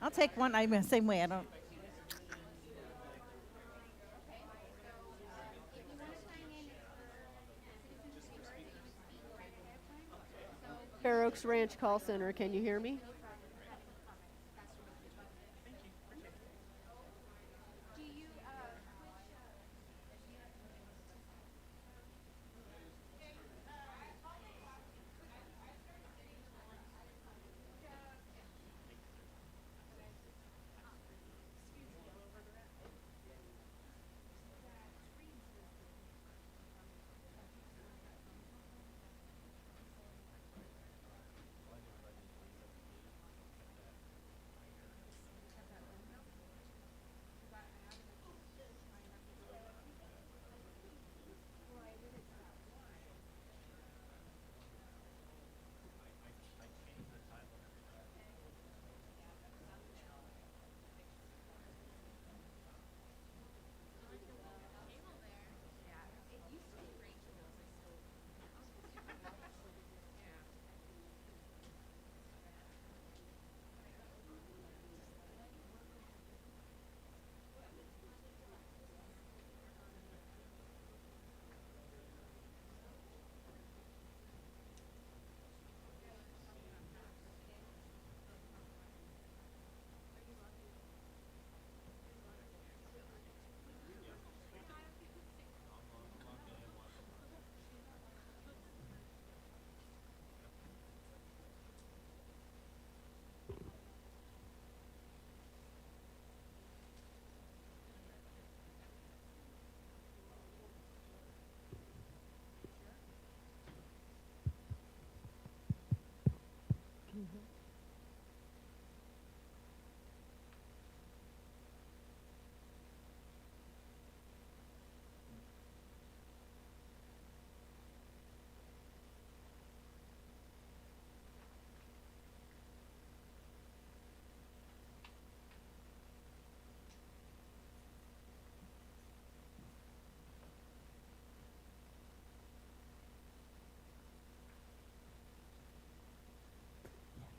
I'll take one. I'm the same way. I don't. Fair Oaks Ranch Call Center, can you hear me?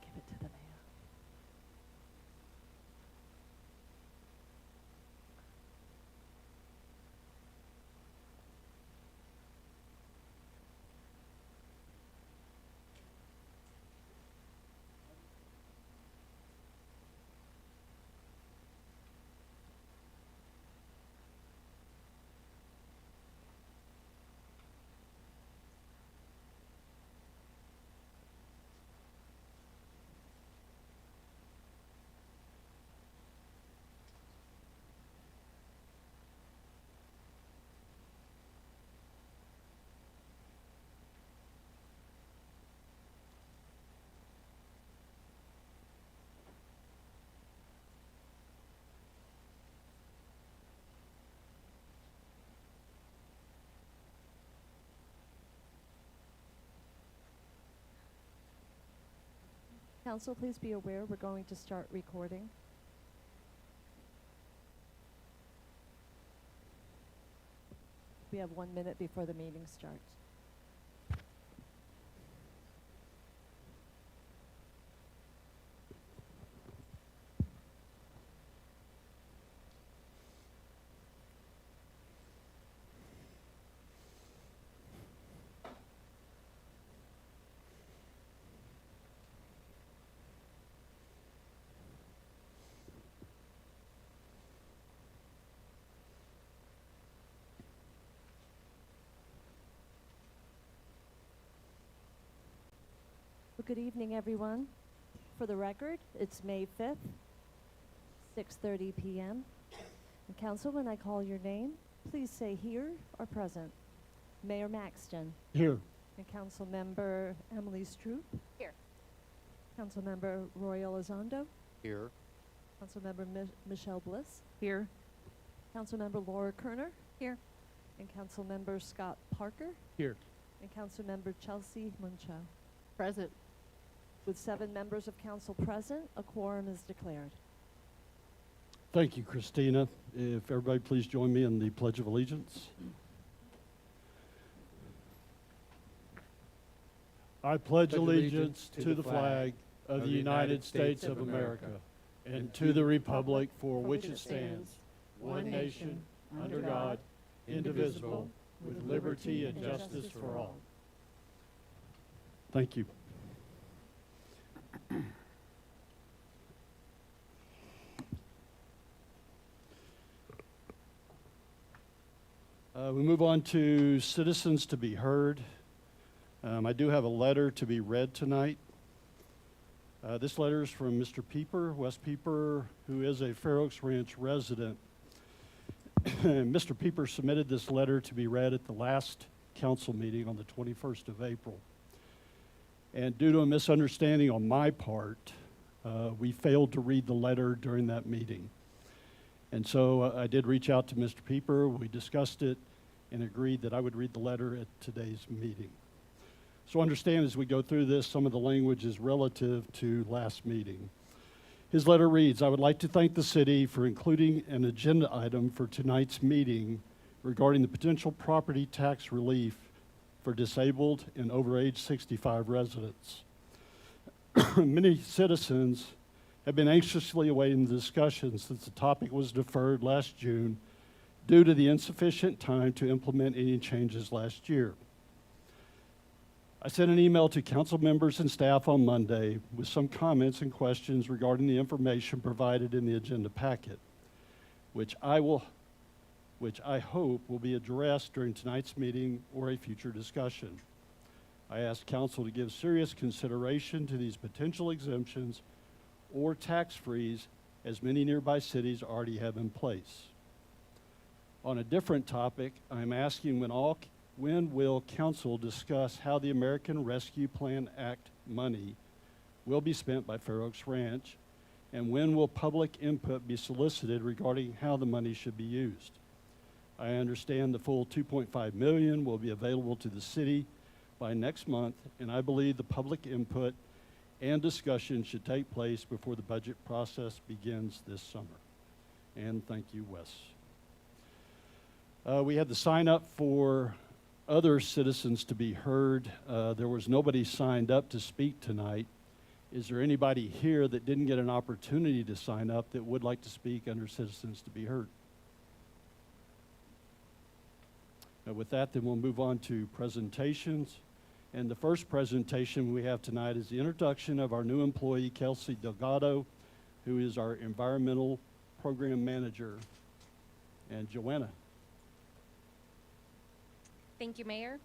Give it to the mayor. Council, please be aware we're going to start recording. We have 1 minute before the meeting starts. Well, good evening, everyone. For the record, it's May 5th, 6:30 p.m. And Council, when I call your name, please say here or present. Mayor Maxton. Here. And Council Member Emily Stroop. Here. Council Member Roy Elizondo. Here. Council Member Michelle Bliss. Here. Council Member Laura Kerner. Here. And Council Member Scott Parker. Here. And Council Member Chelsea Muncho. Present. With 7 members of council present, a quorum is declared. Thank you, Christina. If everybody please join me in the Pledge of Allegiance. I pledge allegiance to the flag of the United States of America and to the republic for which it stands, one nation, under God, indivisible, with liberty and justice for all. Thank you. We move on to citizens to be heard. I do have a letter to be read tonight. This letter is from Mr. Pieper, Wes Pieper, who is a Fair Oaks Ranch resident. Mr. Pieper submitted this letter to be read at the last council meeting on the 21st of April. And due to a misunderstanding on my part, we failed to read the letter during that meeting. And so I did reach out to Mr. Pieper. We discussed it and agreed that I would read the letter at today's meeting. So understand as we go through this, some of the language is relative to last meeting. His letter reads, I would like to thank the city for including an agenda item for tonight's meeting regarding the potential property tax relief for disabled and over age 65 residents. Many citizens have been anxiously awaiting the discussion since the topic was deferred last June due to the insufficient time to implement any changes last year. I sent an email to council members and staff on Monday with some comments and questions regarding the information provided in the agenda packet, which I hope will be addressed during tonight's meeting or a future discussion. I asked council to give serious consideration to these potential exemptions or tax frees, as many nearby cities already have in place. On a different topic, I'm asking when will council discuss how the American Rescue Plan Act money will be spent by Fair Oaks Ranch, and when will public input be solicited regarding how the money should be used? I understand the full $2.5 million will be available to the city by next month, and I believe the public input and discussion should take place before the budget process begins this summer. And thank you, Wes. We had the sign up for other citizens to be heard. There was nobody signed up to speak tonight. Is there anybody here that didn't get an opportunity to sign up that would like to speak under citizens to be heard? With that, then we'll move on to presentations. And the first presentation we have tonight is the introduction of our new employee, Kelsey Delgado, who is our environmental program manager. And Joanna. Thank you, Mayor.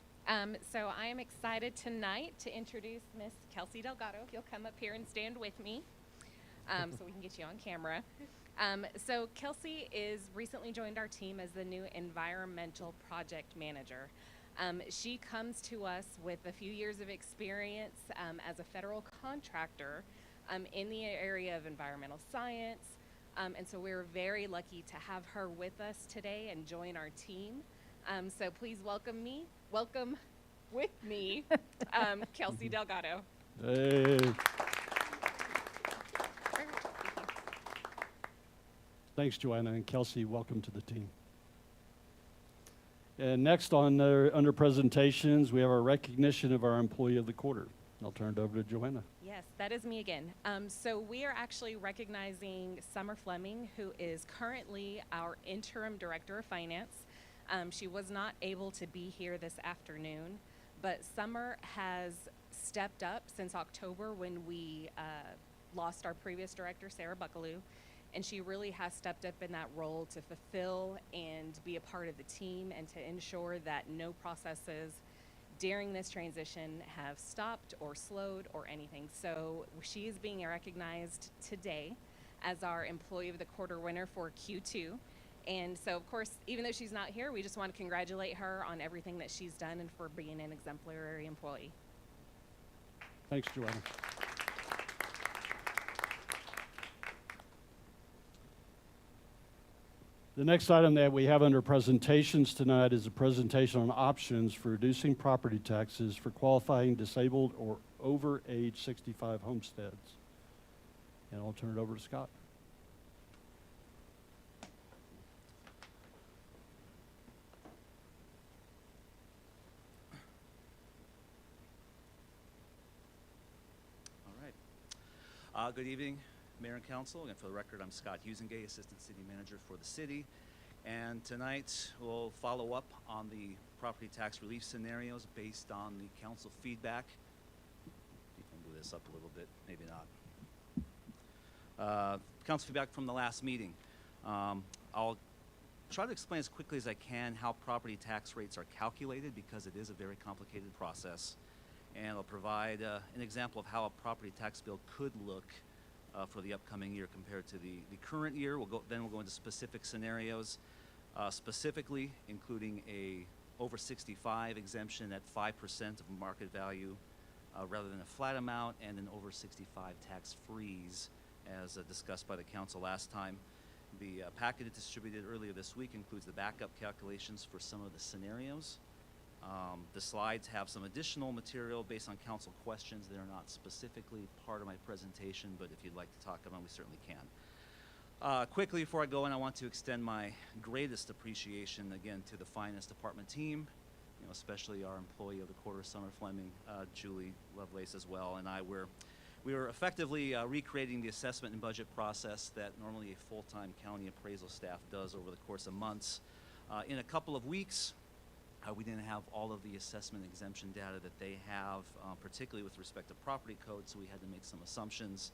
So I am excited tonight to introduce Miss Kelsey Delgado. If you'll come up here and stand with me so we can get you on camera. So Kelsey is recently joined our team as the new environmental project manager. She comes to us with a few years of experience as a federal contractor in the area of environmental science. And so we're very lucky to have her with us today and join our team. So please welcome with me, Kelsey Delgado. Hey. Thanks, Joanna, and Kelsey, welcome to the team. And next under presentations, we have our recognition of our Employee of the Quarter. I'll turn it over to Joanna. Yes, that is me again. So we are actually recognizing Summer Fleming, who is currently our interim director of finance. She was not able to be here this afternoon, but Summer has stepped up since October when we lost our previous director, Sarah Buckaloo, and she really has stepped up in that role to fulfill and be a part of the team and to ensure that no processes during this transition have stopped or slowed or anything. So she is being recognized today as our Employee of the Quarter winner for Q2. And so, of course, even though she's not here, we just want to congratulate her on everything that she's done and for being an exemplary employee. Thanks, Joanna. The next item that we have under presentations tonight is a presentation on options for reducing property taxes for qualifying disabled or over age 65 homesteads. And I'll turn it over to Scott. All right. Good evening, Mayor and Council. And for the record, I'm Scott Husengay, Assistant City Manager for the city. And tonight we'll follow up on the property tax relief scenarios based on the council feedback. You can move this up a little bit, maybe not. Council feedback from the last meeting. I'll try to explain as quickly as I can how property tax rates are calculated because it is a very complicated process. And I'll provide an example of how a property tax bill could look for the upcoming year compared to the current year. Then we'll go into specific scenarios, specifically including a over 65 exemption at 5% of market value rather than a flat amount, and an over 65 tax freeze as discussed by the council last time. The packet distributed earlier this week includes the backup calculations for some of the scenarios. The slides have some additional material based on council questions that are not specifically part of my presentation, but if you'd like to talk about them, we certainly can. Quickly before I go in, I want to extend my greatest appreciation again to the finance department team, especially our employee of the quarter, Summer Fleming, Julie Lovelace as well, and we were effectively recreating the assessment and budget process that normally a full-time county appraisal staff does over the course of months. In a couple of weeks, we didn't have all of the assessment exemption data that they have, particularly with respect to property code, so we had to make some assumptions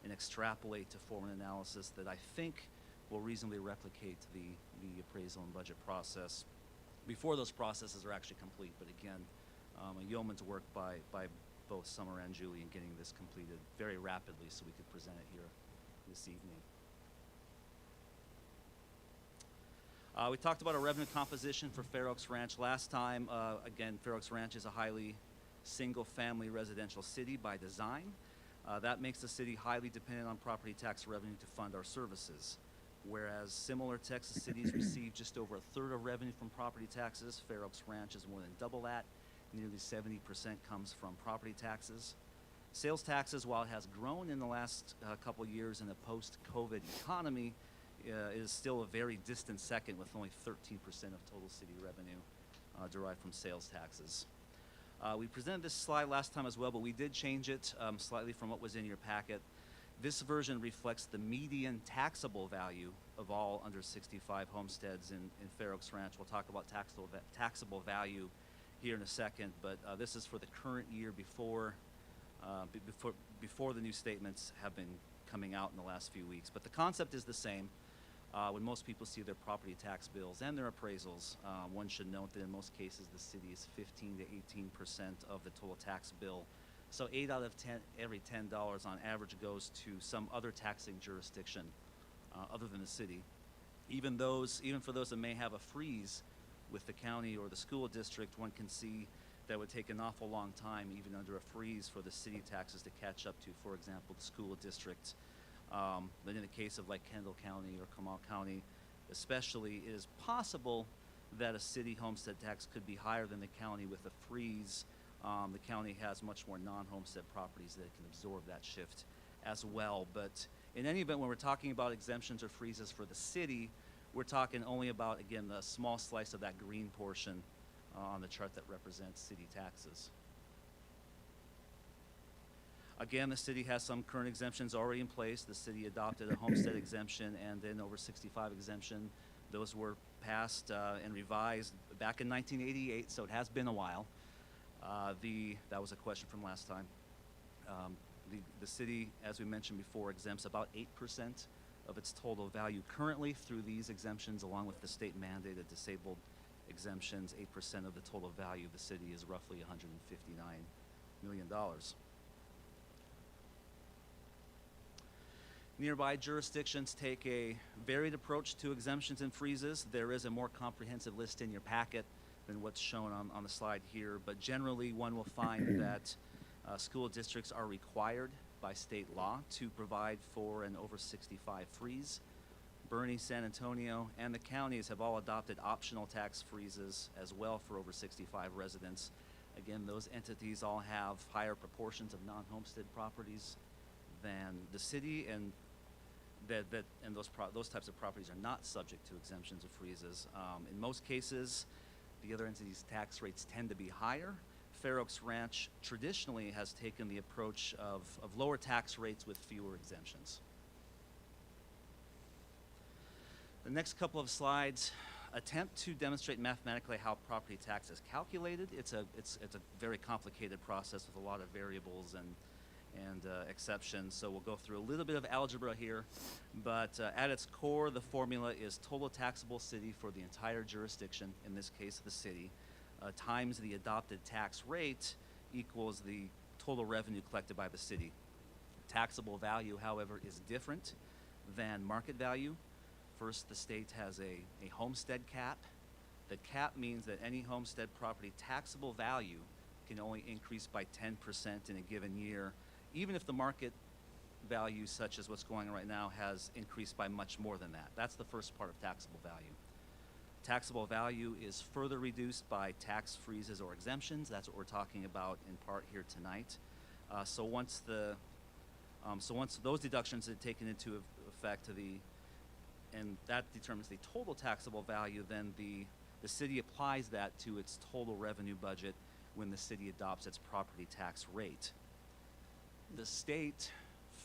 and extrapolate to form an analysis that I think will reasonably replicate the appraisal and budget process before those processes are actually complete. But again, a yeoman's work by both Summer and Julie in getting this completed very rapidly so we could present it here this evening. We talked about our revenue composition for Fair Oaks Ranch last time. Again, Fair Oaks Ranch is a highly single-family residential city by design. That makes the city highly dependent on property tax revenue to fund our services. Whereas similar Texas cities receive just over a third of revenue from property taxes, Fair Oaks Ranch is more than double that. Nearly 70% comes from property taxes. Sales taxes, while it has grown in the last couple years in a post-COVID economy, is still a very distant second, with only 13% of total city revenue derived from sales taxes. We presented this slide last time as well, but we did change it slightly from what was in your packet. This version reflects the median taxable value of all under 65 homesteads in Fair Oaks Ranch. We'll talk about taxable value here in a second, but this is for the current year before the new statements have been coming out in the last few weeks. But the concept is the same. When most people see their property tax bills and their appraisals, one should note that in most cases the city is 15 to 18% of the total tax bill. So 8 out of 10, every $10 on average goes to some other taxing jurisdiction other than the city. Even for those that may have a freeze with the county or the school district, one can see that would take an awful long time, even under a freeze, for the city taxes to catch up to, for example, the school district. But in the case of like Kendall County or Comal County especially, it is possible that a city homestead tax could be higher than the county with a freeze. The county has much more non-homestead properties that can absorb that shift as well. But in any event, when we're talking about exemptions or freezes for the city, we're talking only about, again, the small slice of that green portion on the chart that represents city taxes. Again, the city has some current exemptions already in place. The city adopted a homestead exemption and then over 65 exemption. Those were passed and revised back in 1988, so it has been a while. That was a question from last time. The city, as we mentioned before, exempts about 8% of its total value currently through these exemptions, along with the state mandated disabled exemptions. 8% of the total value of the city is roughly $159 million. Nearby jurisdictions take a varied approach to exemptions and freezes. There is a more comprehensive list in your packet than what's shown on the slide here, but generally one will find that school districts are required by state law to provide for an over 65 freeze. Bernie, San Antonio, and the counties have all adopted optional tax freezes as well for over 65 residents. Again, those entities all have higher proportions of non-homestead properties than the city, and those types of properties are not subject to exemptions or freezes. In most cases, the other entities' tax rates tend to be higher. Fair Oaks Ranch traditionally has taken the approach of lower tax rates with fewer exemptions. The next couple of slides attempt to demonstrate mathematically how property tax is calculated. It's a very complicated process with a lot of variables and exceptions, so we'll go through a little bit of algebra here, but at its core, the formula is total taxable city for the entire jurisdiction, in this case the city, times the adopted tax rate equals the total revenue collected by the city. Taxable value, however, is different than market value. First, the state has a homestead cap. The cap means that any homestead property taxable value can only increase by 10% in a given year, even if the market value, such as what's going on right now, has increased by much more than that. That's the first part of taxable value. Taxable value is further reduced by tax freezes or exemptions. That's what we're talking about in part here tonight. So once those deductions are taken into effect, and that determines the total taxable value, then the city applies that to its total revenue budget when the city adopts its property tax rate. The state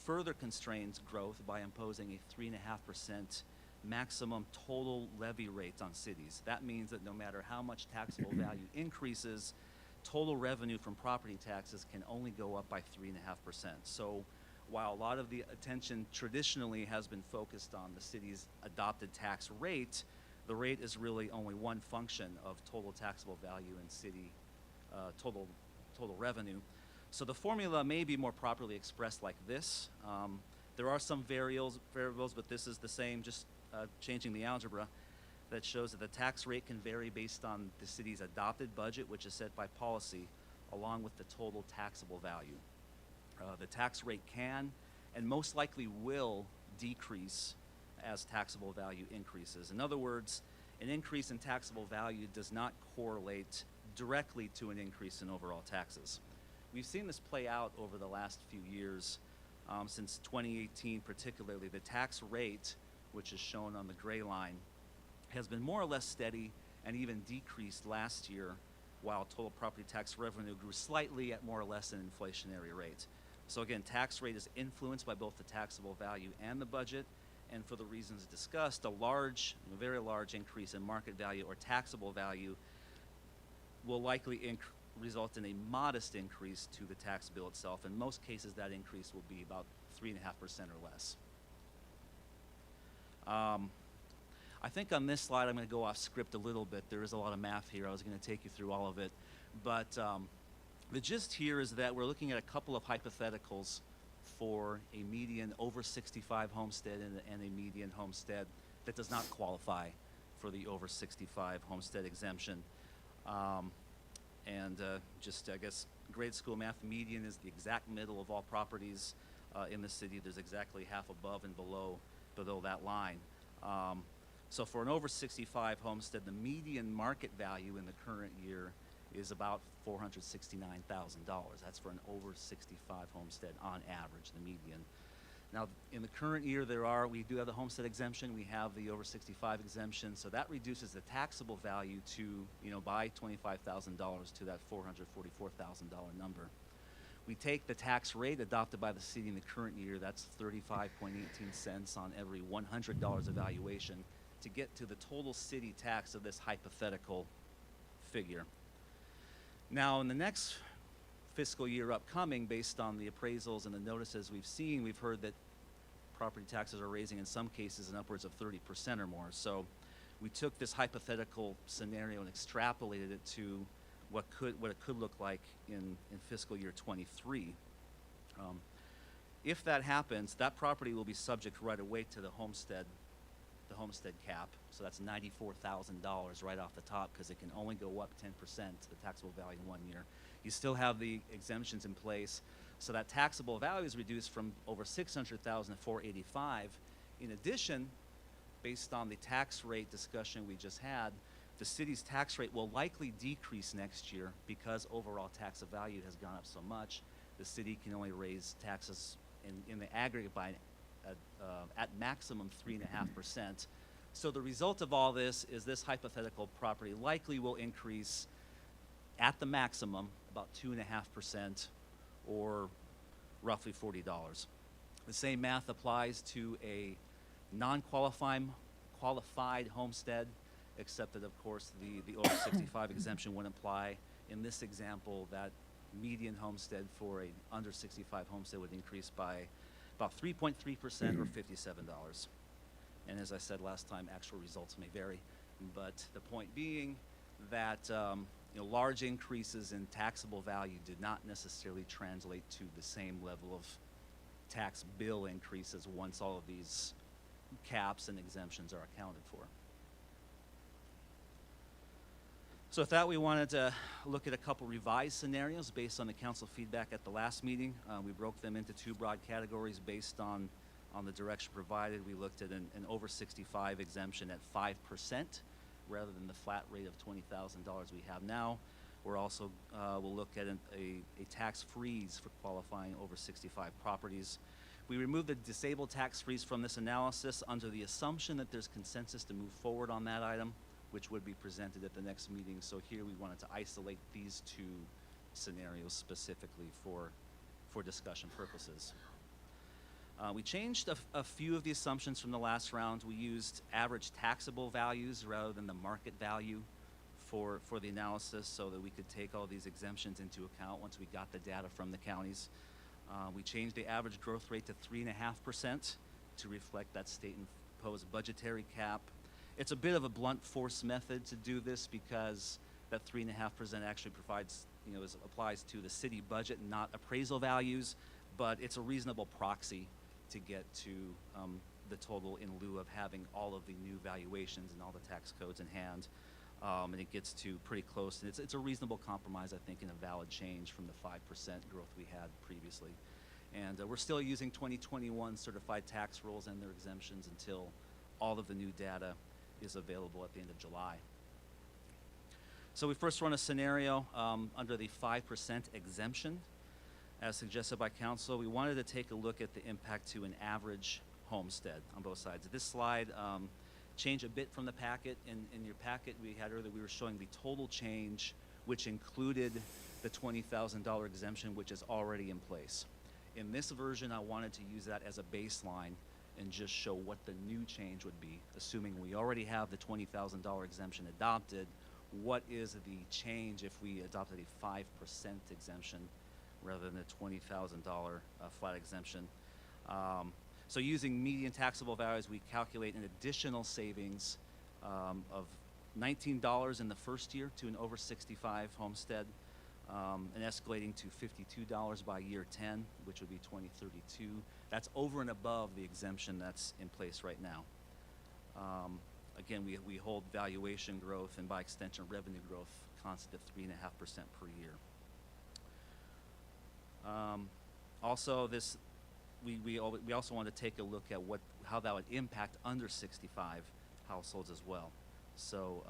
further constrains growth by imposing a 3.5% maximum total levy rate on cities. That means that no matter how much taxable value increases, total revenue from property taxes can only go up by 3.5%. So while a lot of the attention traditionally has been focused on the city's adopted tax rate, the rate is really only one function of total taxable value and city total revenue. So the formula may be more properly expressed like this. There are some variables, but this is the same, just changing the algebra, that shows that the tax rate can vary based on the city's adopted budget, which is set by policy, along with the total taxable value. The tax rate can and most likely will decrease as taxable value increases. In other words, an increase in taxable value does not correlate directly to an increase in overall taxes. We've seen this play out over the last few years. Since 2018 particularly, the tax rate, which is shown on the gray line, has been more or less steady and even decreased last year, while total property tax revenue grew slightly at more or less an inflationary rate. So again, tax rate is influenced by both the taxable value and the budget, and for the reasons discussed, a very large increase in market value or taxable value will likely result in a modest increase to the tax bill itself. In most cases, that increase will be about 3.5% or less. I think on this slide, I'm going to go off script a little bit. There is a lot of math here. I was going to take you through all of it. But the gist here is that we're looking at a couple of hypotheticals for a median over 65 homestead and a median homestead that does not qualify for the over 65 homestead exemption. Just, I guess, grade school math, median is the exact middle of all properties in the city. There's exactly half above and below that line. So for an over 65 homestead, the median market value in the current year is about $469,000. That's for an over 65 homestead on average, the median. Now, in the current year, we do have the homestead exemption. We have the over 65 exemption, so that reduces the taxable value by $25,000 to that $444,000 number. We take the tax rate adopted by the city in the current year. That's 35.18 cents on every $100 evaluation to get to the total city tax of this hypothetical figure. Now, in the next fiscal year upcoming, based on the appraisals and the notices we've seen, we've heard that property taxes are raising in some cases in upwards of 30% or more. So we took this hypothetical scenario and extrapolated it to what it could look like in fiscal year 23. If that happens, that property will be subject right away to the homestead cap. So that's $94,000 right off the top, because it can only go up 10% to the taxable value in 1 year. You still have the exemptions in place, so that taxable value is reduced from over $600,000 to $485,000. In addition, based on the tax rate discussion we just had, the city's tax rate will likely decrease next year because overall tax of value has gone up so much. The city can only raise taxes in the aggregate by at maximum 3.5%. So the result of all this is this hypothetical property likely will increase at the maximum about 2.5% or roughly $40. The same math applies to a non-qualified homestead, except that, of course, the over 65 exemption wouldn't apply. In this example, that median homestead for a under 65 homestead would increase by about 3.3% or $57. And as I said last time, actual results may vary. But the point being that large increases in taxable value did not necessarily translate to the same level of tax bill increases once all of these caps and exemptions are accounted for. So with that, we wanted to look at a couple revised scenarios based on the council feedback at the last meeting. We broke them into two broad categories based on the direction provided. We looked at an over 65 exemption at 5% rather than the flat rate of $20,000 we have now. We're also, we'll look at a tax freeze for qualifying over 65 properties. We removed the disabled tax freeze from this analysis under the assumption that there's consensus to move forward on that item, which would be presented at the next meeting. So here we wanted to isolate these two scenarios specifically for discussion purposes. We changed a few of the assumptions from the last round. We used average taxable values rather than the market value for the analysis so that we could take all these exemptions into account once we got the data from the counties. We changed the average growth rate to 3.5% to reflect that state-imposed budgetary cap. It's a bit of a blunt force method to do this because that 3.5% actually provides, applies to the city budget, not appraisal values, but it's a reasonable proxy to get to the total in lieu of having all of the new valuations and all the tax codes in hand. And it gets to pretty close. And it's a reasonable compromise, I think, and a valid change from the 5% growth we had previously. And we're still using 2021 certified tax rolls and their exemptions until all of the new data is available at the end of July. So we first run a scenario under the 5% exemption. As suggested by council, we wanted to take a look at the impact to an average homestead on both sides. This slide changed a bit from the packet. In your packet we had earlier, we were showing the total change, which included the $20,000 exemption, which is already in place. In this version, I wanted to use that as a baseline and just show what the new change would be, assuming we already have the $20,000 exemption adopted. What is the change if we adopted a 5% exemption rather than a $20,000 flat exemption? So using median taxable values, we calculate an additional savings of $19 in the first year to an over 65 homestead, and escalating to $52 by year 10, which would be 2032. That's over and above the exemption that's in place right now. Again, we hold valuation growth and by extension revenue growth constant at 3.5% per year. Also, we also want to take a look at how that would impact under 65 households as well. So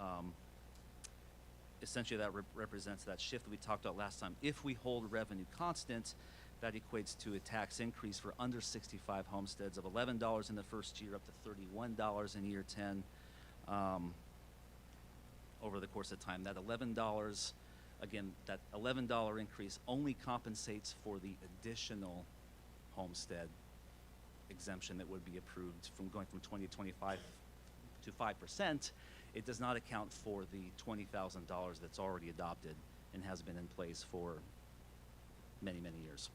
essentially that represents that shift that we talked about last time. If we hold revenue constant, that equates to a tax increase for under 65 homesteads of $11 in the first year up to $31 in year 10 over the course of time. That $11, again, that $11 increase only compensates for the additional homestead exemption that would be approved from going from 20 to 25 to 5%. It does not account for the $20,000 that's already adopted and has been in place for many, many years.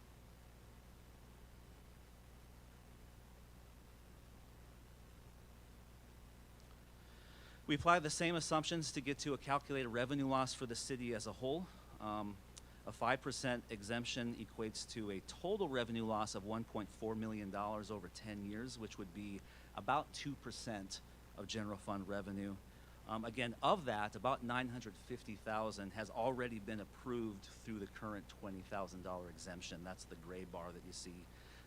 We apply the same assumptions to get to a calculated revenue loss for the city as a whole. A 5% exemption equates to a total revenue loss of $1.4 million over 10 years, which would be about 2% of general fund revenue. Again, of that, about $950,000 has already been approved through the current $20,000 exemption. That's the gray bar that you see.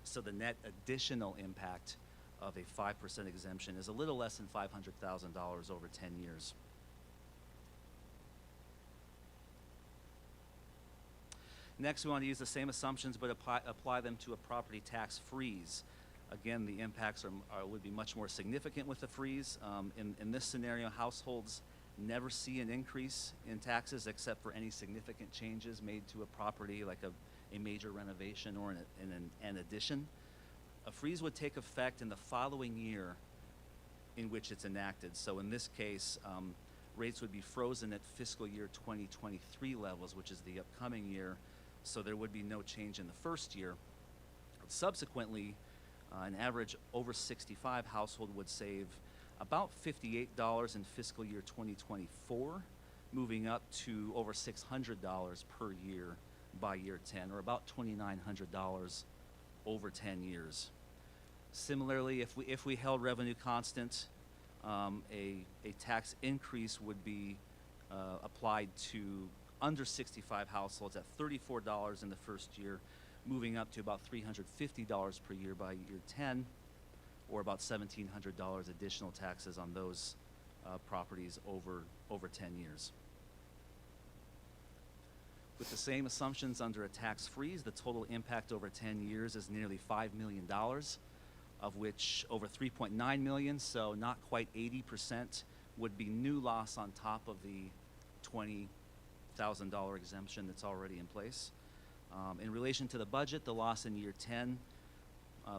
So the net additional impact of a 5% exemption is a little less than $500,000 over 10 years. Next, we want to use the same assumptions but apply them to a property tax freeze. Again, the impacts would be much more significant with the freeze. In this scenario, households never see an increase in taxes except for any significant changes made to a property, like a major renovation or an addition. A freeze would take effect in the following year in which it's enacted. So in this case, rates would be frozen at fiscal year 2023 levels, which is the upcoming year, so there would be no change in the first year. Subsequently, an average over 65 household would save about $58 in fiscal year 2024, moving up to over $600 per year by year 10, or about $2,900 over 10 years. Similarly, if we held revenue constant, a tax increase would be applied to under 65 households at $34 in the first year, moving up to about $350 per year by year 10, or about $1,700 additional taxes on those properties over 10 years. With the same assumptions under a tax freeze, the total impact over 10 years is nearly $5 million, of which over 3.9 million, so not quite 80%, would be new loss on top of the $20,000 exemption that's already in place. In relation to the budget, the loss in year 10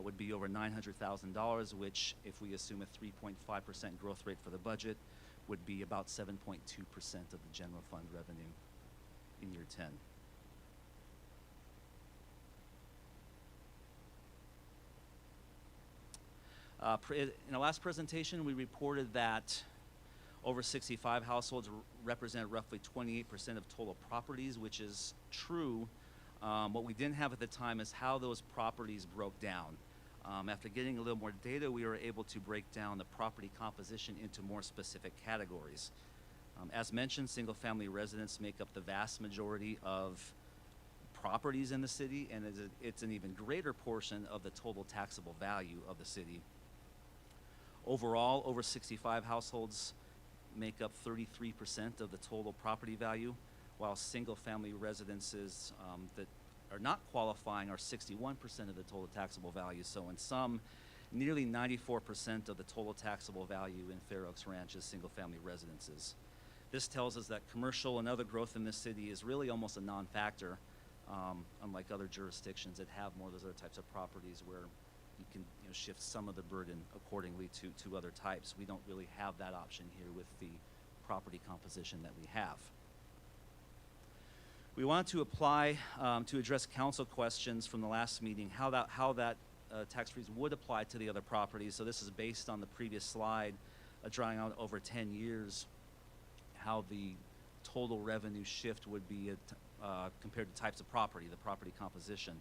would be over $900,000, which, if we assume a 3.5% growth rate for the budget, would be about 7.2% of the general fund revenue in year 10. In the last presentation, we reported that over 65 households represent roughly 28% of total properties, which is true. What we didn't have at the time is how those properties broke down. After getting a little more data, we were able to break down the property composition into more specific categories. As mentioned, single-family residents make up the vast majority of properties in the city, and it's an even greater portion of the total taxable value of the city. Overall, over 65 households make up 33% of the total property value, while single-family residences that are not qualifying are 61% of the total taxable value. So in sum, nearly 94% of the total taxable value in Fair Oaks Ranch is single-family residences. This tells us that commercial and other growth in this city is really almost a non-factor, unlike other jurisdictions that have more of those other types of properties where you can shift some of the burden accordingly to other types. We don't really have that option here with the property composition that we have. We wanted to apply to address council questions from the last meeting, how that tax freeze would apply to the other properties. So this is based on the previous slide, drawing out over 10 years, how the total revenue shift would be compared to types of property, the property composition.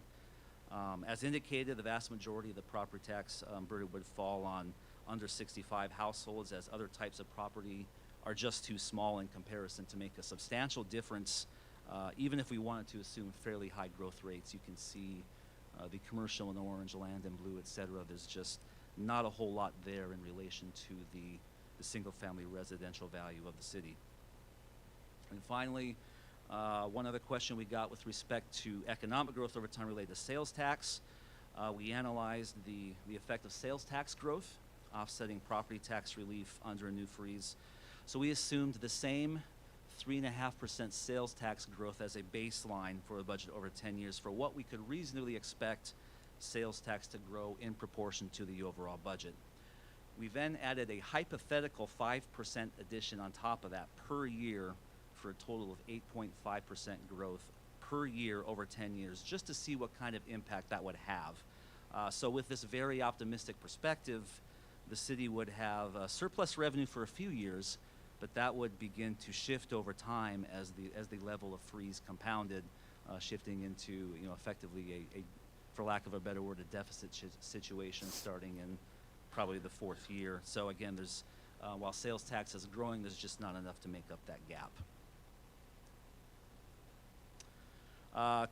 As indicated, the vast majority of the property tax burden would fall on under 65 households, as other types of property are just too small in comparison to make a substantial difference. Even if we wanted to assume fairly high growth rates, you can see the commercial in orange, land in blue, et cetera. There's just not a whole lot there in relation to the single-family residential value of the city. And finally, one other question we got with respect to economic growth over time related to sales tax. We analyzed the effect of sales tax growth, offsetting property tax relief under a new freeze. So we assumed the same 3.5% sales tax growth as a baseline for a budget over 10 years for what we could reasonably expect sales tax to grow in proportion to the overall budget. We then added a hypothetical 5% addition on top of that per year for a total of 8.5% growth per year over 10 years, just to see what kind of impact that would have. So with this very optimistic perspective, the city would have surplus revenue for a few years, but that would begin to shift over time as the level of freeze compounded, shifting into effectively a for lack of a better word, a deficit situation starting in probably the fourth year. So again, there's while sales tax is growing, there's just not enough to make up that gap.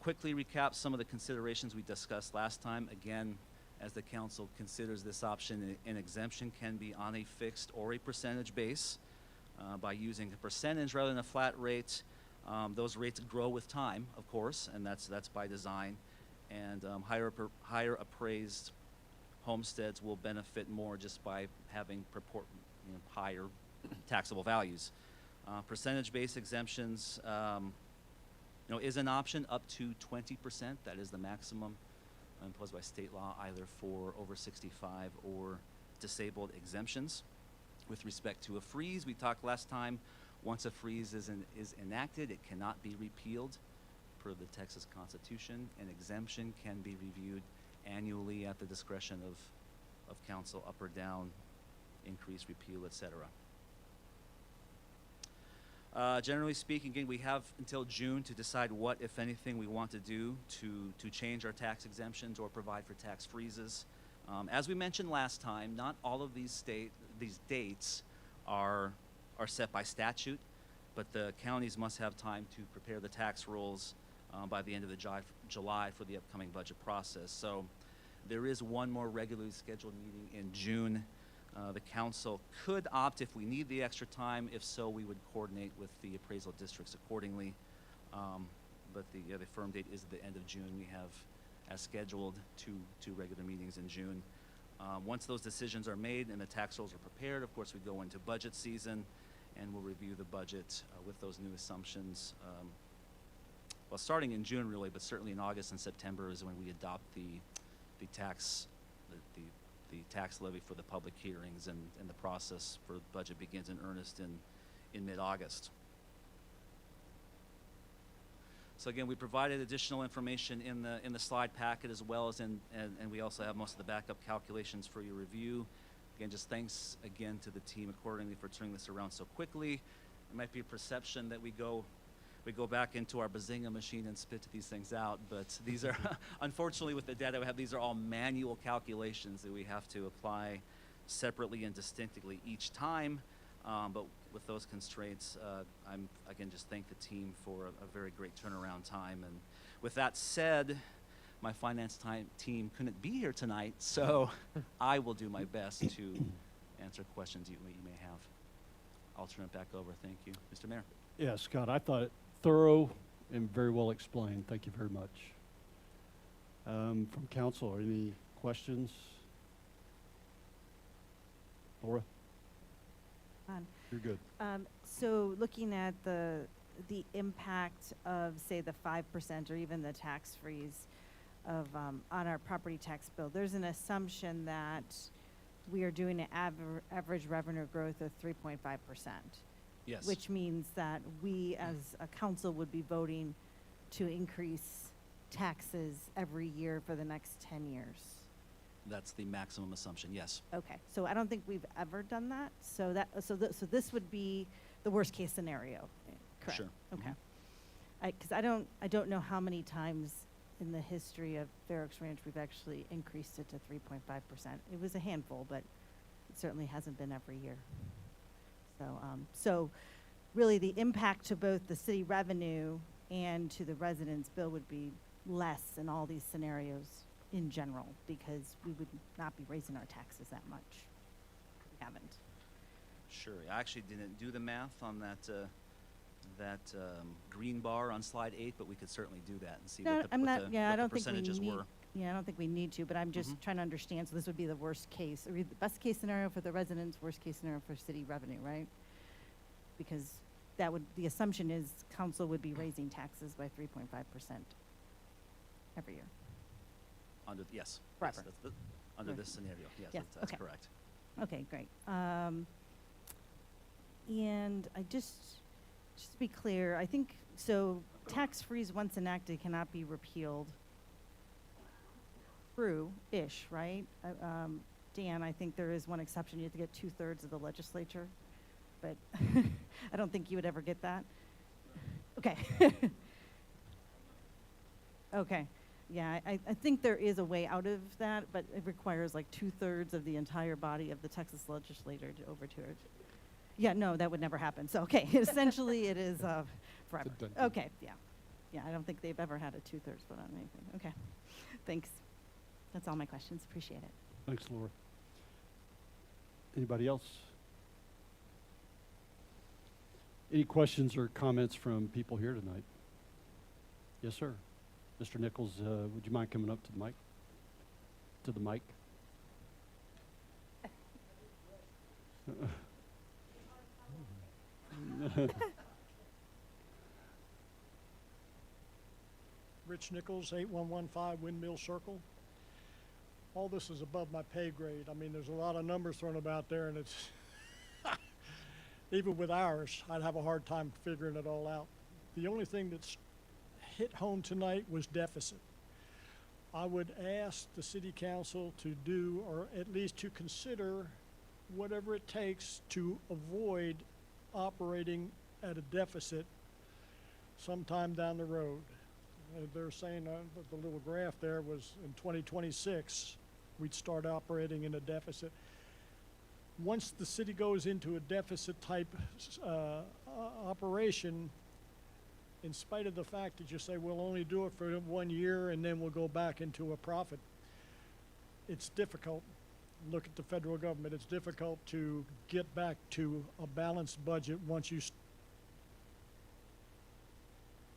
Quickly recap some of the considerations we discussed last time. Again, as the council considers this option, an exemption can be on a fixed or a percentage base. By using a percentage rather than a flat rate, Those rates grow with time, of course, and that's by design. And higher appraised homesteads will benefit more just by having higher taxable values. Percentage-based exemptions, is an option up to 20%. That is the maximum imposed by state law, either for over 65 or disabled exemptions. With respect to a freeze, we talked last time, once a freeze is enacted, it cannot be repealed per the Texas Constitution. An exemption can be reviewed annually at the discretion of council, up or down, increase, repeal, etc. Generally speaking, again, we have until June to decide what, if anything, we want to do to change our tax exemptions or provide for tax freezes. As we mentioned last time, not all of these dates are set by statute, but the counties must have time to prepare the tax rolls by the end of July for the upcoming budget process. So there is one more regularly scheduled meeting in June. The council could opt if we need the extra time. If so, we would coordinate with the appraisal districts accordingly. But the firm date is the end of June. We have, as scheduled, two regular meetings in June. Once those decisions are made and the tax rolls are prepared, of course, we go into budget season, and we'll review the budget with those new assumptions. Well, starting in June, really, but certainly in August and September is when we adopt the tax levy for the public hearings, and the process for the budget begins in earnest in mid-August. So again, we provided additional information in the slide packet, as well as and we also have most of the backup calculations for your review. Again, just thanks again to the team accordingly for turning this around so quickly. It might be a perception that we go back into our Bazinga machine and spit these things out, but these are, unfortunately with the data we have, these are all manual calculations that we have to apply separately and distinctly each time. But with those constraints, I'm again just thank the team for a very great turnaround time. And with that said, my finance team couldn't be here tonight, so I will do my best to answer questions you may have. I'll turn it back over. Thank you, Mr. Mayor. Yeah, Scott, I thought it thorough and very well explained. Thank you very much. From council, any questions? Laura? You're good. So looking at the impact of, say, the 5% or even the tax freeze of on our property tax bill, there's an assumption that we are doing an average revenue growth of 3.5%. Yes. Which means that we as a council would be voting to increase taxes every year for the next 10 years. That's the maximum assumption, yes. Okay, so I don't think we've ever done that. So so this would be the worst case scenario, correct? Sure. Okay. Because I don't know how many times in the history of Fair Oaks Ranch we've actually increased it to 3.5%. It was a handful, but it certainly hasn't been every year. So really the impact to both the city revenue and to the residents' bill would be less in all these scenarios in general, because we would not be raising our taxes that much. We haven't. Sure. I actually didn't do the math on that green bar on slide 8, but we could certainly do that and see what the percentages were. Yeah, I don't think we need to, but I'm just trying to understand. So this would be the worst case, or the best case scenario for the residents, worst case scenario for city revenue, right? Because the assumption is council would be raising taxes by 3.5% every year. Yes. Forever. Yes, under this scenario, yes, that's okay. correct. Okay, great. And I just to be clear, I think, so tax freeze once enacted cannot be repealed. True-ish, right? Dan, I think there is one exception. You have to get 2/3 of the legislature, but I don't think you would ever get that. Okay. Okay. Yeah, I think there is a way out of that, but it requires like 2/3 of the entire body of the Texas legislature to overturn it. Yeah, no, that would never happen. So, okay, essentially it is forever. Okay, yeah. Yeah, I don't think they've ever had a 2/3 vote on anything. Okay, thanks. That's all my questions. Appreciate it. Thanks, Laura. Anybody else? Any questions or comments from people here tonight? Yes, sir. Mr. Nichols, would you mind coming up to the mic? To the mic? Rich Nichols, 8115 Windmill Circle. All this is above my pay grade. I mean, there's a lot of numbers thrown about there, and it's, even with ours, I'd have a hard time figuring it all out. The only thing that's hit home tonight was deficit. I would ask the city council to do, or at least to consider, whatever it takes to avoid operating at a deficit sometime down the road. They're saying the little graph there was in 2026, we'd start operating in a deficit. Once the city goes into a deficit type operation, in spite of the fact that you say we'll only do it for 1 year and then we'll go back into a profit, it's difficult. Look at the federal government. It's difficult to get back to a balanced budget once you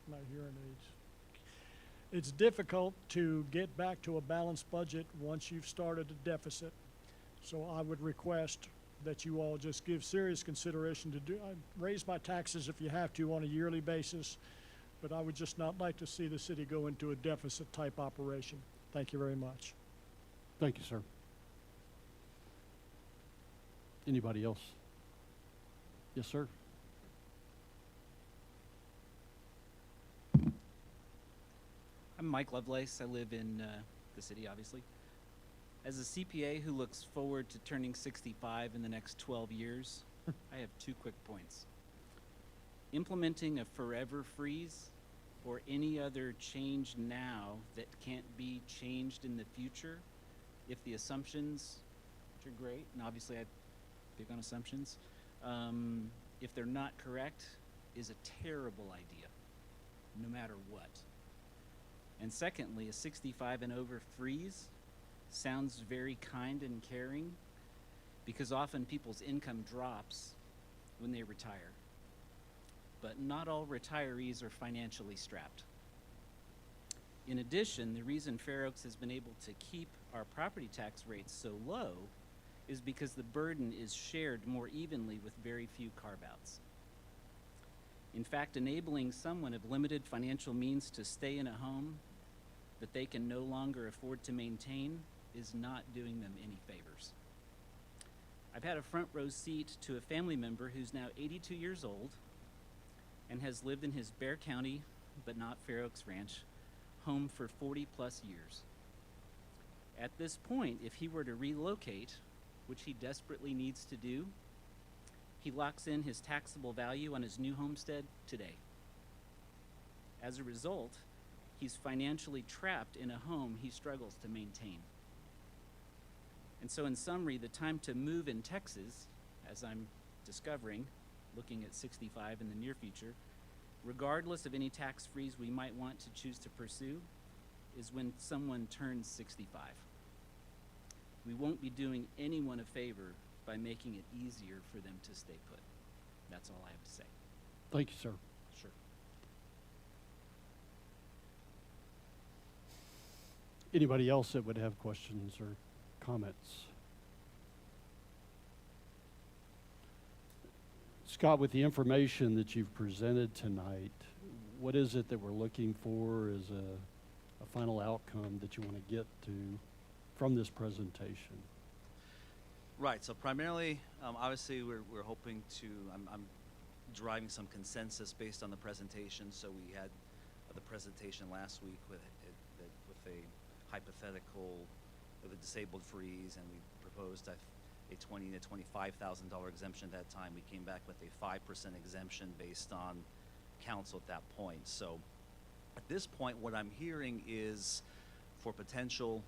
my hearing aids. It's difficult to get back to a balanced budget once you've started a deficit. So I would request that you all just give serious consideration to raise my taxes if you have to on a yearly basis, but I would just not like to see the city go into a deficit type operation. Thank you very much. Thank you, sir. Anybody else? Yes, sir. I'm Mike Lovelace. I live in the city, obviously. As a CPA who looks forward to turning 65 in the next 12 years, I have 2 quick points. Implementing a forever freeze or any other change now that can't be changed in the future, if the assumptions, which are great, and obviously I big on assumptions, if they're not correct, is a terrible idea, no matter what. And secondly, a 65 and over freeze sounds very kind and caring because often people's income drops when they retire. But not all retirees are financially strapped. In addition, the reason Fair Oaks has been able to keep our property tax rates so low is because the burden is shared more evenly with very few carve-outs. In fact, enabling someone of limited financial means to stay in a home that they can no longer afford to maintain is not doing them any favors. I've had a front row seat to a family member who's now 82 years old and has lived in his Bexar County, but not Fair Oaks Ranch, home for 40 plus years. At this point, if he were to relocate, which he desperately needs to do, he locks in his taxable value on his new homestead today. As a result, he's financially trapped in a home he struggles to maintain. And so in summary, the time to move in Texas, as I'm discovering, looking at 65 in the near future, regardless of any tax freeze we might want to choose to pursue, is when someone turns 65. We won't be doing anyone a favor by making it easier for them to stay put. That's all I have to say. Thank you, sir. Sure. Anybody else that would have questions or comments? Scott, with the information that you've presented tonight, what is it that we're looking for as a final outcome that you want to get to from this presentation? Right. So primarily, obviously, we're hoping to. I'm driving some consensus based on the presentation. So we had the presentation last week with a hypothetical of a disabled freeze, and we proposed a $20,000 to $25,000 exemption at that time. We came back with a 5% exemption based on council at that point. So at this point, what I'm hearing is for potential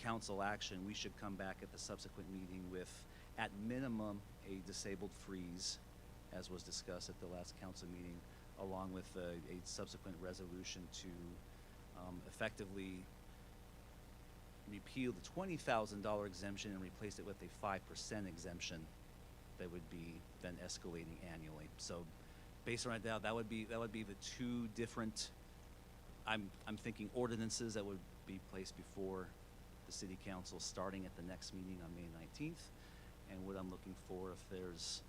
council action, we should come back at the subsequent meeting with, at minimum, a disabled freeze, as was discussed at the last council meeting, along with a subsequent resolution to effectively repeal the $20,000 exemption and replace it with a 5% exemption they would be then escalating annually. So based on that, that would be the two different, I'm thinking ordinances that would be placed before the city council starting at the next meeting on May 19th. And what I'm looking for, if there's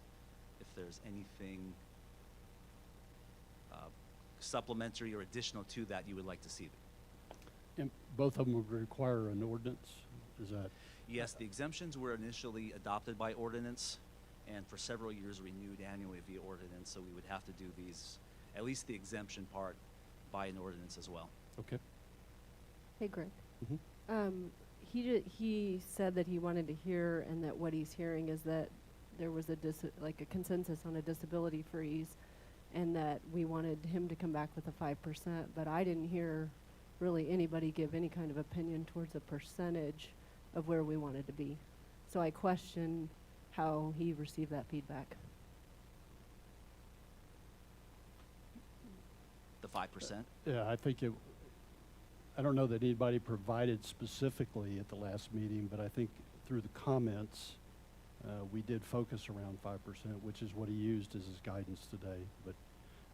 anything supplementary or additional to that you would like to see. And both of them would require an ordinance, is that? Yes, the exemptions were initially adopted by ordinance and for several years renewed annually via ordinance, so we would have to do these, at least the exemption part, by an ordinance as well. Okay. Hey, Greg. Mhm. He said that he wanted to hear, and that what he's hearing is that there was a consensus on a disability freeze, and that we wanted him to come back with a 5%, but I didn't hear really anybody give any kind of opinion towards a percentage of where we wanted to be. So I question how he received that feedback. The 5%? Yeah, I think I don't know that anybody provided specifically at the last meeting, but I think through the comments, we did focus around 5%, which is what he used as his guidance today. But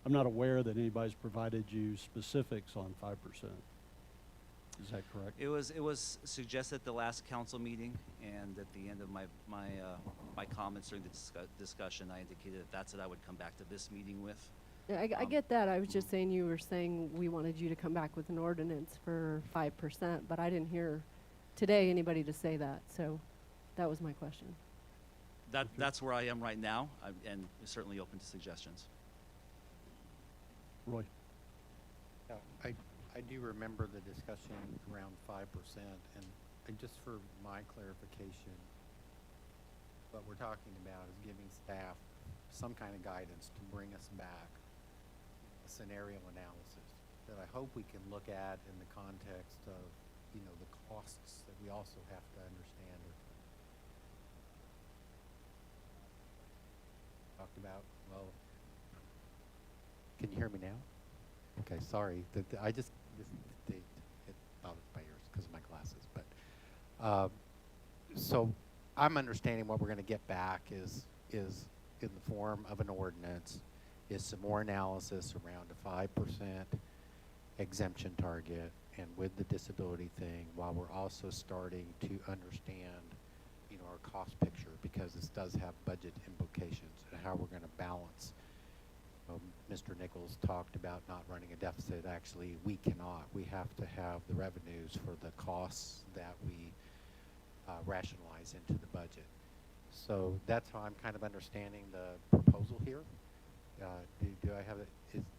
I'm not aware that anybody's provided you specifics on 5%. Is that correct? It was suggested at the last council meeting, and at the end of my comments during the discussion, I indicated that that's what I would come back to this meeting with. Yeah, I get that. I was just saying you were saying we wanted you to come back with an ordinance for 5%, but I didn't hear today anybody to say that. So that was my question. That's where I am right now, and certainly open to suggestions. Roy? Yeah, I do remember the discussion around 5%, and just for my clarification, what we're talking about is giving staff some kind of guidance to bring us back a scenario analysis that I hope we can look at in the context of, the costs that we also have to understand. Talked about, well, can you hear me now? Okay, sorry. It bothers my ears because of my glasses. But so I'm understanding what we're going to get back is in the form of an ordinance, is some more analysis around a 5% exemption target, and with the disability thing, while we're also starting to understand, our cost picture, because this does have budget implications and how we're going to balance. Mr. Nichols talked about not running a deficit. Actually, we cannot. We have to have the revenues for the costs that we rationalize into the budget. So that's how I'm kind of understanding the proposal here. Do I have it?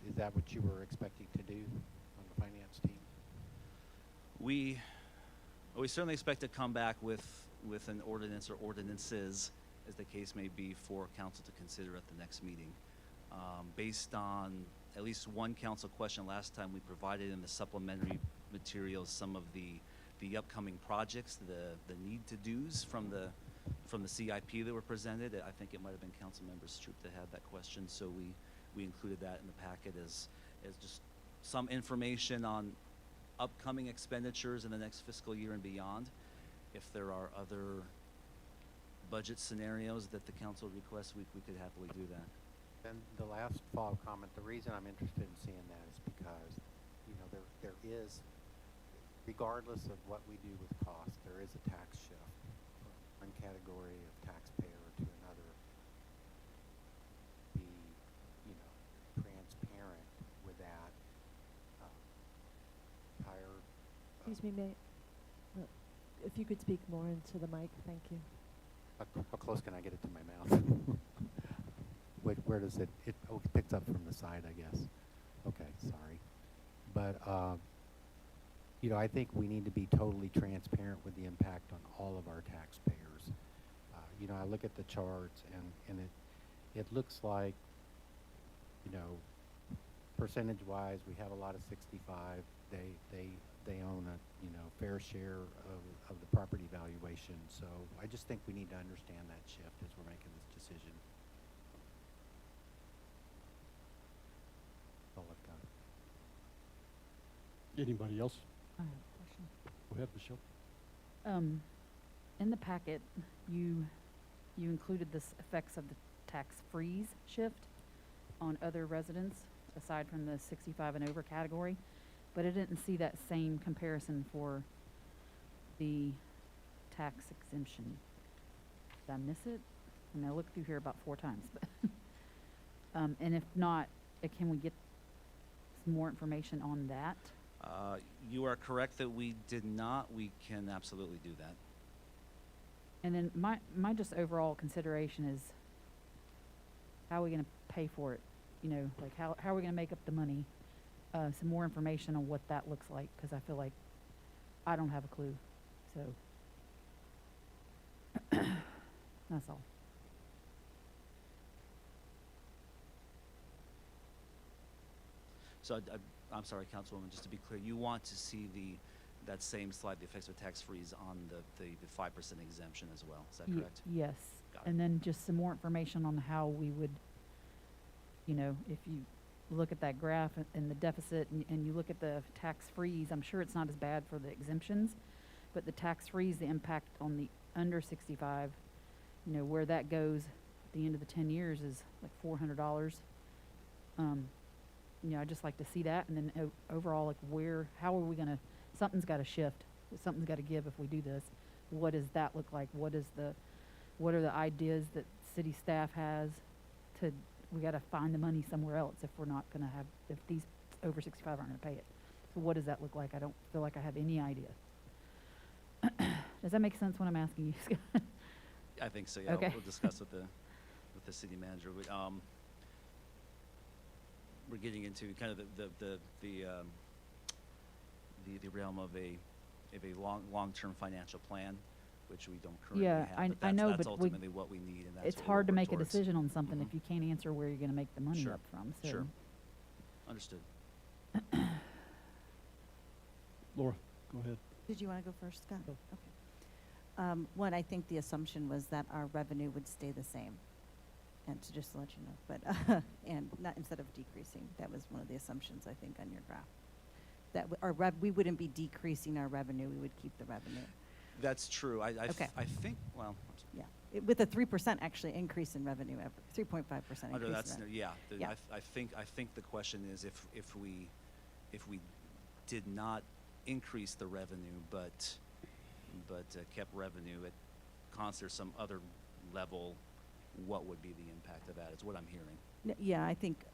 Is that what you were expecting to do on the finance team? We certainly expect to come back with an ordinance or ordinances, as the case may be, for council to consider at the next meeting. Based on at least one council question last time, we provided in the supplementary materials some of the upcoming projects, the need to do's from the CIP that were presented. I think it might have been Councilmember Stroop that had that question, so we included that in the packet as just some information on upcoming expenditures in the next fiscal year and beyond. If there are other budget scenarios that the council requests, we could happily do that. Then the last follow-up comment, the reason I'm interested in seeing that is because, there is, regardless of what we do with cost, there is a tax shift from one category of taxpayer to another. Be, transparent with that. Excuse me, if you could speak more into the mic, thank you. How close can I get it to my mouth? Where does it picks up from the side, I guess. Okay, sorry. But, I think we need to be totally transparent with the impact on all of our taxpayers. I look at the charts and it looks like, percentage-wise, we have a lot of 65. They own a, fair share of the property valuation. So I just think we need to understand that shift as we're making this decision. That's all I've got. Anybody else? I have a question. Go ahead, Michelle. In the packet, you you included the effects of the tax freeze shift on other residents aside from the 65 and over category, but I didn't see that same comparison for the tax exemption. Did I miss it? I mean, I looked through here about 4 times, but and if not, can we get some more information on that? You are correct that we did not. We can absolutely do that. And then my just overall consideration is, how are we going to pay for it? You know, like how are we going to make up the money? Some more information on what that looks like, because I feel like I don't have a clue. So that's all. So I'm sorry, Councilwoman, just to be clear, you want to see that same slide, the effects of tax freeze on the 5% exemption as well. Is that correct? Yes. Got it. And then just some more information on how we would, you know, if you look at that graph and the deficit and you look at the tax freeze, I'm sure it's not as bad for the exemptions, but the tax freeze, the impact on the under 65, you know, where that goes at the end of the 10 years is like $400. You know, I'd just like to see that, and then overall, like how are we gonna, something's gotta shift, something's gotta give if we do this. What does that look like? What are the ideas that city staff has we gotta find the money somewhere else if we're not gonna have, if these over 65 aren't gonna pay it. So what does that look like? I don't feel like I have any idea. Does that make sense what I'm asking you, Scott? I think so. Yeah. Okay. We'll discuss with the city manager. We're getting into kind of the realm of a long-term financial plan, which we don't currently Yeah, have. I know, that's but ultimately what we need, and that's it's what hard to we're make a towards. decision on something if Mhm. you can't answer where you're gonna make the money Sure. up from, so. Sure. Understood. Laura, go ahead. Did you want to go first, Scott? Okay. One, I think the assumption was that our revenue would stay the same. And to just let you know, but, and not instead of decreasing, that was one of the assumptions, I think, on your graph. That we wouldn't be decreasing our revenue, we would keep the revenue. That's true. Okay. I think, well, Yeah, with a 3% actually increase in revenue, 3.5% under increase that's, in revenue. yeah. Yeah. I think the question is if we did not increase the revenue, but kept revenue at constant or some other level, what would be the impact of that, is what I'm hearing. Yeah, I think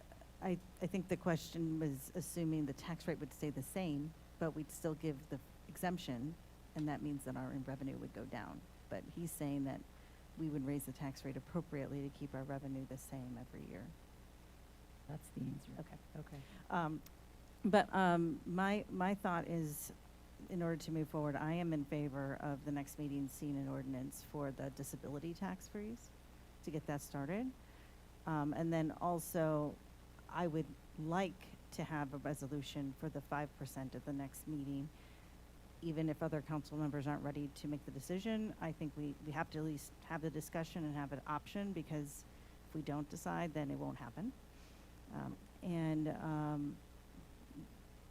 the question was assuming the tax rate would stay the same, but we'd still give the exemption, and that means that our revenue would go down. But he's saying that we would raise the tax rate appropriately to keep our revenue the same every year. That's the answer. Okay. Okay. My thought is, in order to move forward, I am in favor of the next meeting seeing an ordinance for the disability tax freeze to get that started. And then also, I would like to have a resolution for the 5% at the next meeting. Even if other council members aren't ready to make the decision, I think we have to at least have the discussion and have an option, because if we don't decide, then it won't happen.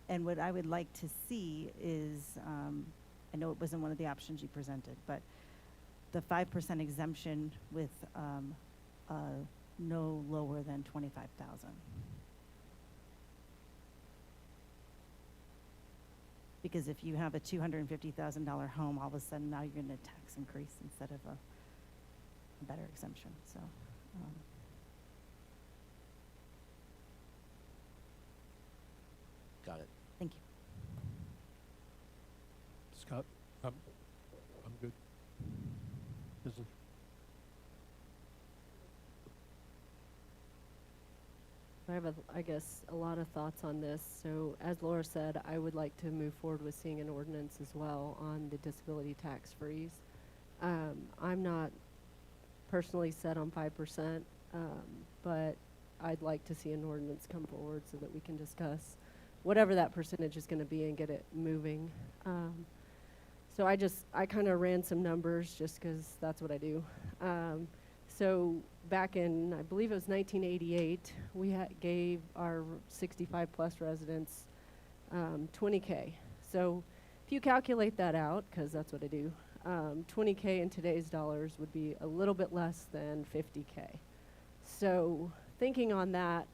And what I would like to see is, I know it wasn't one of the options you presented, but the 5% exemption with no lower than 25,000. Because if you have a $250,000 home, all of a sudden now you're going to tax increase instead of a better exemption. So. Got it. Thank you. Scott? I'm good. Isn't? I have, I guess, a lot of thoughts on this. So as Laura said, I would like to move forward with seeing an ordinance as well on the disability tax freeze. I'm not personally set on 5%, but I'd like to see an ordinance come forward so that we can discuss whatever that percentage is going to be and get it moving. So I kind of ran some numbers just because that's what I do. So back in, I believe it was 1988, we gave our 65 plus residents $20K. So If you calculate that out, because that's what I do, 20K in today's dollars would be a little bit less than 50K. So thinking on that,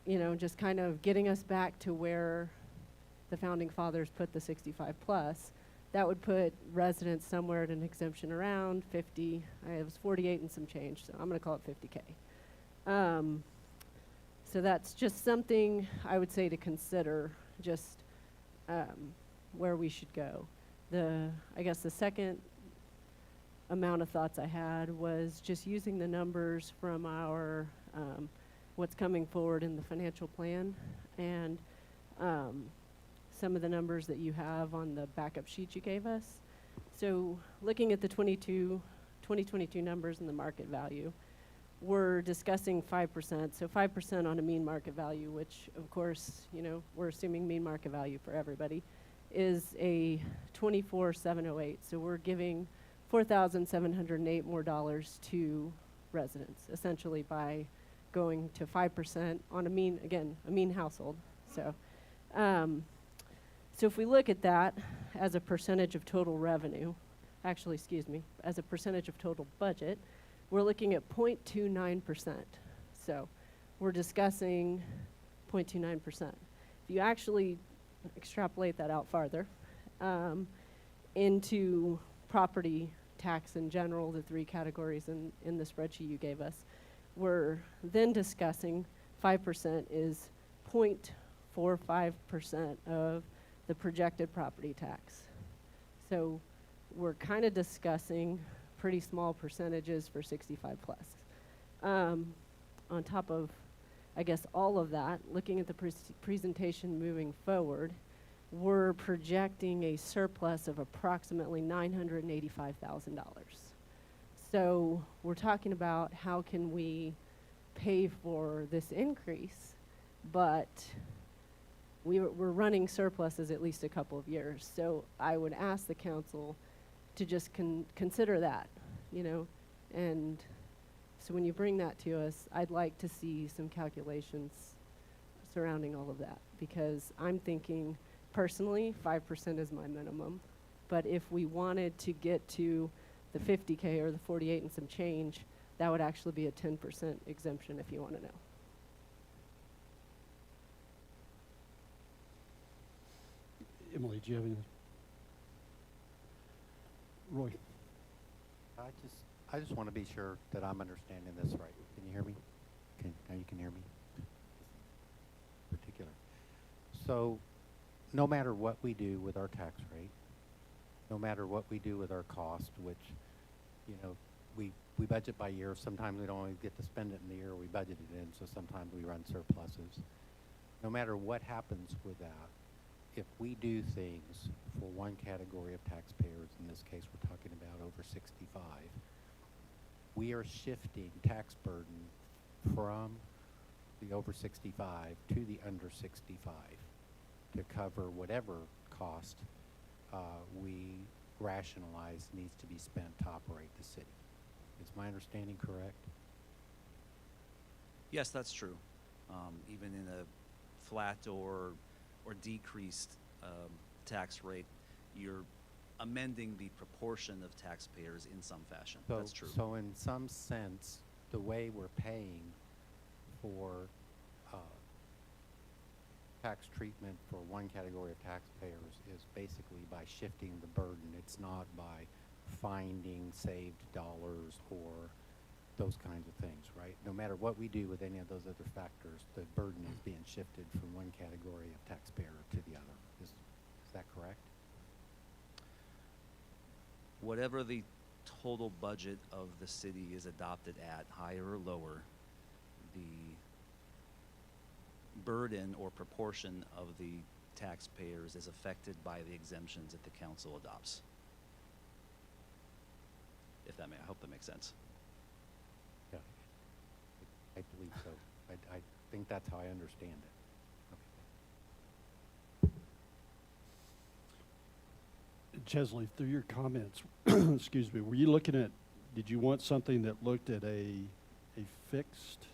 you know, just kind of getting us back to where the founding fathers put the 65 plus, that would put residents somewhere at an exemption around 50. It was 48 and some change, so I'm going to call it 50K. So that's just something I would say to consider, just where we should go. I guess the second amount of thoughts I had was just using the numbers from our what's coming forward in the financial plan, and some of the numbers that you have on the backup sheet you gave us. So looking at the 2022 numbers and the market value, we're discussing 5%, so 5% on a mean market value, which of course, you know, we're assuming mean market value for everybody, is a 24,708. So we're giving $4,708 more dollars to residents, essentially by going to 5% on a mean, again, a mean household. So, so if we look at that as a percentage of total revenue, actually, excuse me, as a percentage of total budget, we're looking at 0.29%. So we're discussing 0.29%. If you actually extrapolate that out farther into property tax in general, the three categories in the spreadsheet you gave us, we're then discussing 5% is 0.45% of the projected property tax. So we're kind of discussing pretty small percentages for 65 plus. On top of, I guess, all of that, looking at the presentation moving forward, we're projecting a surplus of approximately $985,000. So we're talking about how can we pay for this increase, but we're running surpluses at least a couple of years. So I would ask the council to just consider that, you know, and so when you bring that to us, I'd like to see some calculations surrounding all of that, because I'm thinking personally 5% is my minimum, but if we wanted to get to the 50K or the 48 and some change, that would actually be a 10% exemption, if you want to know. Emily, do you have any? Roy? I just want to be sure that I'm understanding this right. Can you hear me? Now you can hear me? Particular. So, no matter what we do with our tax rate, no matter what we do with our cost, which, you know, we budget by year. Sometimes we don't always get to spend it in the year we budgeted in, so sometimes we run surpluses. No matter what happens with that, if we do things for one category of taxpayers, in this case we're talking about over 65, we are shifting tax burden from the over 65 to the under 65 to cover whatever cost we rationalize needs to be spent to operate the city. Is my understanding correct? Yes, that's true. Even in a flat or decreased tax rate, you're amending the proportion of taxpayers in some fashion. That's true. So in some sense, the way we're paying for tax treatment for one category of taxpayers is basically by shifting the burden. It's not by finding saved dollars or those kinds of things, right? No matter what we do with any of those other factors, the burden is being shifted from one category of taxpayer to the other. Is that correct? Whatever the total budget of the city is adopted at, higher or lower, the burden or proportion of the taxpayers is affected by the exemptions that the council adopts. If that I hope that makes sense. Yeah, I believe so. I think that's how I understand it. Okay. Chesley, through your comments, excuse me, were you looking at, did you want something that looked at a fixed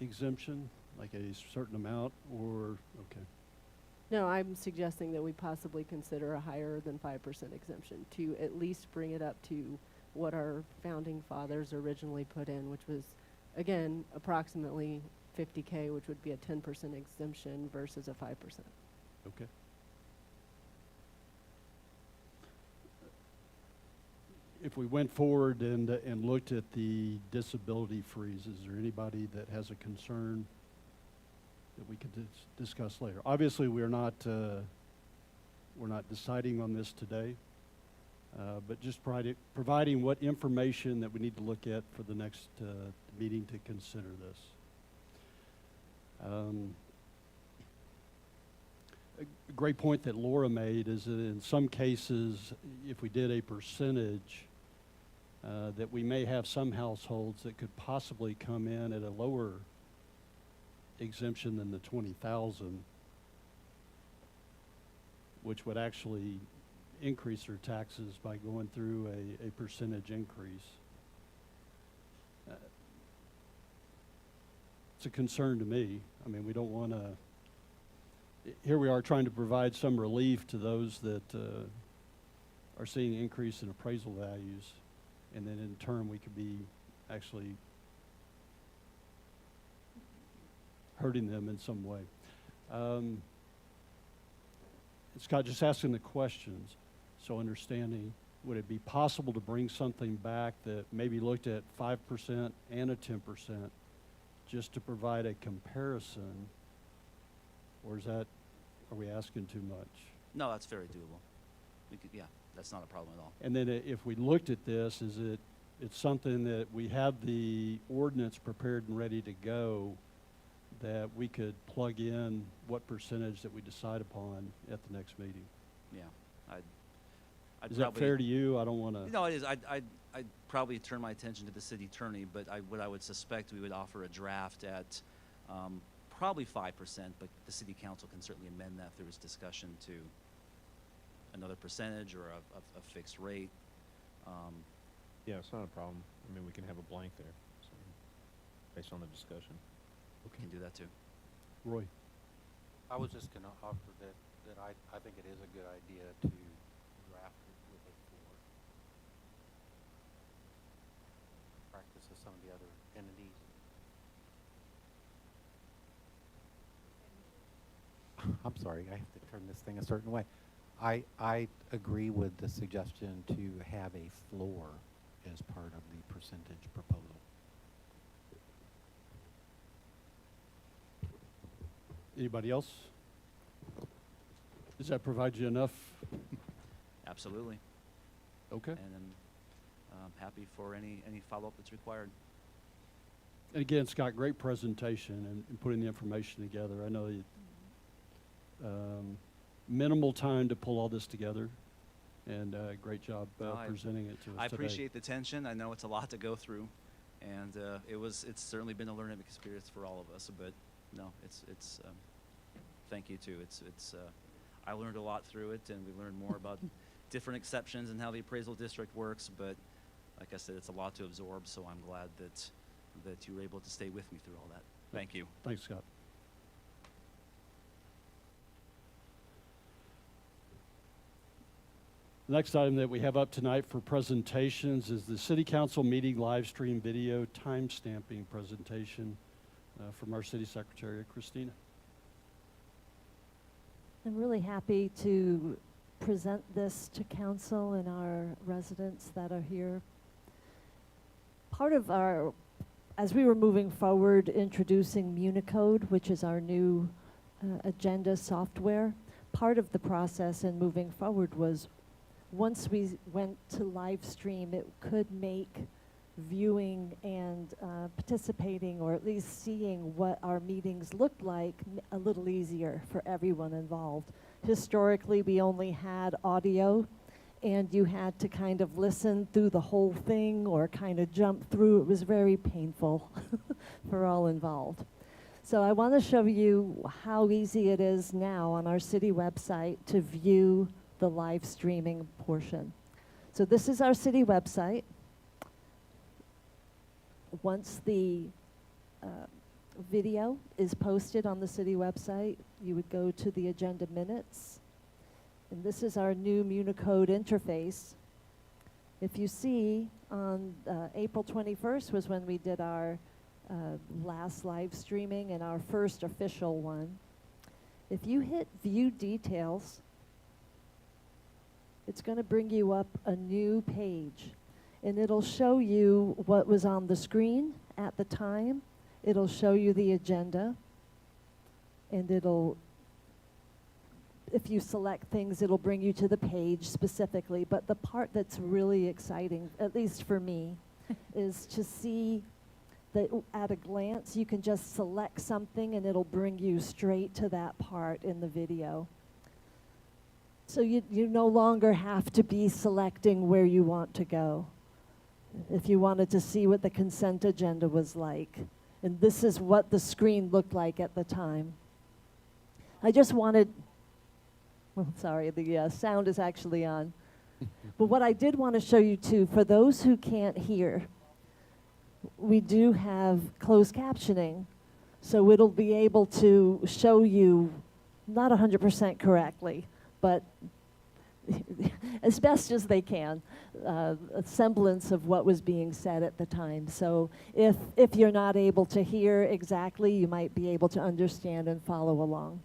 exemption, like a certain amount, or, okay. No, I'm suggesting that we possibly consider a higher than 5% exemption to at least bring it up to what our founding fathers originally put in, which was, again, approximately 50K, which would be a 10% exemption versus a 5%. Okay. If we went forward and looked at the disability freeze, is there anybody that has a concern that we could discuss later? Obviously, we're not deciding on this today, but just providing what information that we need to look at for the next meeting to consider this. A great point that Laura made is that in some cases, if we did a percentage, that we may have some households that could possibly come in at a lower exemption than the 20,000, which would actually increase their taxes by going through a percentage increase. It's a concern to me. I mean, we don't want to. Here we are trying to provide some relief to those that are seeing an increase in appraisal values, and then in turn we could be actually hurting them in some way. Scott, just asking the questions, so understanding, would it be possible to bring something back that maybe looked at 5% and a 10% just to provide a comparison, or is that, are we asking too much? No, that's very doable. We could, yeah, that's not a problem at all. And then if we looked at this, it's something that we have the ordinance prepared and ready to go, that we could plug in what percentage that we decide upon at the next meeting. Yeah, I'd Is that fair to you? I don't want to. No, it is. I'd probably turn my attention to the city attorney, but what I would suspect, we would offer a draft at probably 5%, but the city council can certainly amend that if there was discussion to another percentage or a fixed rate. Yeah, it's not a problem. I mean, we can have a blank there, so, based on the discussion. We can do that too. Roy. I was just going to offer that I think it is a good idea to draft it with a floor. Practice of some of the other entities. I'm sorry, I have to turn this thing a certain way. I agree with the suggestion to have a floor as part of the percentage proposal. Anybody else? Does that provide you enough? Absolutely. Okay. And I'm happy for any follow-up that's required. And again, Scott, great presentation and putting the information together. I know you, minimal time to pull all this together, and great job presenting it to us I today. appreciate the tension. I know it's a lot to go through, and it's certainly been a learning experience for all of us. But no, it's thank you too. I learned a lot through it, and we learned more about different exceptions and how the appraisal district works. But like I said, it's a lot to absorb. So I'm glad that you were able to stay with me through all that. Thank you. Thanks, Scott. The next item that we have up tonight for presentations is the City Council meeting live stream video timestamping presentation from our City Secretary, Christina. I'm really happy to present this to council and our residents that are here. Part of our, as we were moving forward introducing Municode, which is our new agenda software, part of the process in moving forward was once we went to live stream, it could make viewing and participating, or at least seeing what our meetings looked like, a little easier for everyone involved. Historically, we only had audio, and you had to kind of listen through the whole thing or kind of jump through. It was very painful for all involved. So I want to show you how easy it is now on our city website to view the live streaming portion. So this is our city website. Once the video is posted on the city website. You would go to the agenda minutes. And this is our new Municode interface. If you see, on April 21st was when we did our last live streaming and our first official one. If you hit View Details, it's going to bring you up a new page. And it'll show you what was on the screen at the time. It'll show you the agenda. And if you select things, it'll bring you to the page specifically. But the part that's really exciting, at least for me, is to see that at a glance, you can just select something and it'll bring you straight to that part in the video. So you no longer have to be selecting where you want to go. If you wanted to see what the consent agenda was like. And this is what the screen looked like at the time. I just wanted, well, sorry, the sound is actually on. But what I did want to show you too, for those who can't hear, we do have closed captioning. So it'll be able to show you, not 100% correctly, but as best as they can, a semblance of what was being said at the time. So if you're not able to hear exactly, you might be able to understand and follow along.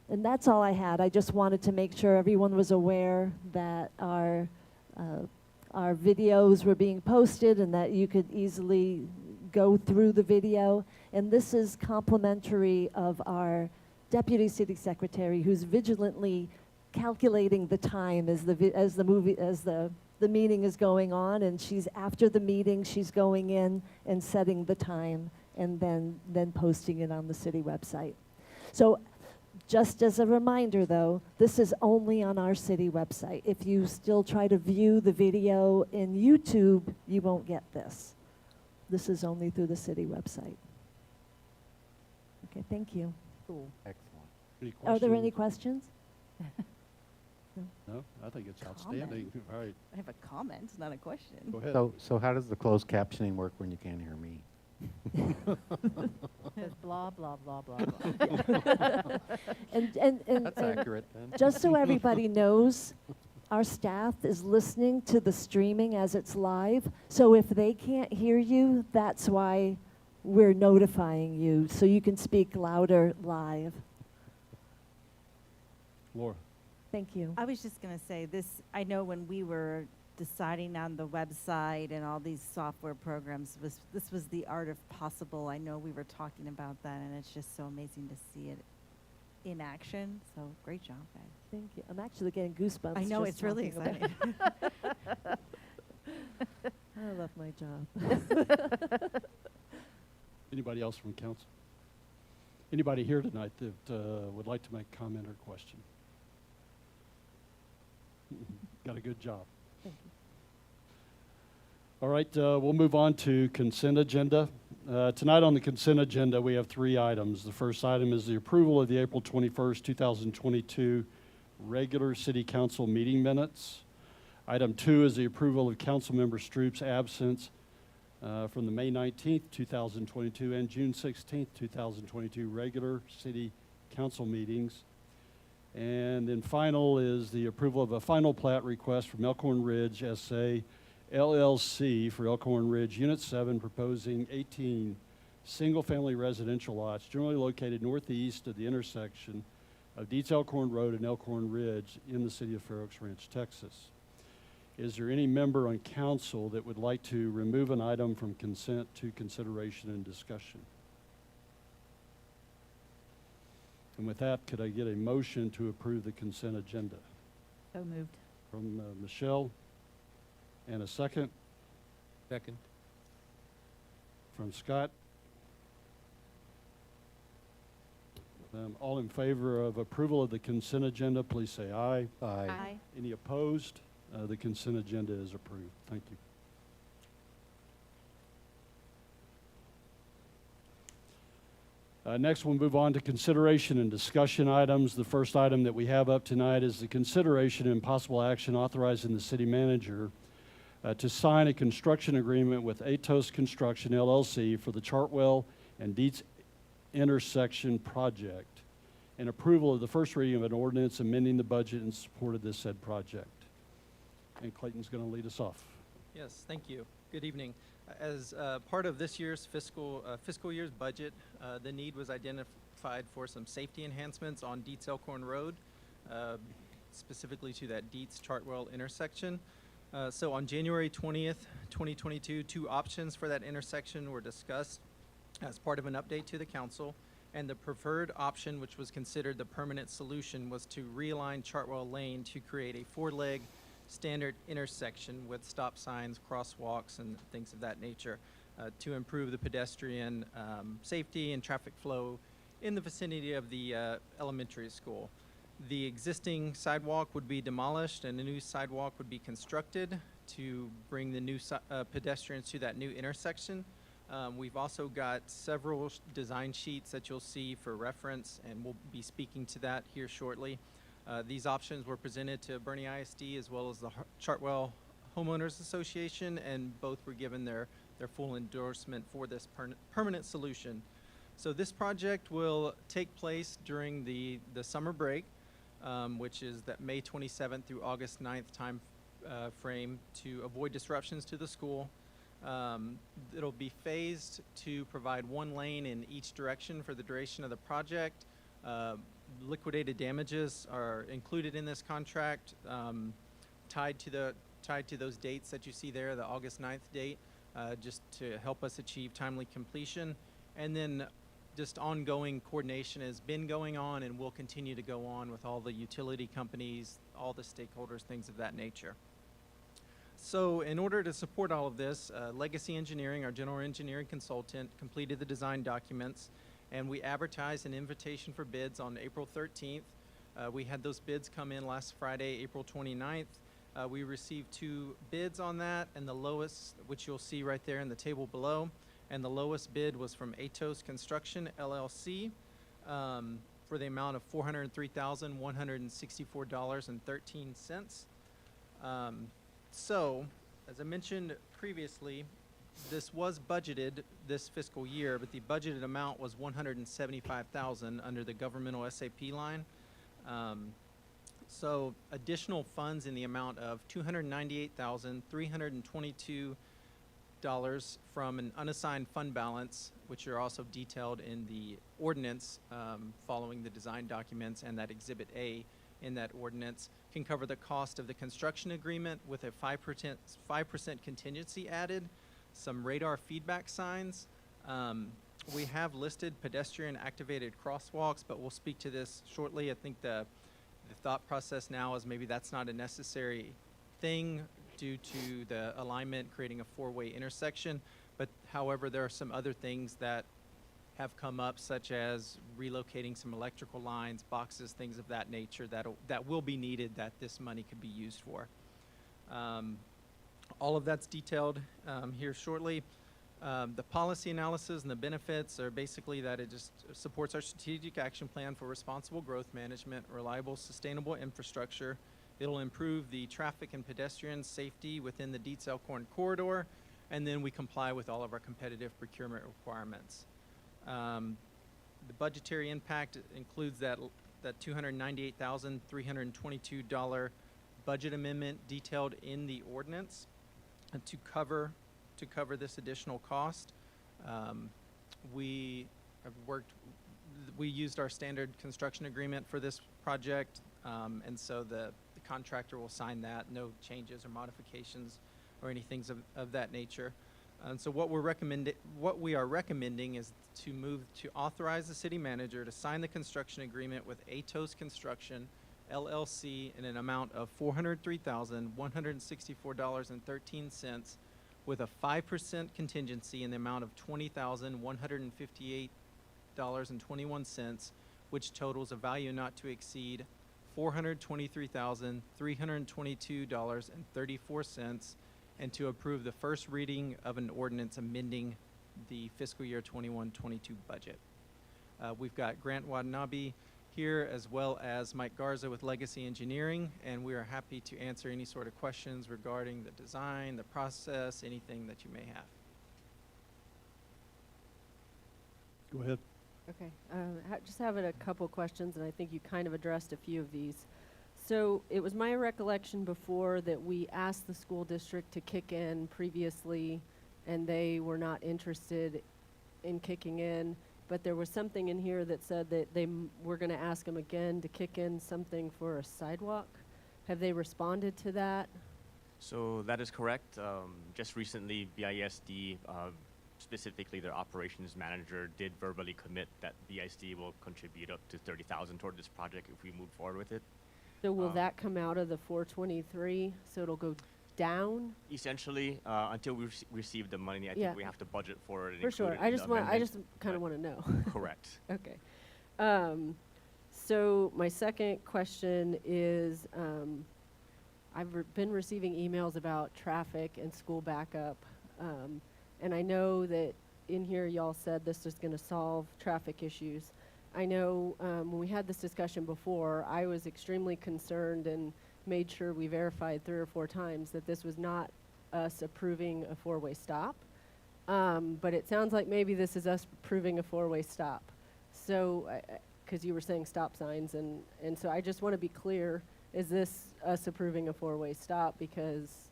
And that's all I had. I just wanted to make sure everyone was aware that our videos were being posted and that you could easily go through the video. And this is complimentary of our Deputy City Secretary, who's vigilantly calculating the time as the meeting is going on, and she's after the meeting, she's going in and setting the time and then posting it on the city website. So just as a reminder though, this is only on our city website. If you still try to view the video in YouTube, you won't get this. This is only through the city website. Okay, thank you. Cool. Excellent. Are there any questions? No, I think it's Comment. outstanding. All right, I have a comment, not a question. go ahead. So how does the closed captioning work when you can't hear me? Says blah, blah, blah, blah, blah. And That's accurate then. just so everybody knows, our staff is listening to the streaming as it's live. So if they can't hear you, that's why we're notifying you, so you can speak louder live. Laura. Thank you. I was just going to say this, I know when we were deciding on the website and all these software programs, this was the art of possible. I know we were talking about that, and it's just so amazing to see it in action. So great job, guys. Thank you. I'm actually getting goosebumps. I know, just it's really talking about exciting. it. I love my job. Anybody else from council? Anybody here tonight that would like to make a comment or question? Got a good job. Thank you. All right, we'll move on to consent agenda. Tonight on the consent agenda, we have 3 items. The first item is the approval of the April 21st, 2022 regular city council meeting minutes. Item 2 is the approval of Councilmember Stroop's absence from the May 19th, 2022 and June 16th, 2022 regular city council meetings. And then final is the approval of a final plat request from Elkhorn Ridge SA LLC for Elkhorn Ridge Unit 7, proposing 18 single-family residential lots generally located northeast of the intersection of Dietz Elkhorn Road and Elkhorn Ridge in the city of Fair Oaks Ranch, Texas. Is there any member on council that would like to remove an item from consent to consideration and discussion? And with that, could I get a motion to approve the consent agenda? So moved. From Michelle, and a second Second. from Scott. All in favor of approval of the consent agenda, please say aye. Aye. Any opposed? The consent agenda is approved. Thank you. Next, we'll move on to consideration and discussion items. The first item that we have up tonight is the consideration and possible action authorizing the city manager to sign a construction agreement with Atos Construction LLC for the Chartwell and Dietz intersection project, and approval of the first reading of an ordinance amending the budget in support of this said project. And Clayton's going to lead us off. Yes, thank you. Good evening. As part of this year's fiscal year's budget, the need was identified for some safety enhancements on Dietz Elkhorn Road, specifically to that Dietz Chartwell intersection. So on January 20th, 2022, two options for that intersection were discussed as part of an update to the council. And the preferred option, which was considered the permanent solution, was to realign Chartwell Lane to create a four-leg standard intersection with stop signs, crosswalks, and things of that nature to improve the pedestrian safety and traffic flow in the vicinity of the elementary school. The existing sidewalk would be demolished and a new sidewalk would be constructed to bring the new pedestrians to that new intersection. We've also got several design sheets that you'll see for reference, and we'll be speaking to that here shortly. These options were presented to Bernie ISD as well as the Chartwell Homeowners Association, and both were given their full endorsement for this permanent solution. So this project will take place during the summer break, which is that May 27th through August 9th time frame, to avoid disruptions to the school. It'll be phased to provide one lane in each direction for the duration of the project. Liquidated damages are included in this contract, tied to those dates that you see there, the August 9th date, just to help us achieve timely completion. And then just ongoing coordination has been going on and will continue to go on with all the utility companies, all the stakeholders, things of that nature. So in order to support all of this, Legacy Engineering, our general engineering consultant, completed the design documents, and we advertised an invitation for bids on April 13th. We had those bids come in last Friday, April 29th. We received two bids on that, and the lowest, which you'll see right there in the table below, and the lowest bid was from Atos Construction LLC for the amount of $403,164.13. So, as I mentioned previously, this was budgeted this fiscal year, but the budgeted amount was $175,000 under the governmental SAP line. So additional funds in the amount of $298,322 from an unassigned fund balance, which are also detailed in the ordinance following the design documents and that Exhibit A in that ordinance, can cover the cost of the construction agreement with a 5% contingency added, some radar feedback signs. We have listed pedestrian activated crosswalks, but we'll speak to this shortly. I think the thought process now is maybe that's not a necessary thing due to the alignment creating a four-way intersection. But however, there are some other things that have come up, such as relocating some electrical lines, boxes, things of that nature that will be needed that this money could be used for. All of that's detailed here shortly. The policy analysis and the benefits are basically that it just supports our strategic action plan for responsible growth management, reliable, sustainable infrastructure. It'll improve the traffic and pedestrian safety within the Dietz Elkhorn corridor, and then we comply with all of our competitive procurement requirements. The budgetary impact includes that $298,322 budget amendment detailed in the ordinance to cover this additional cost. We used our standard construction agreement for this project, and so the contractor will sign that. No changes or modifications or anything of that nature. And so what we are recommending is to move to authorize the city manager to sign the construction agreement with Atos Construction LLC in an amount of $403,164.13 with a 5% contingency in the amount of $20,158.21, which totals a value not to exceed $423,322.34, and to approve the first reading of an ordinance amending the fiscal year 21-22 budget. We've got Grant Watanabe here, as well as Mike Garza with Legacy Engineering, and we are happy to answer any sort of questions regarding the design, the process, anything that you may have. Go ahead. Okay, just having a couple questions, and I think you kind of addressed a few of these. So it was my recollection before that we asked the school district to kick in previously, and they were not interested in kicking in, but there was something in here that said that they were going to ask them again to kick in something for a sidewalk. Have they responded to that? So that is correct. Just recently, BISD, specifically their operations manager, did verbally commit that BISD will contribute up to $30,000 toward this project if we move forward with it. So will that come out of the 423? So it'll go down? Essentially, until we receive the money, I Yeah. think we have to budget for it. And For sure. include it in the I just amendment. kind of Right. want to know. Correct. Okay. So my second question is, I've been receiving emails about traffic and school backup. And I know that in here y'all said this is going to solve traffic issues. I know when we had this discussion before, I was extremely concerned and made sure we verified 3 or 4 times that this was not us approving a 4-way stop. But it sounds like maybe this is us approving a 4-way stop. So, because you were saying stop signs, and so I just want to be clear, is this us approving a 4-way stop? Because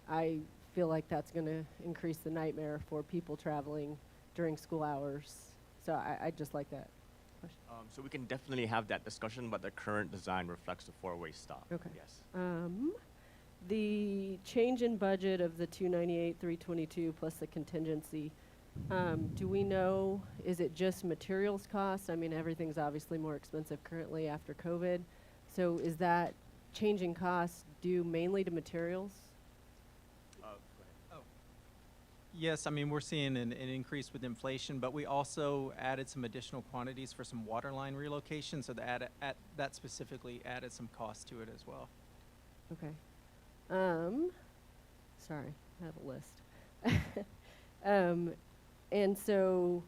I feel like that's going to increase the nightmare for people traveling during school hours. So I'd just like that question. So we can definitely have that discussion, but the current design reflects the 4-way stop. Okay. Yes. The change in budget of the 298, 322 plus the contingency, do we know, is it just materials costs? I mean, everything's obviously more expensive currently after COVID. So is that changing costs due mainly to materials? Yes, I mean, we're seeing an increase with inflation, but we also added some additional quantities for some water line relocation, so that specifically added some cost to it as well. Okay. Sorry, I have a list. And so,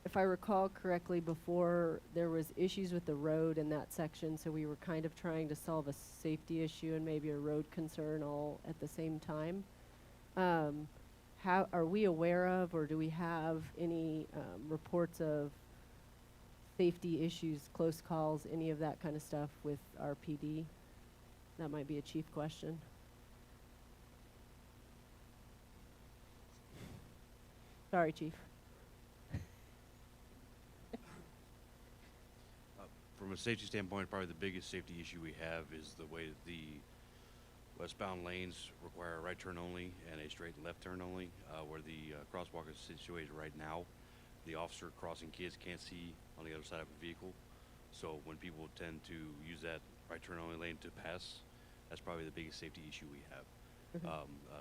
if I recall correctly, before there was issues with the road in that section, so we were kind of trying to solve a safety issue and maybe a road concern all at the same time. How are we aware of, or do we have any reports of safety issues, close calls, any of that kind of stuff with our PD? That might be a chief question. Sorry, Chief. From a safety standpoint, probably the biggest safety issue we have is the way that the westbound lanes require a right turn only and a straight left turn only, where the crosswalk is situated right now. The officer crossing kids can't see on the other side of a vehicle. So when people tend to use that right turn only lane to pass, that's probably the biggest safety issue we have.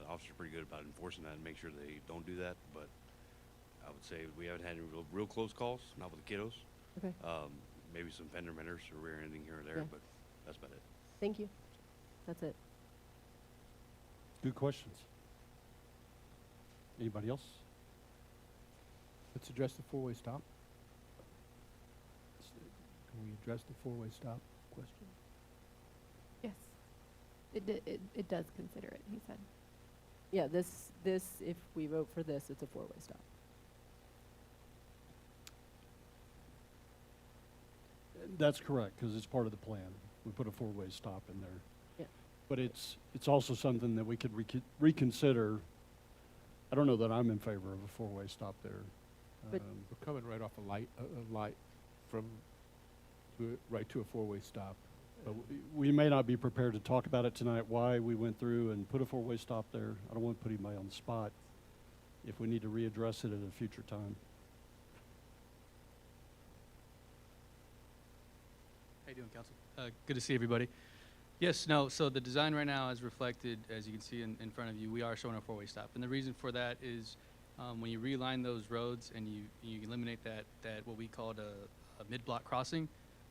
Officers are pretty good about enforcing that and make sure they don't do that, but I would say we haven't had any real close calls, not with the kiddos. Okay. Maybe some fender benders or rear ending here or there, Yeah. but that's about it. Thank you. That's it. Good questions. Anybody else? Let's address the 4-way stop. Can we address the 4-way stop question? Yes. It does consider it, he said. Yeah, this, if we vote for this, it's a 4-way stop. That's correct, because it's part of the plan. We put a 4-way stop in there. Yeah. But it's also something that we could reconsider. I don't know that I'm in favor of a 4-way stop there. But- We're coming right off a light from right to a 4-way stop. But we may not be prepared to talk about it tonight, why we went through and put a 4-way stop there. I don't want to put anybody on the spot if we need to readdress it at a future time. How you doing, Council? Good to see everybody. Yes, no, so the design right now is reflected, as you can see in front of you, we are showing a 4-way stop. And the reason for that is when you realign those roads and you eliminate that what we call a mid-block crossing,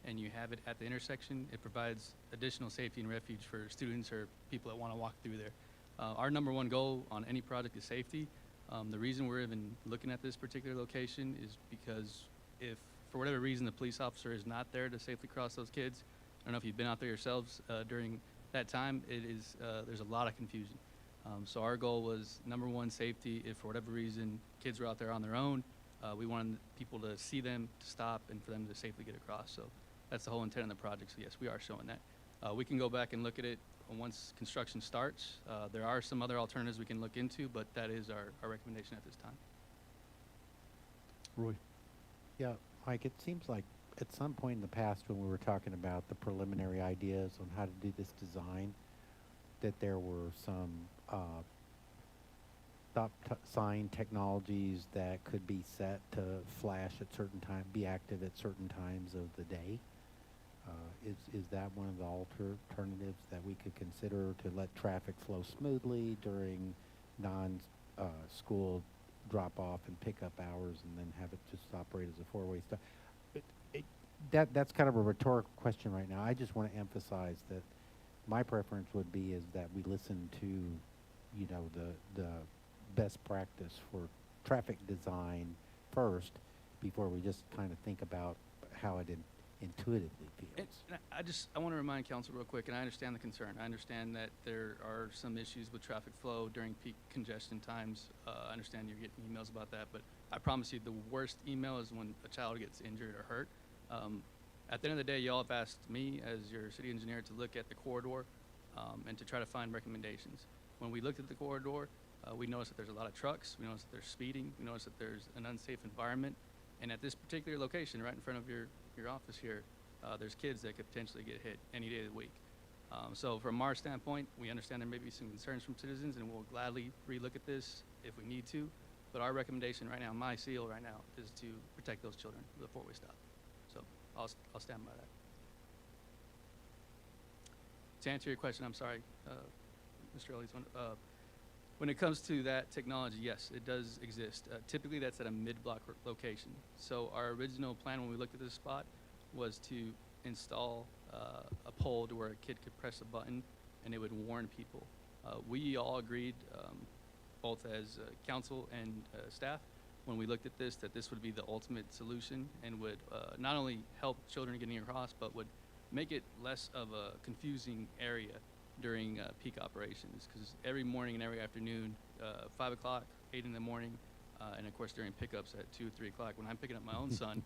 and you have it at the intersection, it provides additional safety and refuge for students or people that want to walk through there. Our number one goal on any project is safety. The reason we're even looking at this particular location is because if for whatever reason the police officer is not there to safely cross those kids, I don't know if you've been out there yourselves during that time, there's a lot of confusion. So our goal was, number one, safety. If for whatever reason kids were out there on their own, we wanted people to see them, to stop, and for them to safely get across. So that's the whole intent of the project. So yes, we are showing that. We can go back and look at it once construction starts. There are some other alternatives we can look into, but that is our recommendation at this time. Roy? Yeah, Mike, it seems like at some point in the past when we were talking about the preliminary ideas on how to do this design, that there were some stop sign technologies that could be set to flash at certain times, be active at certain times of the day. Is that one of the alternatives that we could consider to let traffic flow smoothly during non-school drop-off and pickup hours, and then have it just operate as a four-way stop? That's kind of a rhetorical question right now. I just want to emphasize that my preference would be is that we listen to, you know, the best practice for traffic design first before we just kind of think about how it intuitively feels. I want to remind council real quick, and I understand the concern. I understand that there are some issues with traffic flow during peak congestion times. I understand you're getting emails about that, but I promise you the worst email is when a child gets injured or hurt. At the end of the day, y'all have asked me as your city engineer to look at the corridor and to try to find recommendations. When we looked at the corridor, we noticed that there's a lot of trucks. We noticed that there's speeding. We noticed that there's an unsafe environment. And at this particular location, right in front of your office here, there's kids that could potentially get hit any day of the week. So from our standpoint, we understand there may be some concerns from citizens, and we'll gladly relook at this if we need to. But our recommendation right now, my seal right now, is to protect those children with a four-way stop. So I'll stand by that. To answer your question, I'm sorry, Mr. Ellis, when it comes to that technology, yes, it does exist. Typically, that's at a mid-block location. So our original plan when we looked at this spot was to install a pole to where a kid could press a button and it would warn people. We all agreed, both as council and staff, when we looked at this, that this would be the ultimate solution and would not only help children getting across, but would make it less of a confusing area during peak operations, because every morning and every afternoon, 5 o'clock, 8 in the morning, and of course during pickups at 2, 3 o'clock, when I'm picking up my own son,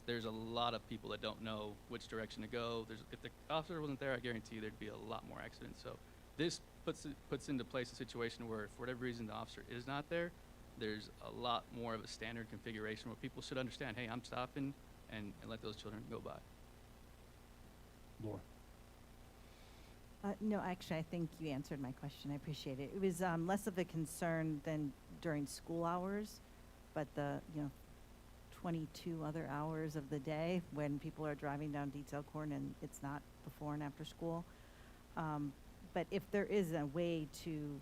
there's a lot of people that don't know which direction to go. If the officer wasn't there, I guarantee you there'd be a lot more accidents. So this puts into place a situation where, for whatever reason, the officer is not there, there's a lot more of a standard configuration where people should understand, hey, I'm stopping, and let those children go by. Laura? No, actually, I think you answered my question. I appreciate it. It was less of a concern than during school hours, but the 22 other hours of the day when people are driving down Detail Corn and it's not before and after school. But if there is a way to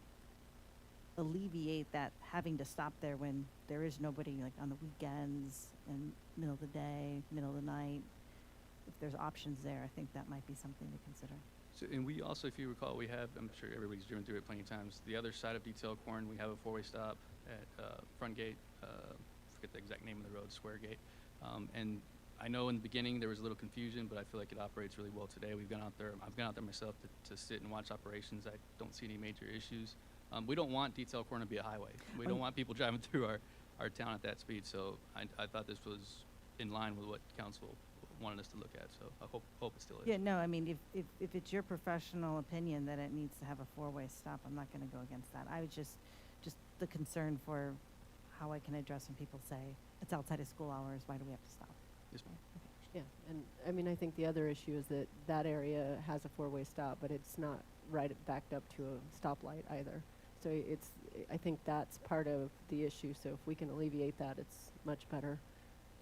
alleviate that having to stop there when there is nobody, like on the weekends and middle of the day, middle of the night, if there's options there, I think that might be something to consider. So, and we also, if you recall, we have, I'm sure everybody's driven through it plenty of times, the other side of Detail Corn, we have a four-way stop at Front Gate, forget the exact name of the road, Square Gate. And I know in the beginning there was a little confusion, but I feel like it operates really well today. We've gone out there, I've gone out there myself to sit and watch operations. I don't see any major issues. We don't want Detail Corn to be a highway. We don't want people driving through our town at that speed. So I thought this was in line with what council wanted us to look at, so I hope it still is. Yeah, no, I mean, if it's your professional opinion that it needs to have a four-way stop, I'm not going to go against that. I was just the concern for how I can address when people say, it's outside of school hours, why do we have to stop? Yes, ma'am. Yeah, and I mean, I think the other issue is that that area has a four-way stop, but it's not backed up to a stoplight either. So I think that's part of the issue. So if we can alleviate that, it's much better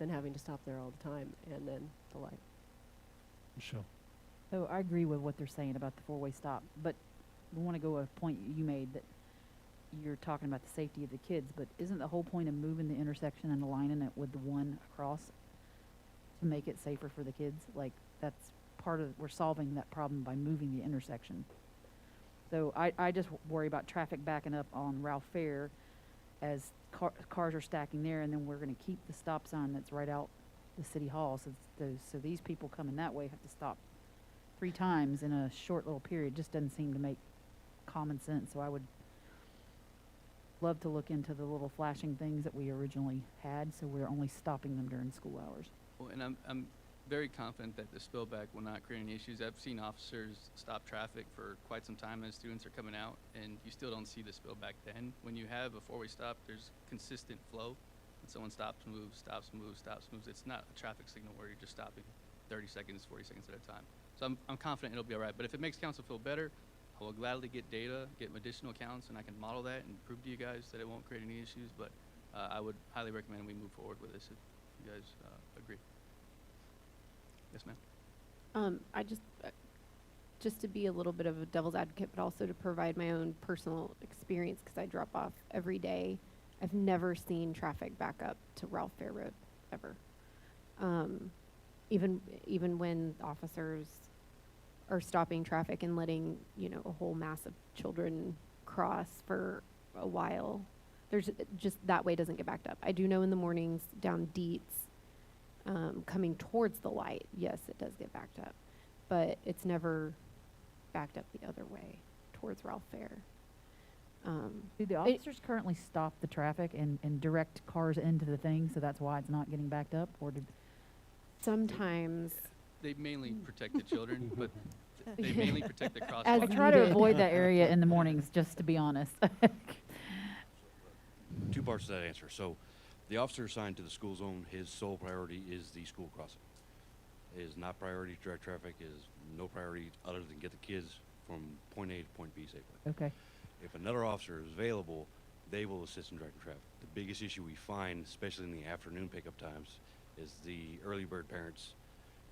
than having to stop there all the time and then the light. Michelle? So I agree with what they're saying about the four-way stop, but we want to go a point you made that you're talking about the safety of the kids, but isn't the whole point of moving the intersection and aligning it with the one across to make it safer for the kids? Like, that's part of, we're solving that problem by moving the intersection. So I just worry about traffic backing up on Ralph Fair as cars are stacking there, and then we're going to keep the stop sign that's right out the city hall, so these people coming that way have to stop 3 times in a short little period. Just doesn't seem to make common sense. So I would love to look into the little flashing things that we originally had, so we're only stopping them during school hours. Well, and I'm very confident that the spillback will not create any issues. I've seen officers stop traffic for quite some time as students are coming out, and you still don't see the spillback then. When you have a four-way stop, there's consistent flow. And someone stops, moves, stops, moves, stops, moves. It's not a traffic signal where you're just stopping 30 seconds, 40 seconds at a time. So I'm confident it'll be all right. But if it makes council feel better, I will gladly get data, get additional accounts, and I can model that and prove to you guys that it won't create any issues. But I would highly recommend we move forward with this if you guys agree. Yes, ma'am. I just to be a little bit of a devil's advocate, but also to provide my own personal experience, because I drop off every day. I've never seen traffic back up to Ralph Fair Road, ever. Even when officers are stopping traffic and letting, a whole mass of children cross for a while. There's just, that way doesn't get backed up. I do know in the mornings down Dietz, coming towards the light, yes, it does get backed up, but it's never backed up the other way towards Ralph Fair. Do the officers currently stop the traffic and direct cars into the thing, so that's why it's not getting backed up? Or did sometimes they mainly protect the children, but they mainly protect the crosswalk. I try to avoid that area in the mornings, just to be honest. 2 parts to that answer. So the officer assigned to the school zone, his sole priority is the school crossing. It is not priority to direct traffic, is no priority other than get the kids from point A to point B safely. Okay. If another officer is available, they will assist in directing traffic. The biggest issue we find, especially in the afternoon pickup times, is the early bird parents,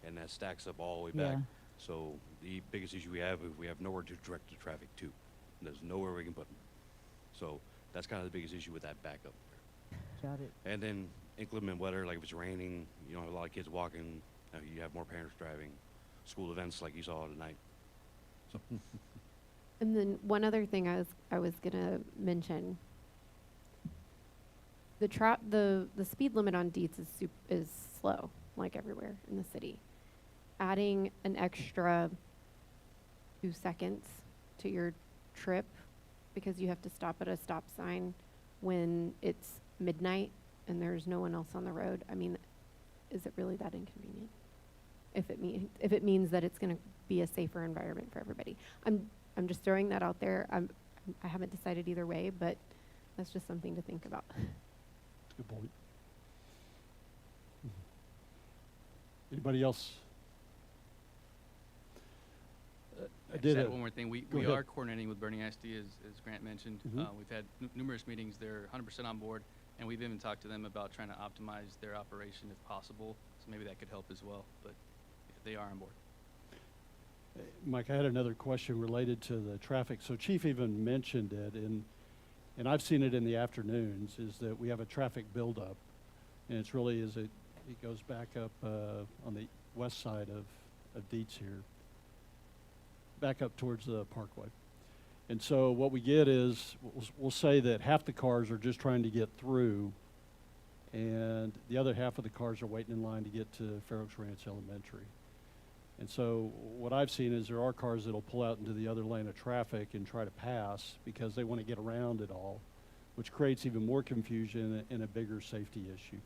and that stacks up all the way back. Yeah. So the biggest issue we have is we have nowhere to direct the traffic to. There's nowhere we can put them. So that's kind of the biggest issue with that backup. Got it. And then inclement weather, like if it's raining, you don't have a lot of kids walking, you have more parents driving, school events like you saw tonight. So. And then one other thing I was gonna mention. The speed limit on Dietz is slow, like everywhere in the city. Adding an extra 2 seconds to your trip because you have to stop at a stop sign when it's midnight and there's no one else on the road. I mean, is it really that inconvenient? If it means that it's going to be a safer environment for everybody. I'm just throwing that out there. I haven't decided either way, but that's just something to think about. Good point. Anybody else? I just add one more thing. We are coordinating with Bernie ISD, as Grant mentioned. We've had numerous meetings. They're 100% on board, and we've even talked to them about trying to optimize their operation if possible. So maybe that could help as well, but they are on board. Mike, I had another question related to the traffic. So Chief even mentioned it, and I've seen it in the afternoons, is that we have a traffic buildup, and it's really it goes back up on the west side of Dietz here, back up towards the Parkway. And so what we get is, we'll say that half the cars are just trying to get through, and the other half of the cars are waiting in line to get to Fair Oaks Ranch Elementary. And so what I've seen is there are cars that'll pull out into the other lane of traffic and try to pass because they want to get around it all, which creates even more confusion and a bigger safety issue.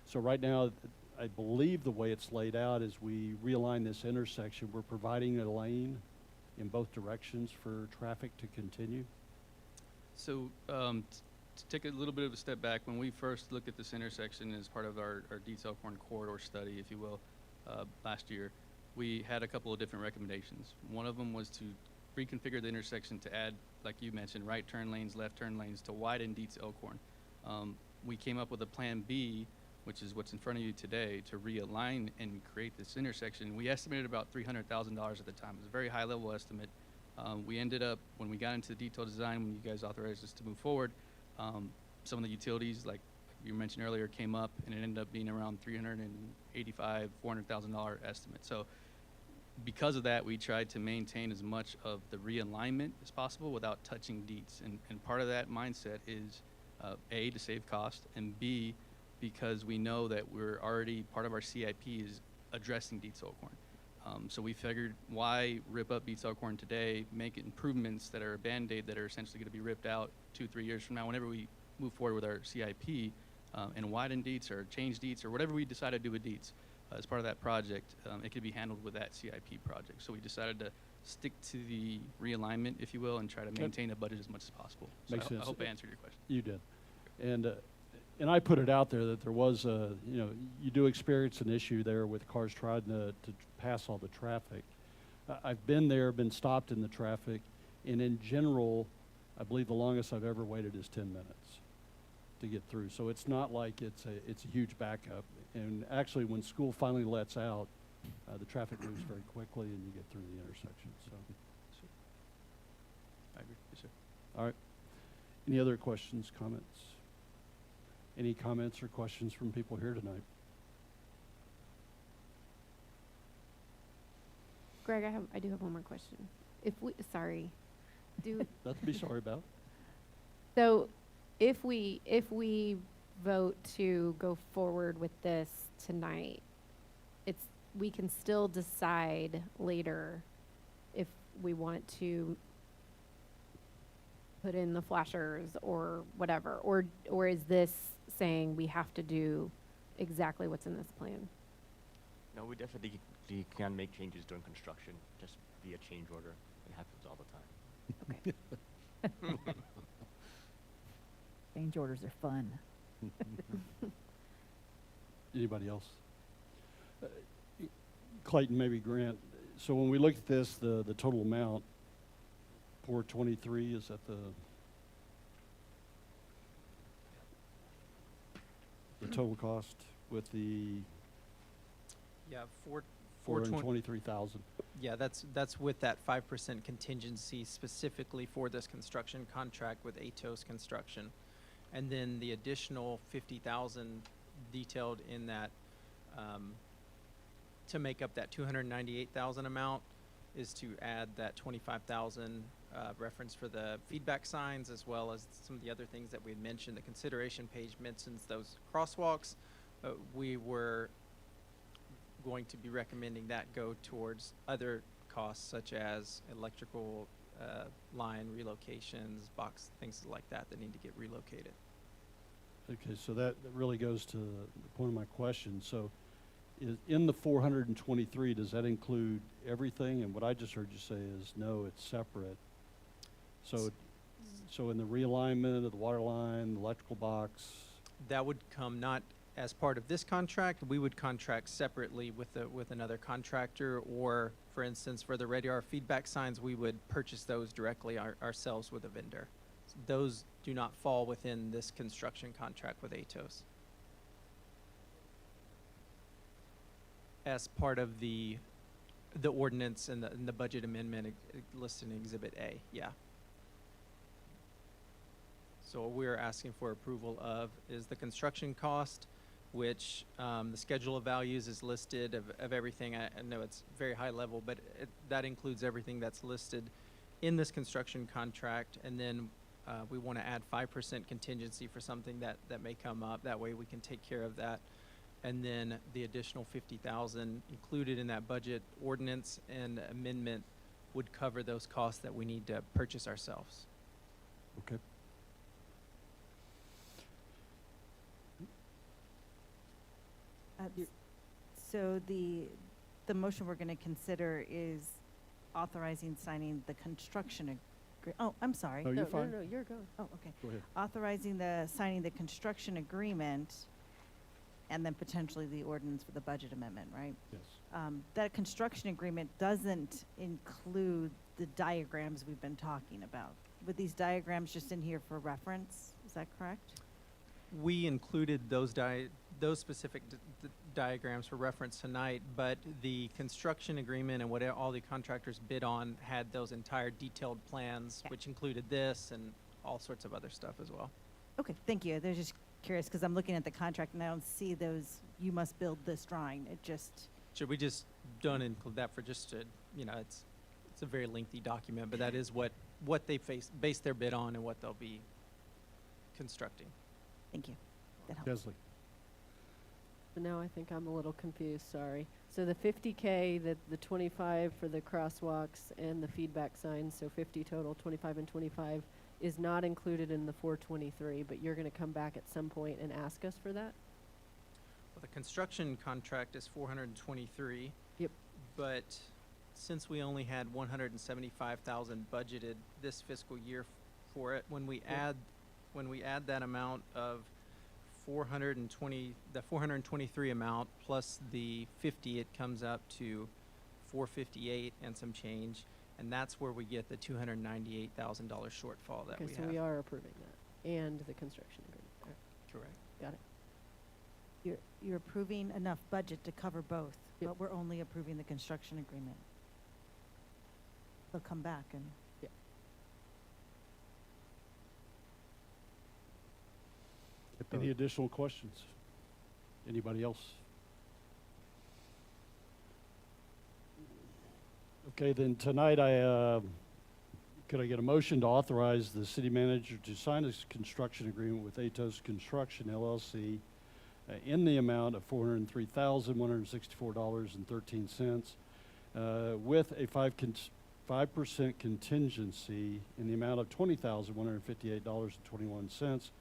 So right now, I believe the way it's laid out is we realign this intersection. We're providing a lane in both directions for traffic to continue. So to take a little bit of a step back, when we first looked at this intersection as part of our detail corridor study, if you will, last year, we had a couple of different recommendations. One of them was to reconfigure the intersection to add, like you mentioned, right turn lanes, left turn lanes to widen Dietz Elkhorn. We came up with a plan B, which is what's in front of you today, to realign and create this intersection. We estimated about $300,000 at the time. It was a very high level estimate. We ended up, when we got into the detailed design, when you guys authorized us to move forward, some of the utilities, like you mentioned earlier, came up, and it ended up being around $385,000, $400,000 estimate. So because of that, we tried to maintain as much of the realignment as possible without touching Dietz. And part of that mindset is A, to save cost, and B, because we know that we're already, part of our CIP is addressing deed soil corn. So we figured, why rip up deed soil corn today, make it improvements that are a Band-Aid that are essentially going to be ripped out 2-3 years from now whenever we move forward with our CIP, and widen deeds or change deeds or whatever we decide to do with deeds as part of that project. It could be handled with that CIP project. So we decided to stick to the realignment, if you will, and try to maintain a budget as much as possible. So Makes sense. I hope I answered your question. You did. And I put it out there that there was a, you do experience an issue there with cars trying to pass all the traffic. I've been there, been stopped in the traffic, and in general, I believe the longest I've ever waited is 10 minutes to get through. So it's not like it's a huge backup. And actually, when school finally lets out, the traffic moves very quickly and you get through the intersection. So, I agree. Yes, sir. all right. Any other questions, comments? Any comments or questions from people here tonight? Greg, I do have one more question. Sorry. Nothing to be sorry about. So if we vote to go forward with this tonight, we can still decide later if we want to put in the flashers or whatever, or is this saying we have to do exactly what's in this plan? No, we definitely can make changes during construction, just via change order. It happens all the time. Okay. Change orders are fun. Anybody else? Clayton, maybe Grant. So when we look at this, the total amount, 423, is that the total cost with the Yeah, 423,000? Yeah, that's with that 5% contingency specifically for this construction contract with Atos Construction. And then the additional 50,000 detailed in that to make up that 298,000 amount is to add that 25,000 reference for the feedback signs, as well as some of the other things that we had mentioned. The consideration page mentions those crosswalks. We were going to be recommending that go towards other costs such as electrical line relocations, box, things like that need to get relocated. Okay, so that really goes to the point of my question. So in the 423, does that include everything? And what I just heard you say is, no, it's separate. So in the realignment of the water line, the electrical box? That would come not as part of this contract. We would contract separately with another contractor, or for instance, for the radar feedback signs, we would purchase those directly ourselves with a vendor. Those do not fall within this construction contract with Atos. As part of the ordinance and the budget amendment listed in Exhibit A, yeah. So what we're asking for approval of is the construction cost, which the schedule of values is listed of everything. I know it's very high level, but that includes everything that's listed in this construction contract. And then we want to add 5% contingency for something that may come up. That way we can take care of that. And then the additional 50,000 included in that budget ordinance and amendment would cover those costs that we need to purchase ourselves. Okay. So the motion we're going to consider is authorizing signing the construction oh, I'm sorry. No, you're fine. No, you're going. Oh, okay. Go ahead. Authorizing signing the construction agreement and then potentially the ordinance for the budget amendment, right? Yes. That construction agreement doesn't include the diagrams we've been talking about. With these diagrams just in here for reference, is that correct? We included those specific diagrams for reference tonight, but the construction agreement and what all the contractors bid on had those entire detailed plans, which included this and all sorts of other stuff as well. Okay, thank you. They're just curious because I'm looking at the contract and I don't see those, you must build this drawing. It just... Should we just don't include that for just to, it's a very lengthy document, but that is what they base their bid on and what they'll be constructing. Thank you. That helps. Kesley. So now I think I'm a little confused, sorry. So the 50K, the 25 for the crosswalks and the feedback signs, so 50 total, 25 and 25, is not included in the 423, but you're gonna come back at some point and ask us for that? Well, the construction contract is 423. Yep. But since we only had 175,000 budgeted this fiscal year for it, when we add that amount of 423 amount plus the 50, it comes up to 458 and some change, and that's where we get the $298,000 shortfall that Okay, we so have. we are approving that, and the construction agreement. All right, Correct. got it. You're approving enough budget to cover both, Yep. but we're only approving the construction agreement. They'll come back and. Any additional questions? Anybody else? Okay, then tonight could I get a motion to authorize the city manager to sign a construction agreement with Atos Construction LLC in the amount of $403,164.13 with a 5% contingency in the amount of $20,158.21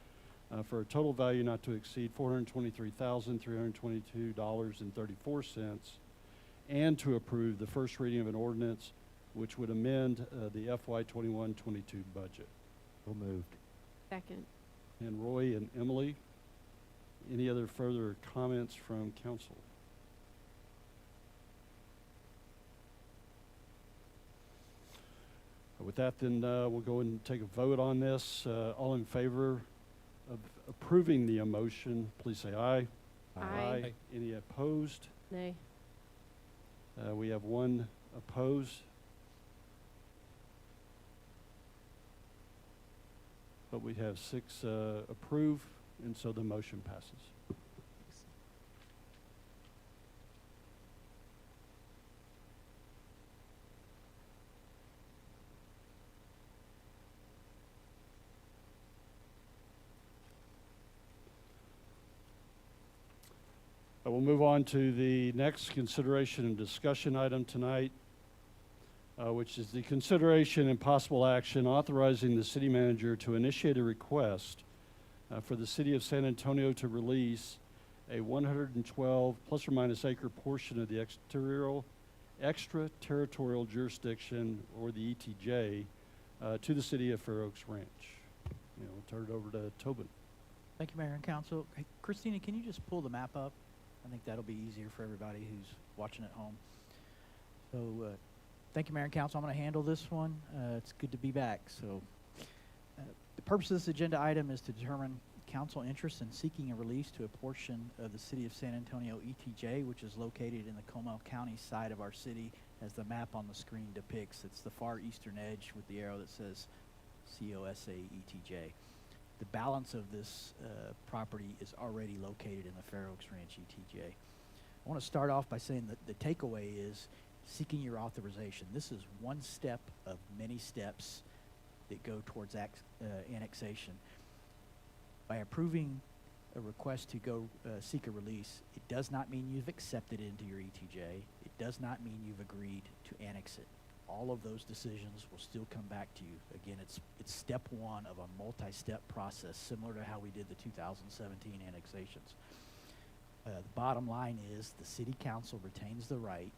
for a total value not to exceed $423,322.34, and to approve the first reading of an ordinance which would amend the FY21-22 budget. So moved. Second. And Roy and Emily, any other further comments from council? With that, then we'll go and take a vote on this. All in favor of approving the motion, please say aye. Aye. Any opposed? Nay. We have one opposed. But we have 6 approve, and so the motion passes. We'll move on to the next consideration and discussion item tonight, which is the consideration and possible action authorizing the city manager to initiate a request for the city of San Antonio to release a 112 plus or minus acre portion of the extraterritorial jurisdiction, or the ETJ, to the city of Fair Oaks Ranch. We'll turn it over to Tobin. Thank you, Mayor and Council. Hey, Christina, can you just pull the map up? I think that'll be easier for everybody who's watching at home. So, thank you, Mayor and Council. I'm going to handle this one. It's good to be back. So, the purpose of this agenda item is to determine council interest in seeking a release to a portion of the city of San Antonio ETJ, which is located in the Comal County side of our city, as the map on the screen depicts. It's the far eastern edge with the arrow that says COSA ETJ. The balance of this property is already located in the Fair Oaks Ranch ETJ. I want to start off by saying that the takeaway is seeking your authorization. This is one step of many steps that go towards annexation. By approving a request to go seek a release, it does not mean you've accepted into your ETJ. It does not mean you've agreed to annex it. All of those decisions will still come back to you. Again, it's step one of a multi-step process, similar to how we did the 2017 annexations. The bottom line is the city council retains the right to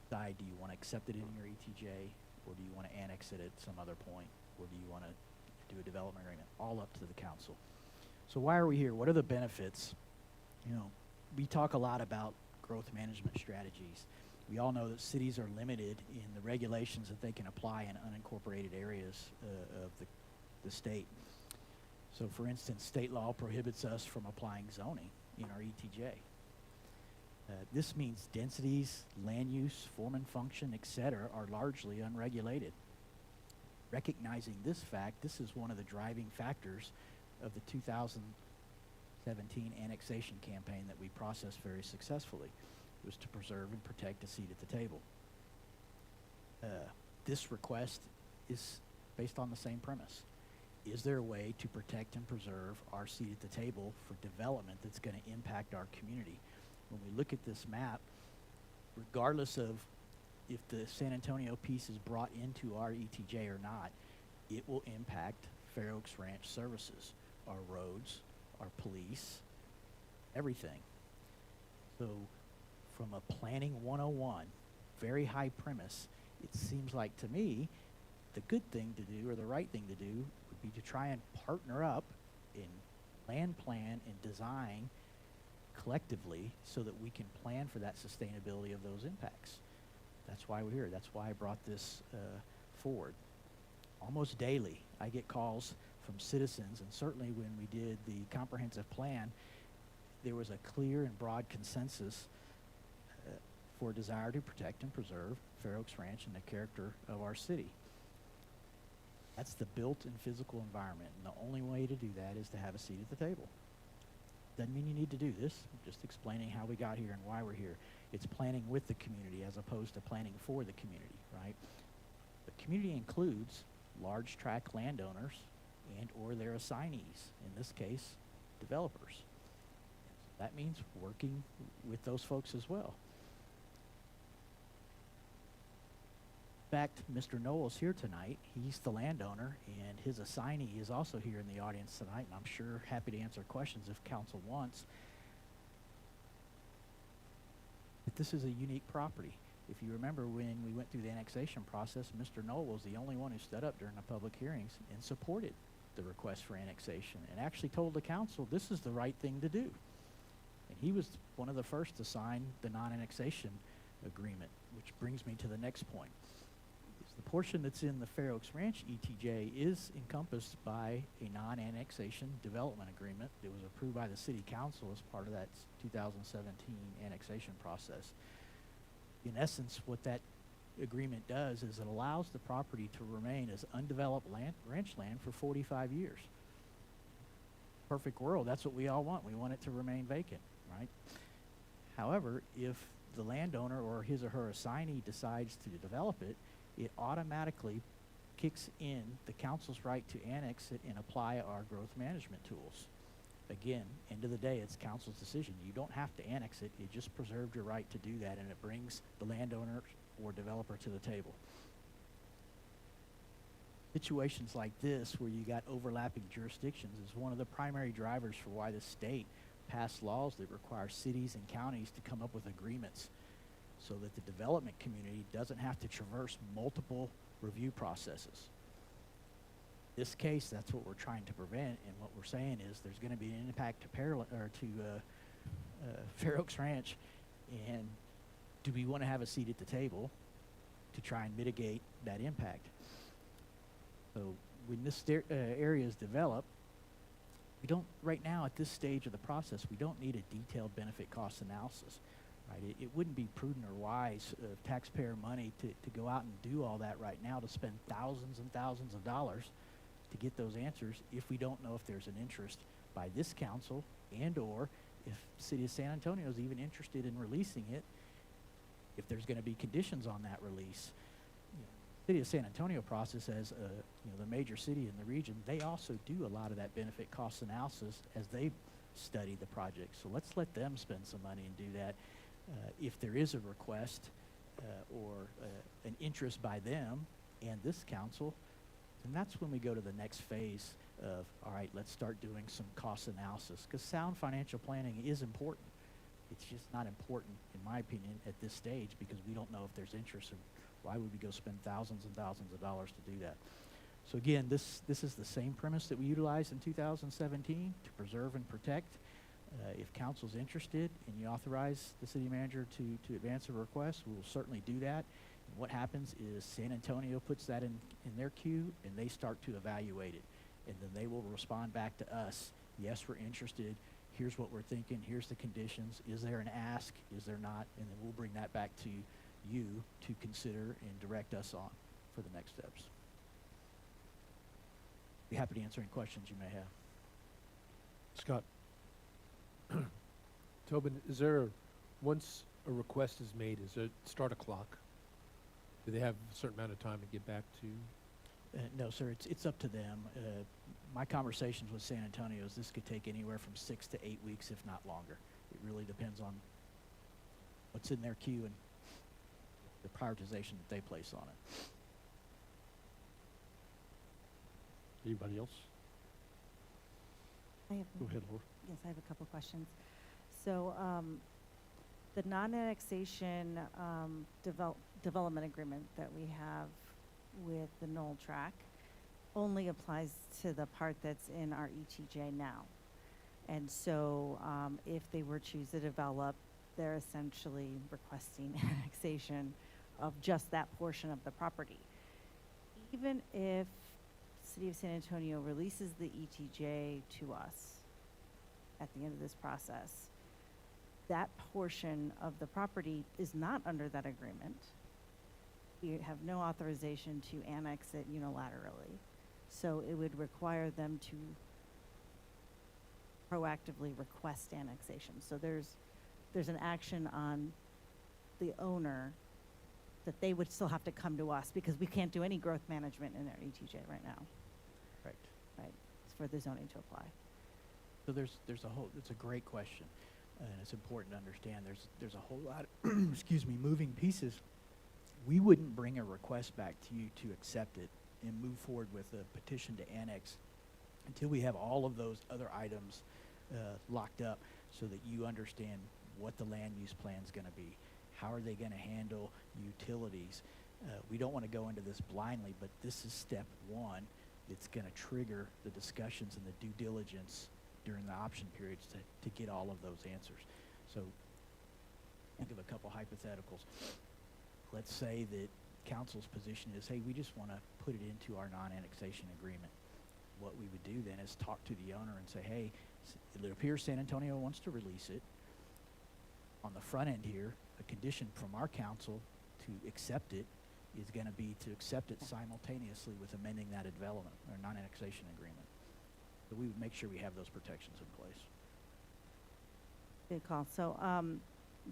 decide, do you want to accept it in your ETJ, or do you want to annex it at some other point, or do you want to do a development agreement? All up to the council. So why are we here? What are the benefits? We talk a lot about growth management strategies. We all know that cities are limited in the regulations that they can apply in unincorporated areas of the state. So, for instance, state law prohibits us from applying zoning in our ETJ. This means densities, land use, form and function, etc., are largely unregulated. Recognizing this fact, this is one of the driving factors of the 2017 annexation campaign that we processed very successfully. Was to preserve and protect a seat at the table. This request is based on the same premise. is there a way to protect and preserve our seat at the table for development that's going to impact our community? When we look at this map, regardless of if the San Antonio piece is brought into our ETJ or not, it will impact Fair Oaks Ranch services, our roads, our police, everything. So from a planning 101, very high premise, it seems like to me the good thing to do or the right thing to do would be to try and partner up in land plan and design collectively so that we can plan for that sustainability of those impacts. That's why we're here. That's why I brought this forward. Almost daily, I get calls from citizens, and certainly when we did the comprehensive plan, there was a clear and broad consensus for a desire to protect and preserve Fair Oaks Ranch and the character of our city. That's the built and physical environment, and the only way to do that is to have a seat at the table. Doesn't mean you need to do this. I'm just explaining how we got here and why we're here. It's planning with the community as opposed to planning for the community, right? The community includes large tract landowners and or their assignees, in this case, developers. That means working with those folks as well. In fact, Mr. Noel's here tonight. He's the landowner, and his assignee is also here in the audience tonight, and I'm sure happy to answer questions if council wants. But this is a unique property. If you remember when we went through the annexation process, Mr. Noel was the only one who stood up during the public hearings and supported the request for annexation and actually told the council this is the right thing to do. And he was one of the first to sign the non-annexation agreement, which brings me to the next point. The portion that's in the Fair Oaks Ranch ETJ is encompassed by a non-annexation development agreement that was approved by the City Council as part of that 2017 annexation process. In essence, what that agreement does is it allows the property to remain as undeveloped ranch land for 45 years. Perfect world, that's what we all want. We want it to remain vacant, right? However, if the landowner or his or her assignee decides to develop it, it automatically kicks in the council's right to annex it and apply our growth management tools. Again, end of the day, it's council's decision. You don't have to annex it. You just preserved your right to do that, and it brings the landowner or developer to the table. Situations like this, where you got overlapping jurisdictions, is one of the primary drivers for why the state passed laws that require cities and counties to come up with agreements so that the development community doesn't have to traverse multiple review processes. In this case, that's what we're trying to prevent, and what we're saying is there's going to be an impact to Fair Oaks Ranch, and do we want to have a seat at the table to try and mitigate that impact? So when this area is developed, we don't, right now at this stage of the process, we don't need a detailed benefit cost analysis. Right? It wouldn't be prudent or wise of taxpayer money to go out and do all that right now, to spend thousands and thousands of dollars to get those answers if we don't know if there's an interest by this council and or if the city of San Antonio is even interested in releasing it, if there's going to be conditions on that release. You know, city of San Antonio process as the major city in the region, they also do a lot of that benefit cost analysis as they study the project. So let's let them spend some money and do that. If there is a request or an interest by them and this council, then that's when we go to the next phase of, all right, let's start doing some cost analysis, because sound financial planning is important. It's just not important, in my opinion, at this stage, because we don't know if there's interest, and why would we go spend thousands and thousands of dollars to do that? So again, this is the same premise that we utilized in 2017 to preserve and protect. If council's interested and you authorize the city manager to advance a request, we will certainly do that. And what happens is San Antonio puts that in their queue, and they start to evaluate it. And then they will respond back to us, yes, we're interested, here's what we're thinking, here's the conditions, is there an ask, is there not, and then we'll bring that back to you to consider and direct us on for the next steps. Be happy to answer any questions you may have. Scott. Tobin, is there, once a request is made, is there start a clock? Do they have a certain amount of time to get back to? No, sir, it's up to them. My conversations with San Antonio is this could take anywhere from 6 to 8 weeks, if not longer. It really depends on what's in their queue and the prioritization that they place on it. Anybody else? I have, Go ahead, Laura. yes, I have a couple questions. So, the non-annexation development agreement that we have with the Knoll track only applies to the part that's in our ETJ now. And so, if they were to choose to develop, they're essentially requesting annexation of just that portion of the property. Even if City of San Antonio releases the ETJ to us at the end of this process, that portion of the property is not under that agreement. We have no authorization to annex it unilaterally. So it would require them to proactively request annexation. So there's an action on the owner that they would still have to come to us because we can't do any growth management in their ETJ right now. Right. Right. It's for the zoning to apply. So there's a whole, it's a great question, and it's important to understand there's a whole lot of, excuse me, moving pieces. We wouldn't bring a request back to you to accept it and move forward with a petition to annex until we have all of those other items locked up so that you understand what the land use plan is going to be. How are they going to handle utilities? We don't want to go into this blindly, but this is step one. It's going to trigger the discussions and the due diligence during the option periods to get all of those answers. So think of a couple hypotheticals. Let's say that council's position is, hey, we just want to put it into our non-annexation agreement. What we would do then is talk to the owner and say, hey, it appears San Antonio wants to release it. On the front end here, a condition from our council to accept it is going to be to accept it simultaneously with amending that development or non-annexation agreement. So we would make sure we have those protections in place. Good call. So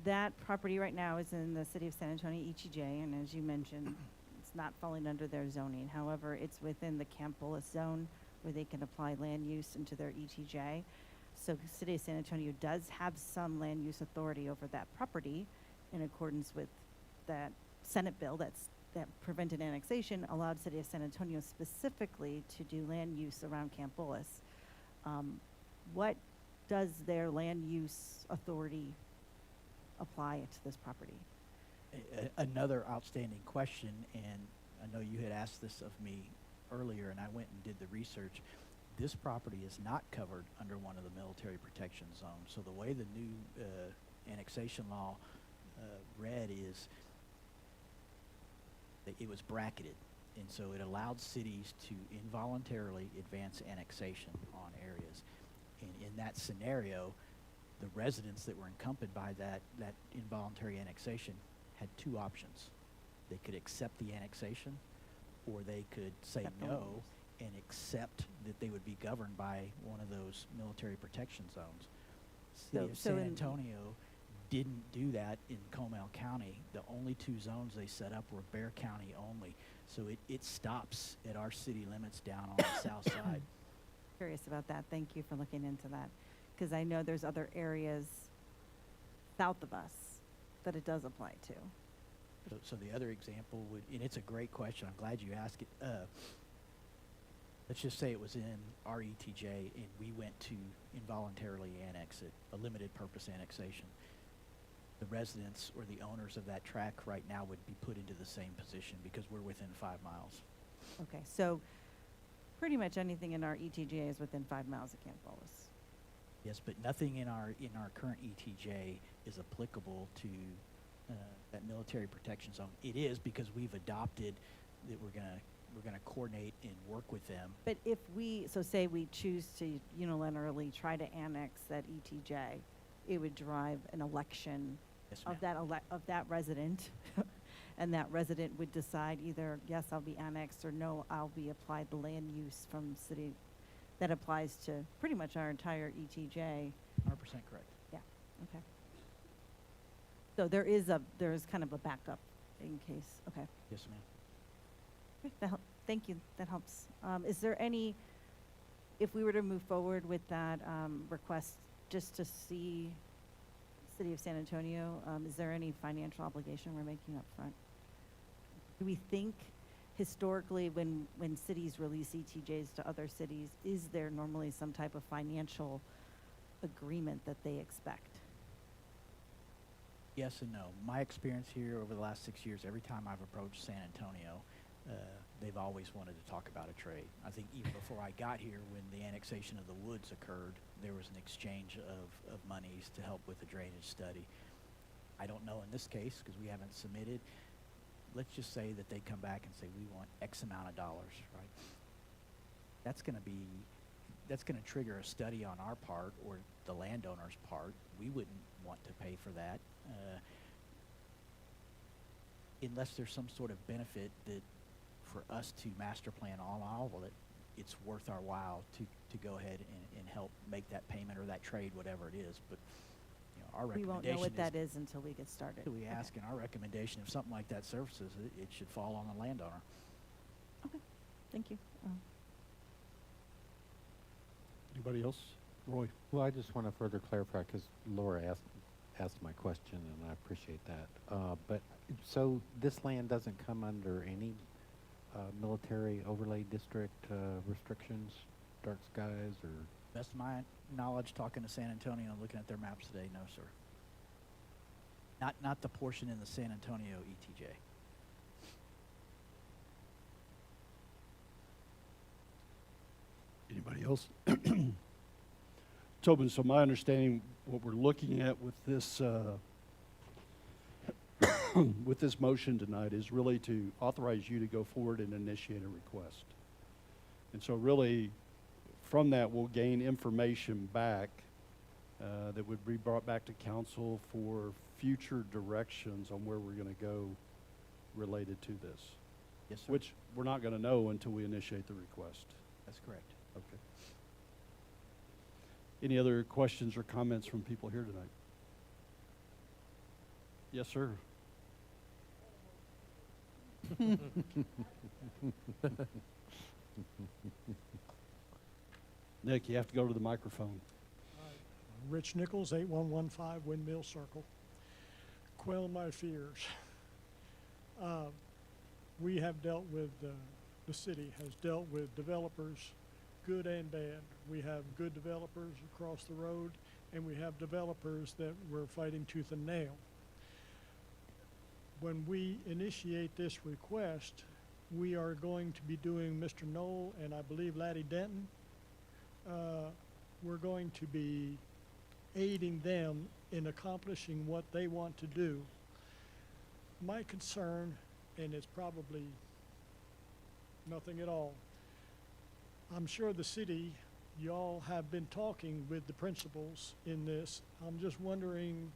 that property right now is in the City of San Antonio ETJ, and as you mentioned, it's not falling under their zoning. However, it's within the Camp Bullis zone where they can apply land use into their ETJ. So City of San Antonio does have some land use authority over that property in accordance with that Senate bill that prevented annexation, allowed City of San Antonio specifically to do land use around Camp Bullis. What does their land use authority apply to this property? Another outstanding question, and I know you had asked this of me earlier, and I went and did the research. This property is not covered under one of the military protection zones. So the way the new annexation law read is that it was bracketed, and so it allowed cities to involuntarily advance annexation on areas. And in that scenario, the residents that were encompassed by that involuntary annexation had two options. They could accept the annexation, or they could say no and accept that they would be governed by one of those military protection zones. City of San Antonio didn't do that in Comal County. The only two zones they set up were Bexar County only. So it stops at our city limits down on the south side. Curious about that. Thank you for looking into that. Because I know there's other areas south of us that it does apply to. So the other example would, and it's a great question, I'm glad you asked it. Let's just say it was in our ETJ and we went to involuntarily annex it, a limited purpose annexation. The residents or the owners of that tract right now would be put into the same position because we're within 5 miles. Okay, so pretty much anything in our ETJ is within 5 miles of Camp Bullis. Yes, but nothing in our current ETJ is applicable to that military protection zone. It is because we've adopted that we're gonna coordinate and work with them. But if say we choose to unilaterally try to annex that ETJ, it would drive an election of that resident, and that resident would decide either yes, I'll be annexed, or no, I'll be applied the land use from city. That applies to pretty much our entire ETJ. 100% correct. Yeah. Okay. So there is kind of a backup in case. Okay. Yes, ma'am. Okay, thank you, that helps. Is there any, if we were to move forward with that request just to see City of San Antonio, is there any financial obligation we're making up front? Do we think historically when cities release ETJs to other cities, is there normally some type of financial agreement that they expect? Yes and no. My experience here over the last 6 years, every time I've approached San Antonio, they've always wanted to talk about a trade. I think even before I got here, when the annexation of the woods occurred, there was an exchange of monies to help with the drainage study. I don't know in this case, because we haven't submitted. Let's just say that they come back and say, we want X amount of dollars, right? That's going to trigger a study on our part or the landowner's part. We wouldn't want to pay for that unless there's some sort of benefit that for us to master plan all of it, it's worth our while to go ahead and help make that payment or that trade, whatever it is. But you know, our We won't recommendation know what that is until we get started. we ask, and our recommendation, if something like that surfaces, it should fall on the landowner. Okay, thank you. Anybody else? Roy? Well, I just want to further clarify, because Laura asked my question, and I appreciate that. But so this land doesn't come under any military overlay district restrictions, dark skies, or? Best of my knowledge, talking to San Antonio and looking at their maps today, no, sir. Not the portion in the San Antonio ETJ. Anybody else? Tobin, so my understanding, what we're looking at with this with this motion tonight is really to authorize you to go forward and initiate a request. And so really, from that, we'll gain information back that would be brought back to council for future directions on where we're going to go related to this. Yes, sir. Which we're not going to know until we initiate the request. That's correct. Okay. Any other questions or comments from people here tonight? Yes, sir. Nick, you have to go to the microphone. Rich Nichols, 8115 Windmill Circle. Quell my fears. We have dealt with, the city has dealt with developers, good and bad. We have good developers across the road, and we have developers that we're fighting tooth and nail. When we initiate this request, we are going to be doing Mr. Knoll and I believe Laddie Denton. We're going to be aiding them in accomplishing what they want to do. My concern, and it's probably nothing at all, I'm sure the city, y'all have been talking with the principals in this. I'm just wondering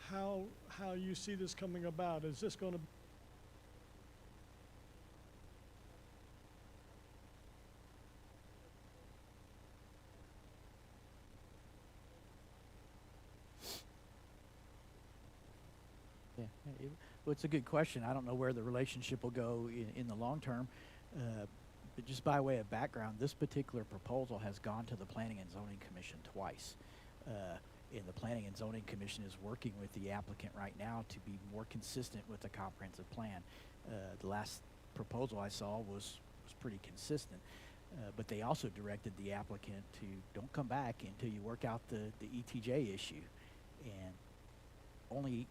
how you see this coming about. Is this going to Yeah, well, it's a good question. I don't know where the relationship will go in the long term. But just by way of background, this particular proposal has gone to the Planning and Zoning Commission twice. And the Planning and Zoning Commission is working with the applicant right now to be more consistent with the comprehensive plan. The last proposal I saw was pretty consistent. But they also directed the applicant to don't come back until you work out the ETJ issue. And only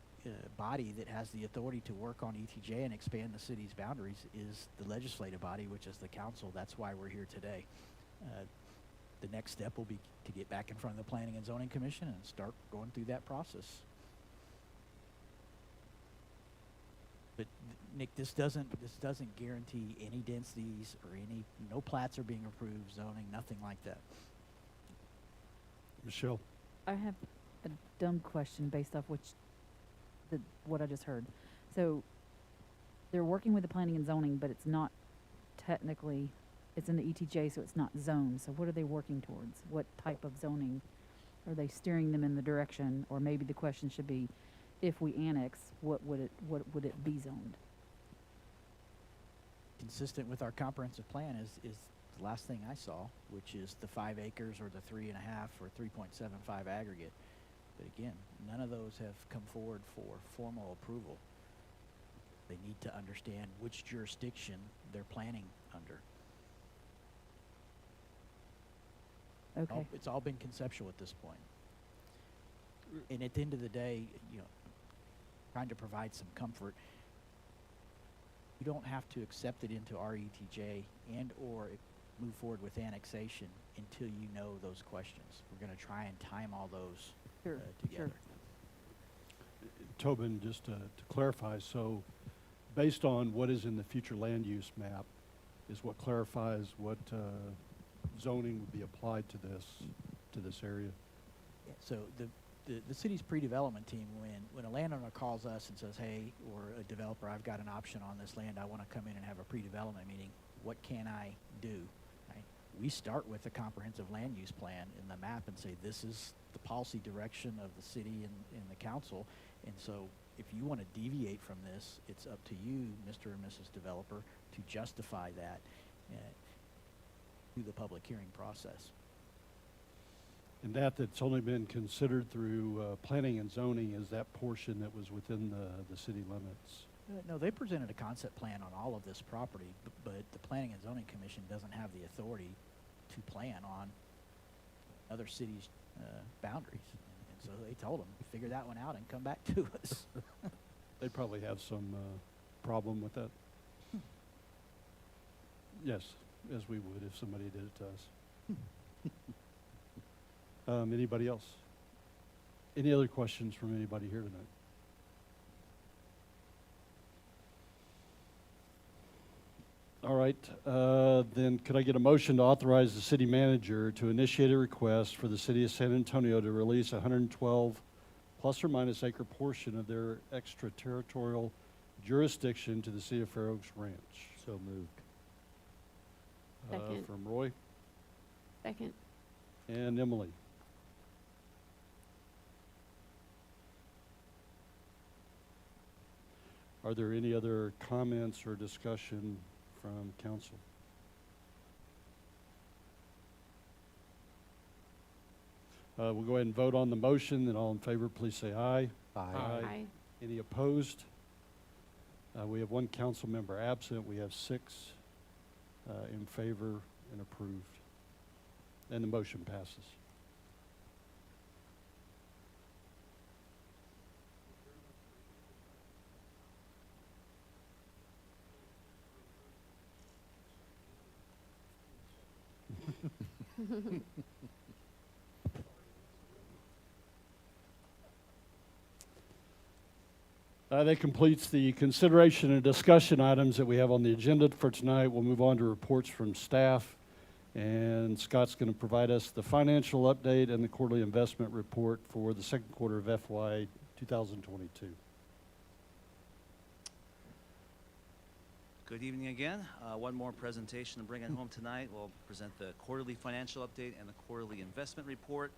body that has the authority to work on ETJ and expand the city's boundaries is the legislative body, which is the council. That's why we're here today. The next step will be to get back in front of the Planning and Zoning Commission and start going through that process. But Nick, this doesn't guarantee any densities or no plats are being approved, zoning, nothing like that. Michelle? I have a dumb question based off what I just heard. So they're working with the planning and zoning, but it's not technically, it's in the ETJ, so it's not zoned. So what are they working towards? What type of zoning? Are they steering them in the direction? Or maybe the question should be, if we annex, what would it be zoned? consistent with our comprehensive plan is the last thing I saw, which is the 5 acres or the 3.5 or 3.75 aggregate. But again, none of those have come forward for formal approval. They need to understand which jurisdiction they're planning under. Okay. It's all been conceptual at this point. And at the end of the day, you know, trying to provide some comfort, you don't have to accept it into RETJ and or move forward with annexation until you know those questions. We're going to try and time all those together. Tobin, just to clarify, so based on what is in the future land use map is what clarifies what zoning would be applied to this area? Yeah, so the city's pre-development team, when a landowner calls us and says, hey, or a developer, I've got an option on this land, I want to come in and have a pre-development meeting, what can I do? Right? We start with a comprehensive land use plan in the map and say, this is the policy direction of the city and the council, and so if you want to deviate from this, it's up to you, Mr. or Mrs. Developer, to justify that through the public hearing process. And that's only been considered through planning and zoning is that portion that was within the city limits? No, they presented a concept plan on all of this property, but the Planning and Zoning Commission doesn't have the authority to plan on other cities' boundaries. And so they told them, figure that one out and come back to us. They'd probably have some problem with that. Yes, as we would if somebody did it to us. Anybody else? Any other questions from anybody here tonight? All right, then could I get a motion to authorize the city manager to initiate a request for the city of San Antonio to release 112 plus or minus acre portion of their extraterritorial jurisdiction to the city of Fair Oaks Ranch? So moved. Second. From Roy Second. and Emily. Are there any other comments or discussion from council? We'll go ahead and vote on the motion, and all in favor, please say aye. Aye. Aye. Any opposed? We have one council member absent. We have 6 in favor and approved. And the motion passes. That completes the consideration and discussion items that we have on the agenda for tonight. We'll move on to reports from staff. And Scott's going to provide us the financial update and the quarterly investment report for the second quarter of FY 2022. Good evening again. One more presentation to bring it home tonight. We'll present the quarterly financial update and the quarterly investment report.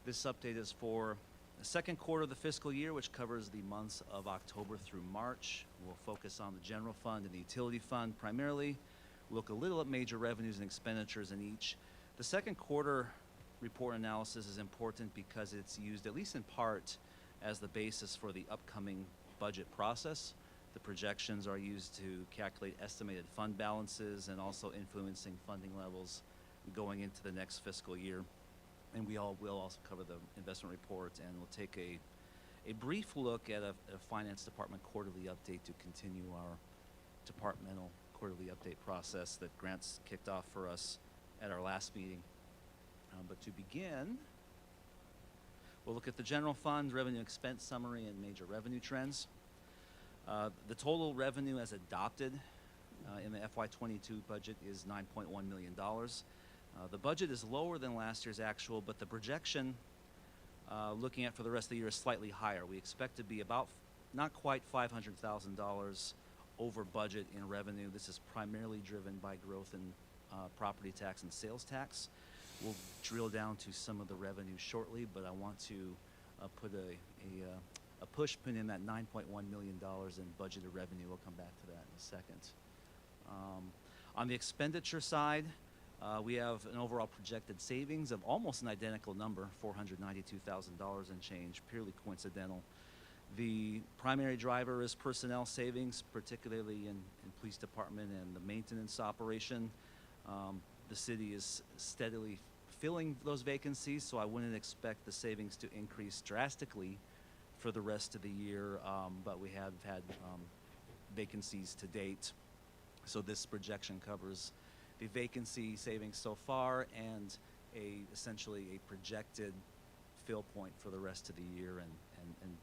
This update is for the second quarter of the fiscal year, which covers the months of October through March. We'll focus on the general fund and the utility fund primarily. Look a little at major revenues and expenditures in each. The second quarter report analysis is important because it's used, at least in part, as the basis for the upcoming budget process. The projections are used to calculate estimated fund balances and also influencing funding levels going into the next fiscal year. And we will also cover the investment report, and we'll take a brief look at a finance department quarterly update to continue our departmental quarterly update process that Grant's kicked off for us at our last meeting. But to begin, we'll look at the general fund, revenue expense summary, and major revenue trends. The total revenue as adopted in the FY22 budget is $9.1 million. The budget is lower than last year's actual, but the projection looking at for the rest of the year is slightly higher. We expect to be about not quite $500,000 over budget in revenue. This is primarily driven by growth in property tax and sales tax. We'll drill down to some of the revenue shortly, but I want to put a push pin in that $9.1 million in budgeted revenue. We'll come back to that in a second. On the expenditure side, we have an overall projected savings of almost an identical number, $492,000 and change, purely coincidental. The primary driver is personnel savings, particularly in police department and the maintenance operation. The city is steadily filling those vacancies, so I wouldn't expect the savings to increase drastically for the rest of the year, but we have had vacancies to date. So this projection covers the vacancy savings so far and essentially a projected fill point for the rest of the year and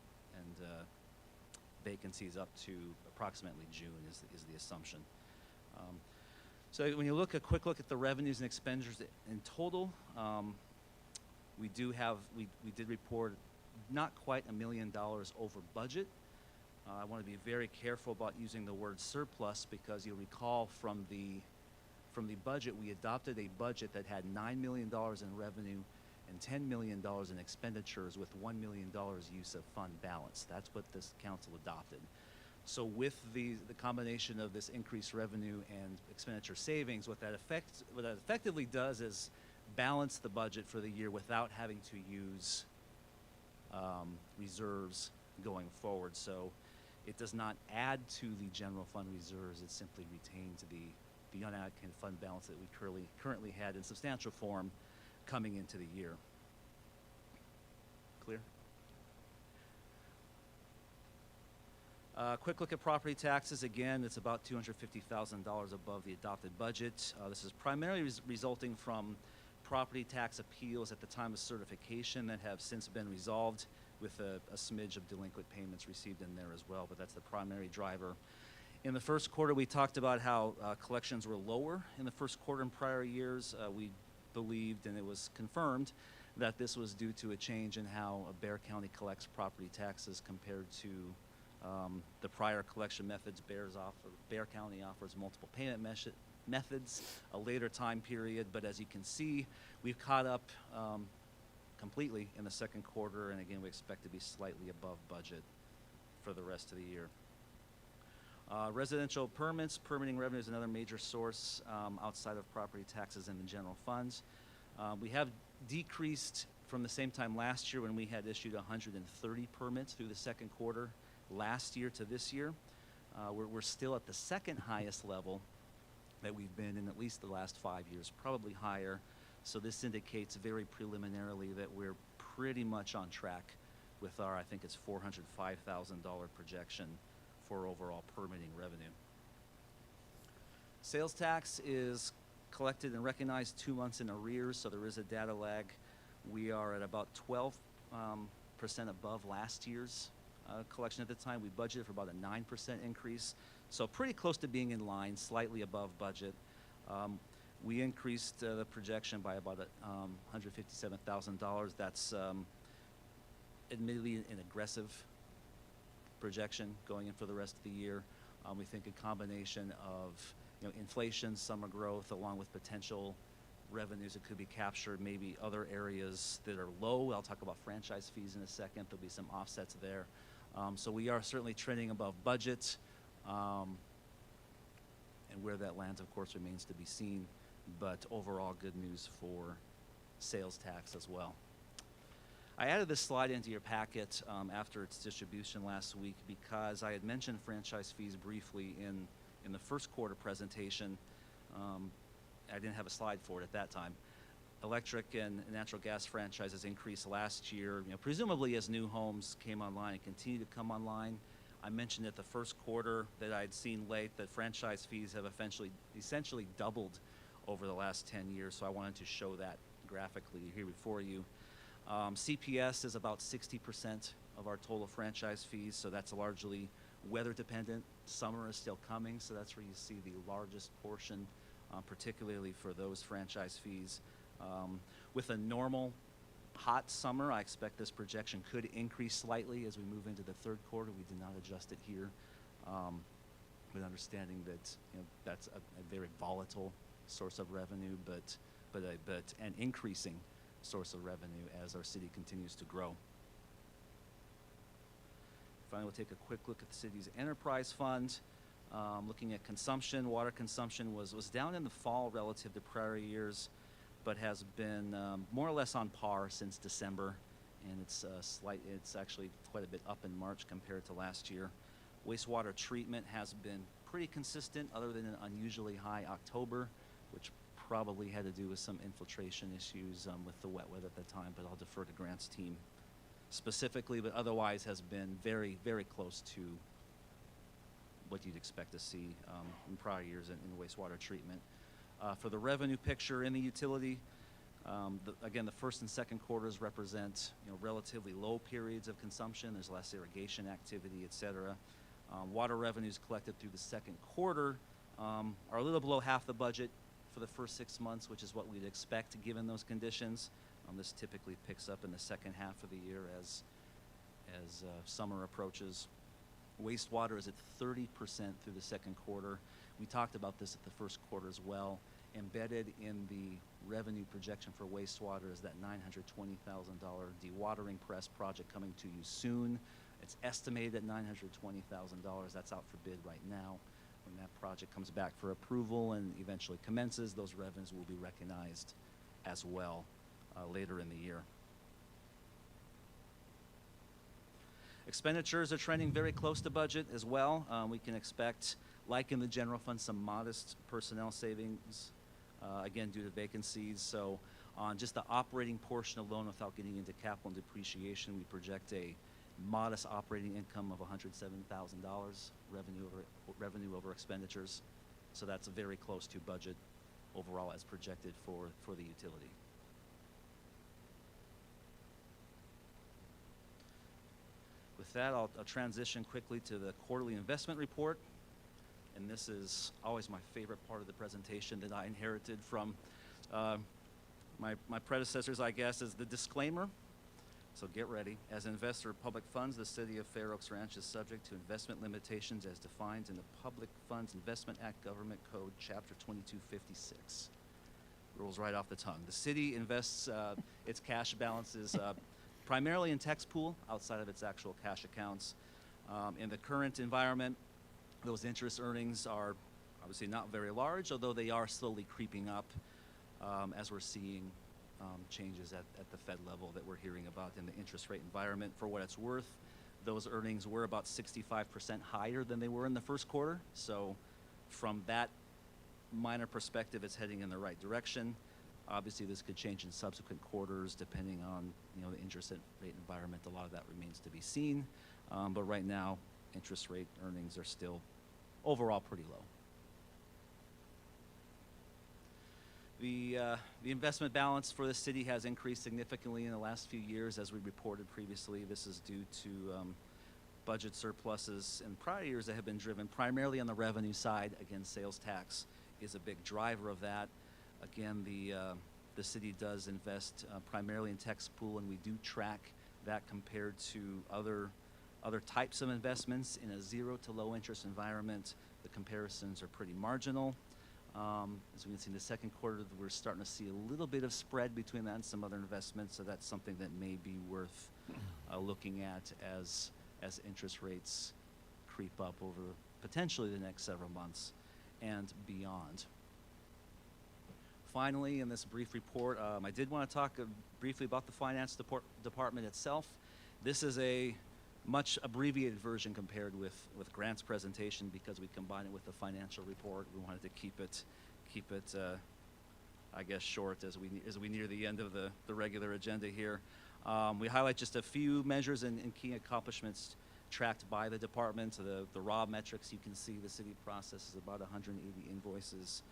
vacancies up to approximately June is the assumption. So when you look a quick look at the revenues and expenditures in total, we did report not quite $1 million over budget. I want to be very careful about using the word surplus because you'll recall from the budget, we adopted a budget that had $9 million in revenue and $10 million in expenditures with $1 million use of fund balance. That's what this council adopted. So with the combination of this increased revenue and expenditure savings, what that effectively does is balance the budget for the year without having to use reserves going forward. So it does not add to the general fund reserves. It simply retains the unallocated fund balance that we currently had in substantial form coming into the year. Clear? Quick look at property taxes. Again, it's about $250,000 above the adopted budget. This is primarily resulting from property tax appeals at the time of certification that have since been resolved with a smidge of delinquent payments received in there as well, but that's the primary driver. In the first quarter, we talked about how collections were lower in the first quarter in prior years. We believed, and it was confirmed, that this was due to a change in how Bexar County collects property taxes compared to the prior collection methods. Bexar County offers multiple payment methods, a later time period, but as you can see, we've caught up completely in the second quarter, and again, we expect to be slightly above budget for the rest of the year. Residential permits, permitting revenue is another major source outside of property taxes in the general funds. We have decreased from the same time last year when we had issued 130 permits through the second quarter last year to this year. We're still at the second highest level that we've been in at least the last 5 years, probably higher. So this indicates very preliminarily that we're pretty much on track with our, I think it's $405,000 projection for overall permitting revenue. Sales tax is collected and recognized 2 months in arrears, so there is a data lag. We are at about 12% above last year's collection at the time. We budgeted for about a 9% increase, so pretty close to being in line, slightly above budget. We increased the projection by about $157,000. That's admittedly an aggressive projection going in for the rest of the year. We think a combination of inflation, summer growth, along with potential revenues that could be captured, maybe other areas that are low. I'll talk about franchise fees in a second. There'll be some offsets there. So we are certainly trending above budget. And where that lands, of course, remains to be seen. But overall, good news for sales tax as well. I added this slide into your packet after its distribution last week because I had mentioned franchise fees briefly in the first quarter presentation. I didn't have a slide for it at that time. Electric and natural gas franchises increased last year, presumably as new homes came online and continue to come online. I mentioned at the first quarter that I'd seen late that franchise fees have essentially doubled over the last 10 years, so I wanted to show that graphically here before you. CPS is about 60% of our total franchise fees, so that's largely weather dependent. Summer is still coming, so that's where you see the largest portion, particularly for those franchise fees. With a normal hot summer, I expect this projection could increase slightly as we move into the third quarter. We did not adjust it here, with understanding that that's a very volatile source of revenue, but an increasing source of revenue as our city continues to grow. Finally, we'll take a quick look at the city's enterprise fund. Looking at consumption, water consumption was down in the fall relative to prior years, but has been more or less on par since December, and it's actually quite a bit up in March compared to last year. Wastewater treatment has been pretty consistent other than an unusually high October, which probably had to do with some infiltration issues with the wet weather at the time, but I'll defer to Grant's team specifically, but otherwise has been very, very close to what you'd expect to see in prior years in wastewater treatment. For the revenue picture in the utility, again, the first and second quarters represent relatively low periods of consumption. There's less irrigation activity, et cetera. Water revenues collected through the second quarter are a little below half the budget for the first 6 months, which is what we'd expect given those conditions. This typically picks up in the second half of the year as summer approaches. Wastewater is at 30% through the second quarter. We talked about this at the first quarter as well. Embedded in the revenue projection for wastewater is that $920,000 dewatering press project coming to you soon. It's estimated at $920,000. That's out for bid right now. When that project comes back for approval and eventually commences, those revenues will be recognized as well later in the year. Expenditures are trending very close to budget as well. We can expect, like in the general fund, some modest personnel savings, again, due to vacancies. So on just the operating portion alone, without getting into capital and depreciation, we project a modest operating income of $107,000 revenue over expenditures. So that's very close to budget overall as projected for the utility. With that, I'll transition quickly to the quarterly investment report. And this is always my favorite part of the presentation that I inherited from my predecessors, I guess, is the disclaimer. So get ready. As an investor of public funds, the City of Fair Oaks Ranch is subject to investment limitations as defined in the Public Funds Investment Act Government Code, Chapter 2256. Rolls right off the tongue. The city invests its cash balances primarily in tax pool outside of its actual cash accounts. In the current environment, those interest earnings are obviously not very large, although they are slowly creeping up as we're seeing changes at the Fed level that we're hearing about in the interest rate environment. For what it's worth, those earnings were about 65% higher than they were in the first quarter. So from that minor perspective, it's heading in the right direction. Obviously, this could change in subsequent quarters depending on the interest rate environment. A lot of that remains to be seen. But right now, interest rate earnings are still overall pretty low. The investment balance for the city has increased significantly in the last few years, as we reported previously. This is due to budget surpluses in prior years that have been driven primarily on the revenue side. Again, sales tax is a big driver of that. Again, the city does invest primarily in tax pool, and we do track that compared to other types of investments in a zero to low interest environment. The comparisons are pretty marginal. As we can see in the second quarter, we're starting to see a little bit of spread between that and some other investments, so that's something that may be worth looking at as interest rates creep up over potentially the next several months and beyond. Finally, in this brief report, I did want to talk briefly about the finance department itself. This is a much abbreviated version compared with Grant's presentation because we combined it with the financial report. We wanted to keep it I guess short as we near the end of the regular agenda here. We highlight just a few measures and key accomplishments tracked by the department. So the raw metrics you can see, the city processes about 180 invoices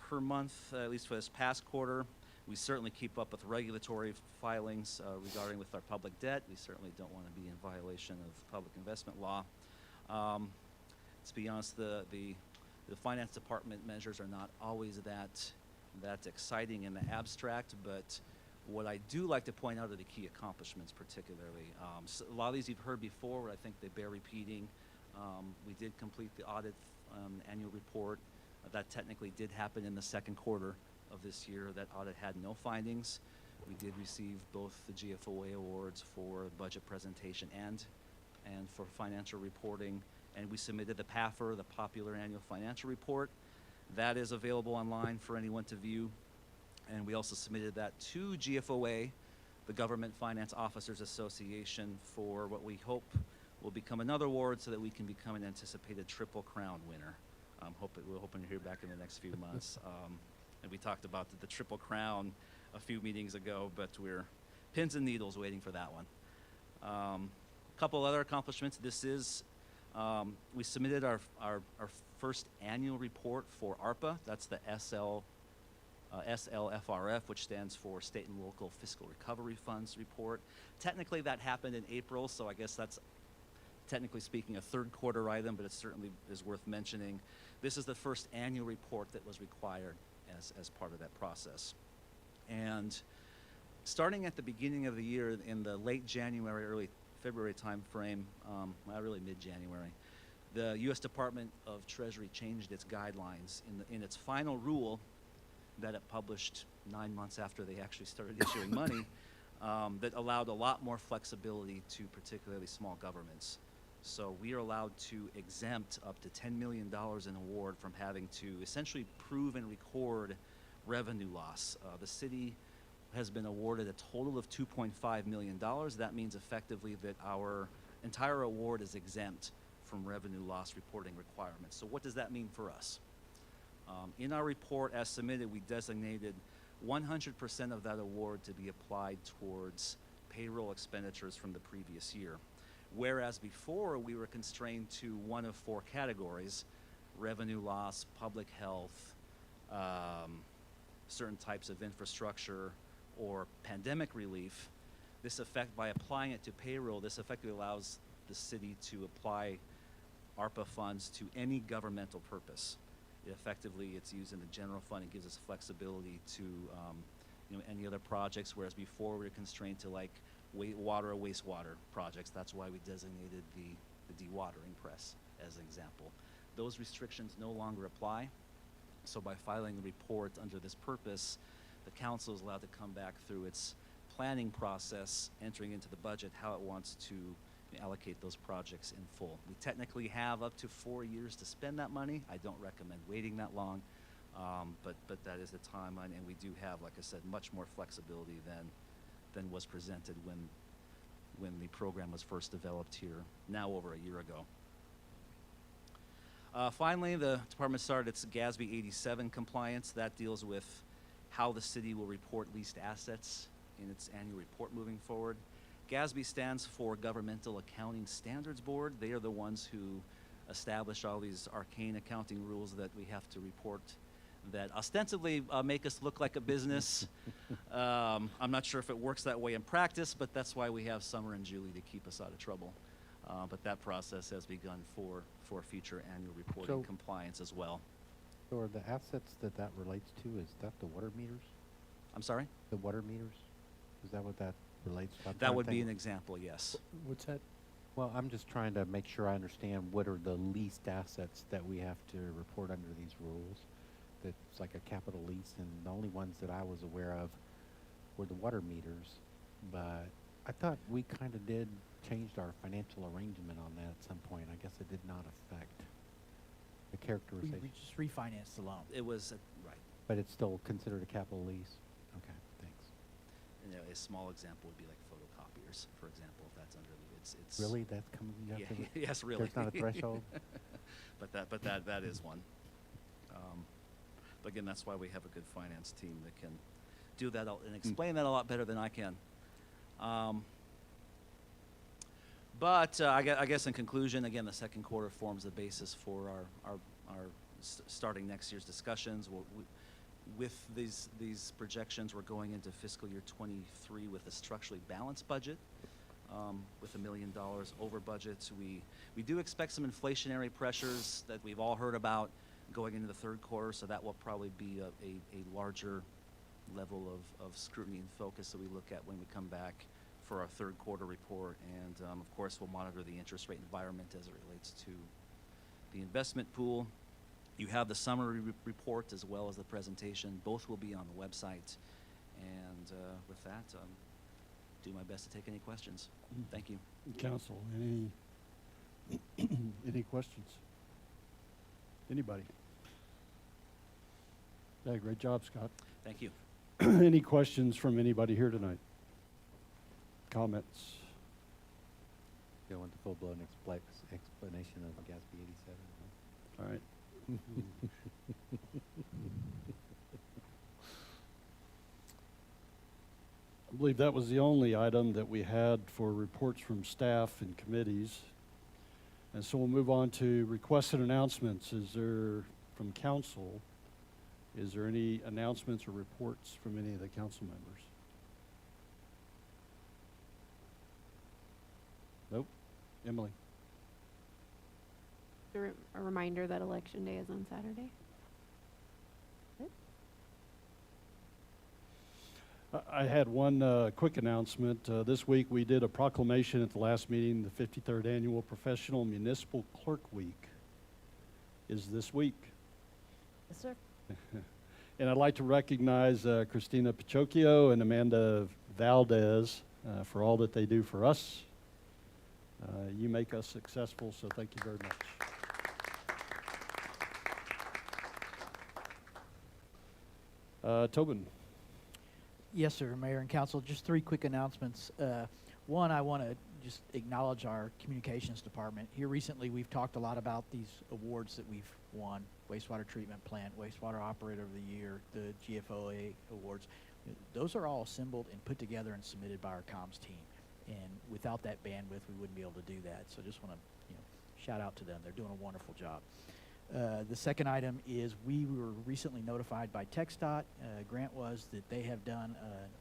per month, at least for this past quarter. We certainly keep up with regulatory filings regarding with our public debt. We certainly don't want to be in violation of public investment law. To be honest, the finance department measures are not always that exciting in the abstract, but what I do like to point out are the key accomplishments particularly. So a lot of these you've heard before, but I think they bear repeating. We did complete the audit annual report. That technically did happen in the second quarter of this year. That audit had no findings. We did receive both the GFOA awards for budget presentation and for financial reporting, And we submitted the PAFR, the Popular Annual Financial Report. That is available online for anyone to view. And we also submitted that to GFOA, the Government Finance Officers Association, for what we hope will become another award so that we can become an anticipated Triple Crown winner. We're hoping to hear back in the next few months. And we talked about the Triple Crown a few meetings ago, but we're pins and needles waiting for that one. A couple other accomplishments. This is, we submitted our first annual report for Arpa. That's the SLFRF, which stands for State and Local Fiscal Recovery Funds report. Technically, that happened in April, so I guess that's, technically speaking, a third quarter item, but it certainly is worth mentioning. This is the first annual report that was required as part of that process. And starting at the beginning of the year, in the late January, early February timeframe, well, really mid-January, the U.S. Department of Treasury changed its guidelines in its final rule that it published 9 months after they actually started issuing money, that allowed a lot more flexibility to particularly small governments. So we are allowed to exempt up to $10 million in award from having to essentially prove and record revenue loss. The city has been awarded a total of $2.5 million. That means effectively that our entire award is exempt from revenue loss reporting requirements. So what does that mean for us? In our report as submitted, we designated 100% of that award to be applied towards payroll expenditures from the previous year. Whereas before we were constrained to one of 4 categories: revenue loss, public health, certain types of infrastructure, or pandemic relief. By applying it to payroll, this effectively allows the city to apply ARPA funds to any governmental purpose. It's used in the general fund. It gives us flexibility to any other projects, whereas before we were constrained to like water or wastewater projects. That's why we designated the dewatering press as an example. Those restrictions no longer apply. So by filing the report under this purpose, the council is allowed to come back through its planning process, entering into the budget how it wants to allocate those projects in full. We technically have up to 4 years to spend that money. I don't recommend waiting that long, but that is the timeline, and we do have, like I said, much more flexibility than was presented when the program was first developed here, now over a year ago. Finally, the department started its Gasb 87 compliance. That deals with how the city will report leased assets in its annual report moving forward. Gasb stands for Governmental Accounting Standards Board. They are the ones who establish all these arcane accounting rules that we have to report that ostensibly make us look like a business. I'm not sure if it works that way in practice, but that's why we have Summer and Julie to keep us out of trouble. But that process has begun for future annual reporting compliance as well. So are the assets that relates to, is that the water meters? I'm sorry? The water meters? Is that what that relates to? That would be an example, yes. What's that? Well, I'm just trying to make sure I understand what are the leased assets that we have to report under these rules. That's like a capital lease, and the only ones that I was aware of were the water meters. But I thought we kind of did changed our financial arrangement on that at some point. I guess it did not affect the characterization. We just refinanced the loan. It was, right. But it's still considered a capital lease? Okay, thanks. And, a small example would be like photocopiers, for example, if that's under it's Really? That's coming after the, yes, really. There's not a threshold? But that is one. But again, that's why we have a good finance team that can do that and explain that a lot better than I can. But I guess in conclusion, again, the second quarter forms the basis for our starting next year's discussions. With these projections, we're going into fiscal year 23 with a structurally balanced budget, with $1 million over budget. We do expect some inflationary pressures that we've all heard about going into the third quarter, so that will probably be a larger level of scrutiny and focus that we look at when we come back for our third quarter report. And of course, we'll monitor the interest rate environment as it relates to the investment pool. You have the summary report as well as the presentation. Both will be on the website. And with that, do my best to take any questions. Thank you. Council, any Any questions? Anybody? Yeah, great job, Scott. Thank you. Any questions from anybody here tonight? Comments? You want the full-blown explanation of Gasb 87? All right. I believe that was the only item that we had for reports from staff and committees. And so we'll move on to requests and announcements. Is there, from council, is there any announcements or reports from any of the council members? Nope. Emily? A reminder that Election Day is on Saturday. I had one quick announcement. This week we did a proclamation at the last meeting. The 53rd Annual Professional Municipal Clerk Week is this week. Yes, sir. And I'd like to recognize Christina Pachocchio and Amanda Valdez for all that they do for us. You make us successful, so thank you very much. Tobin. Yes, sir, Mayor and Council. Just three quick announcements. One, I want to just acknowledge our communications department. Here recently, we've talked a lot about these awards that we've won: wastewater treatment plant, wastewater operator of the year, the GFOA awards. Those are all assembled and put together and submitted by our comms team. And without that bandwidth, we wouldn't be able to do that. So just want to shout out to them. They're doing a wonderful job. The second item is we were recently notified by TxDOT, Grant was, that they have done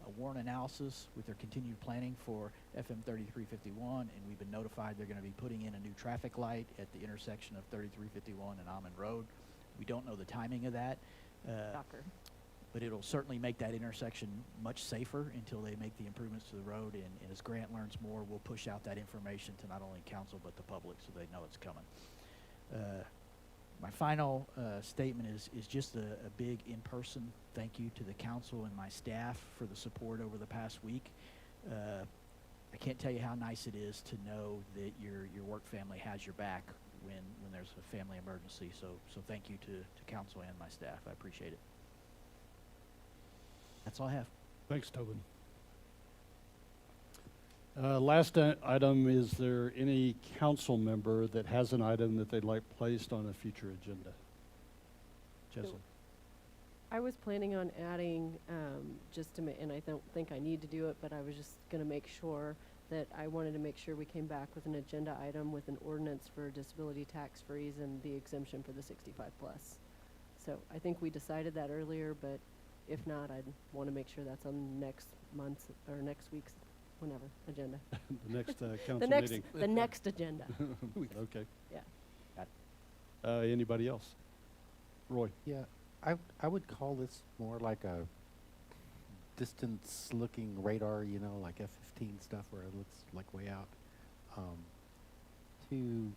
a warrant analysis with their continued planning for FM 3351, and we've been notified they're going to be putting in a new traffic light at the intersection of 3351 and Almond Road. We don't know the timing of that, but it'll certainly make that intersection much safer until they make the improvements to the road, and as Grant learns more, we'll push out that information to not only council but the public so they know it's coming. My final statement is just a big in-person thank you to the council and my staff for the support over the past week. I can't tell you how nice it is to know that your work family has your back when there's a family emergency. So thank you to council and my staff. I appreciate it. That's all I have. Thanks, Tobin. Last item, is there any council member that has an item that they'd like placed on a future agenda? Chesley. I was planning on adding, and I don't think I need to do it, but I was just going to make sure that I wanted to make sure we came back with an agenda item with an ordinance for disability tax freeze and the exemption for the 65 plus. So I think we decided that earlier, but if not, I'd want to make sure that's on next month's or next week's, whenever, agenda. The next council meeting. The next agenda. Okay. Yeah. Got it. Anybody else? Roy. Yeah, I would call this more like a distance-looking radar, like F-15 stuff where it looks like way out, to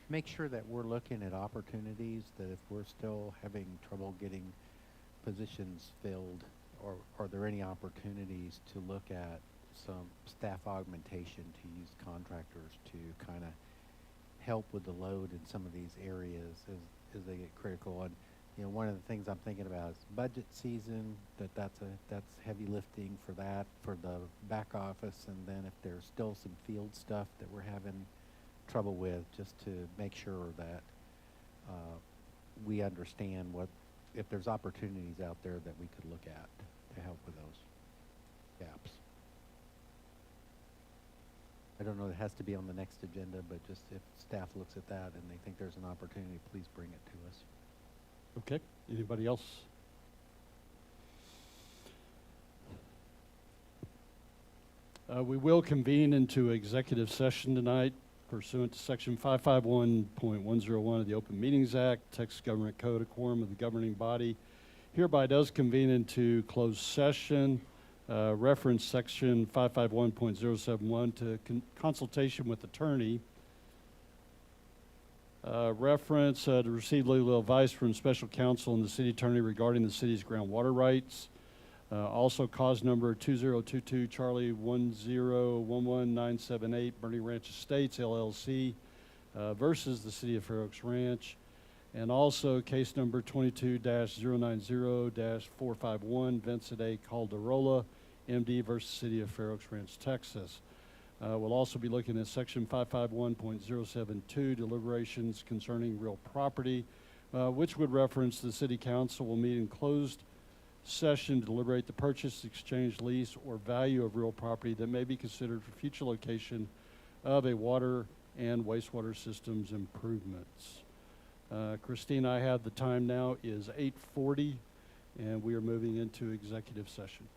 make sure that we're looking at opportunities, that if we're still having trouble getting positions filled, or are there any opportunities to look at some staff augmentation, to use contractors to kind of help with the load in some of these areas as they get critical. And one of the things I'm thinking about is budget season, that's heavy lifting for that, for the back office, and then if there's still some field stuff that we're having trouble with, just to make sure that we understand if there's opportunities out there that we could look at to help with those gaps. I don't know if it has to be on the next agenda, but just if staff looks at that and they think there's an opportunity, please bring it to us. Okay. Anybody else? We will convene into executive session tonight pursuant to Section 551.101 of the Open Meetings Act, Texas Government Code. A quorum of the governing body hereby does convene into closed session. Reference Section 551.071 to consultation with attorney. Reference to receive legal advice from special counsel and the city attorney regarding the city's groundwater rights. Also cause number 2022 Charlie 1011978 Bernie Ranch Estates LLC versus the City of Fair Oaks Ranch. And also case number 22-090-451, Vincent A. Calderola, MD versus City of Fair Oaks Ranch, Texas. We'll also be looking at section 551.072, deliberations concerning real property, which would reference the City Council will meet in closed session to deliberate the purchase, exchange, lease, or value of real property that may be considered for future location of a water and wastewater systems improvements. Christine, I have the time now is 8:40, and we are moving into executive session.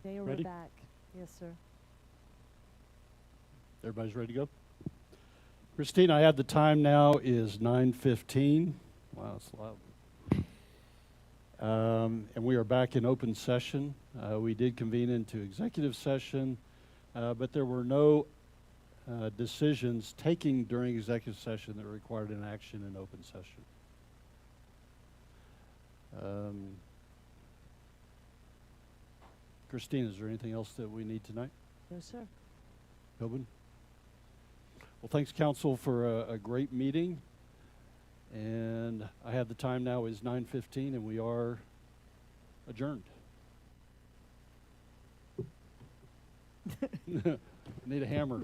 Mayor, Ready? we're back. Yes, sir. Everybody's ready to go? Christine, I have the time now is 9:15. Wow, it's loud. And we are back in open session. We did convene into executive session, but there were no decisions taken during executive session that required an action in open session. Christine, is there anything else that we need tonight? No, sir. Tobin? Well, thanks, council, for a great meeting. And I have the time now is 9:15, and we are adjourned. Need a hammer.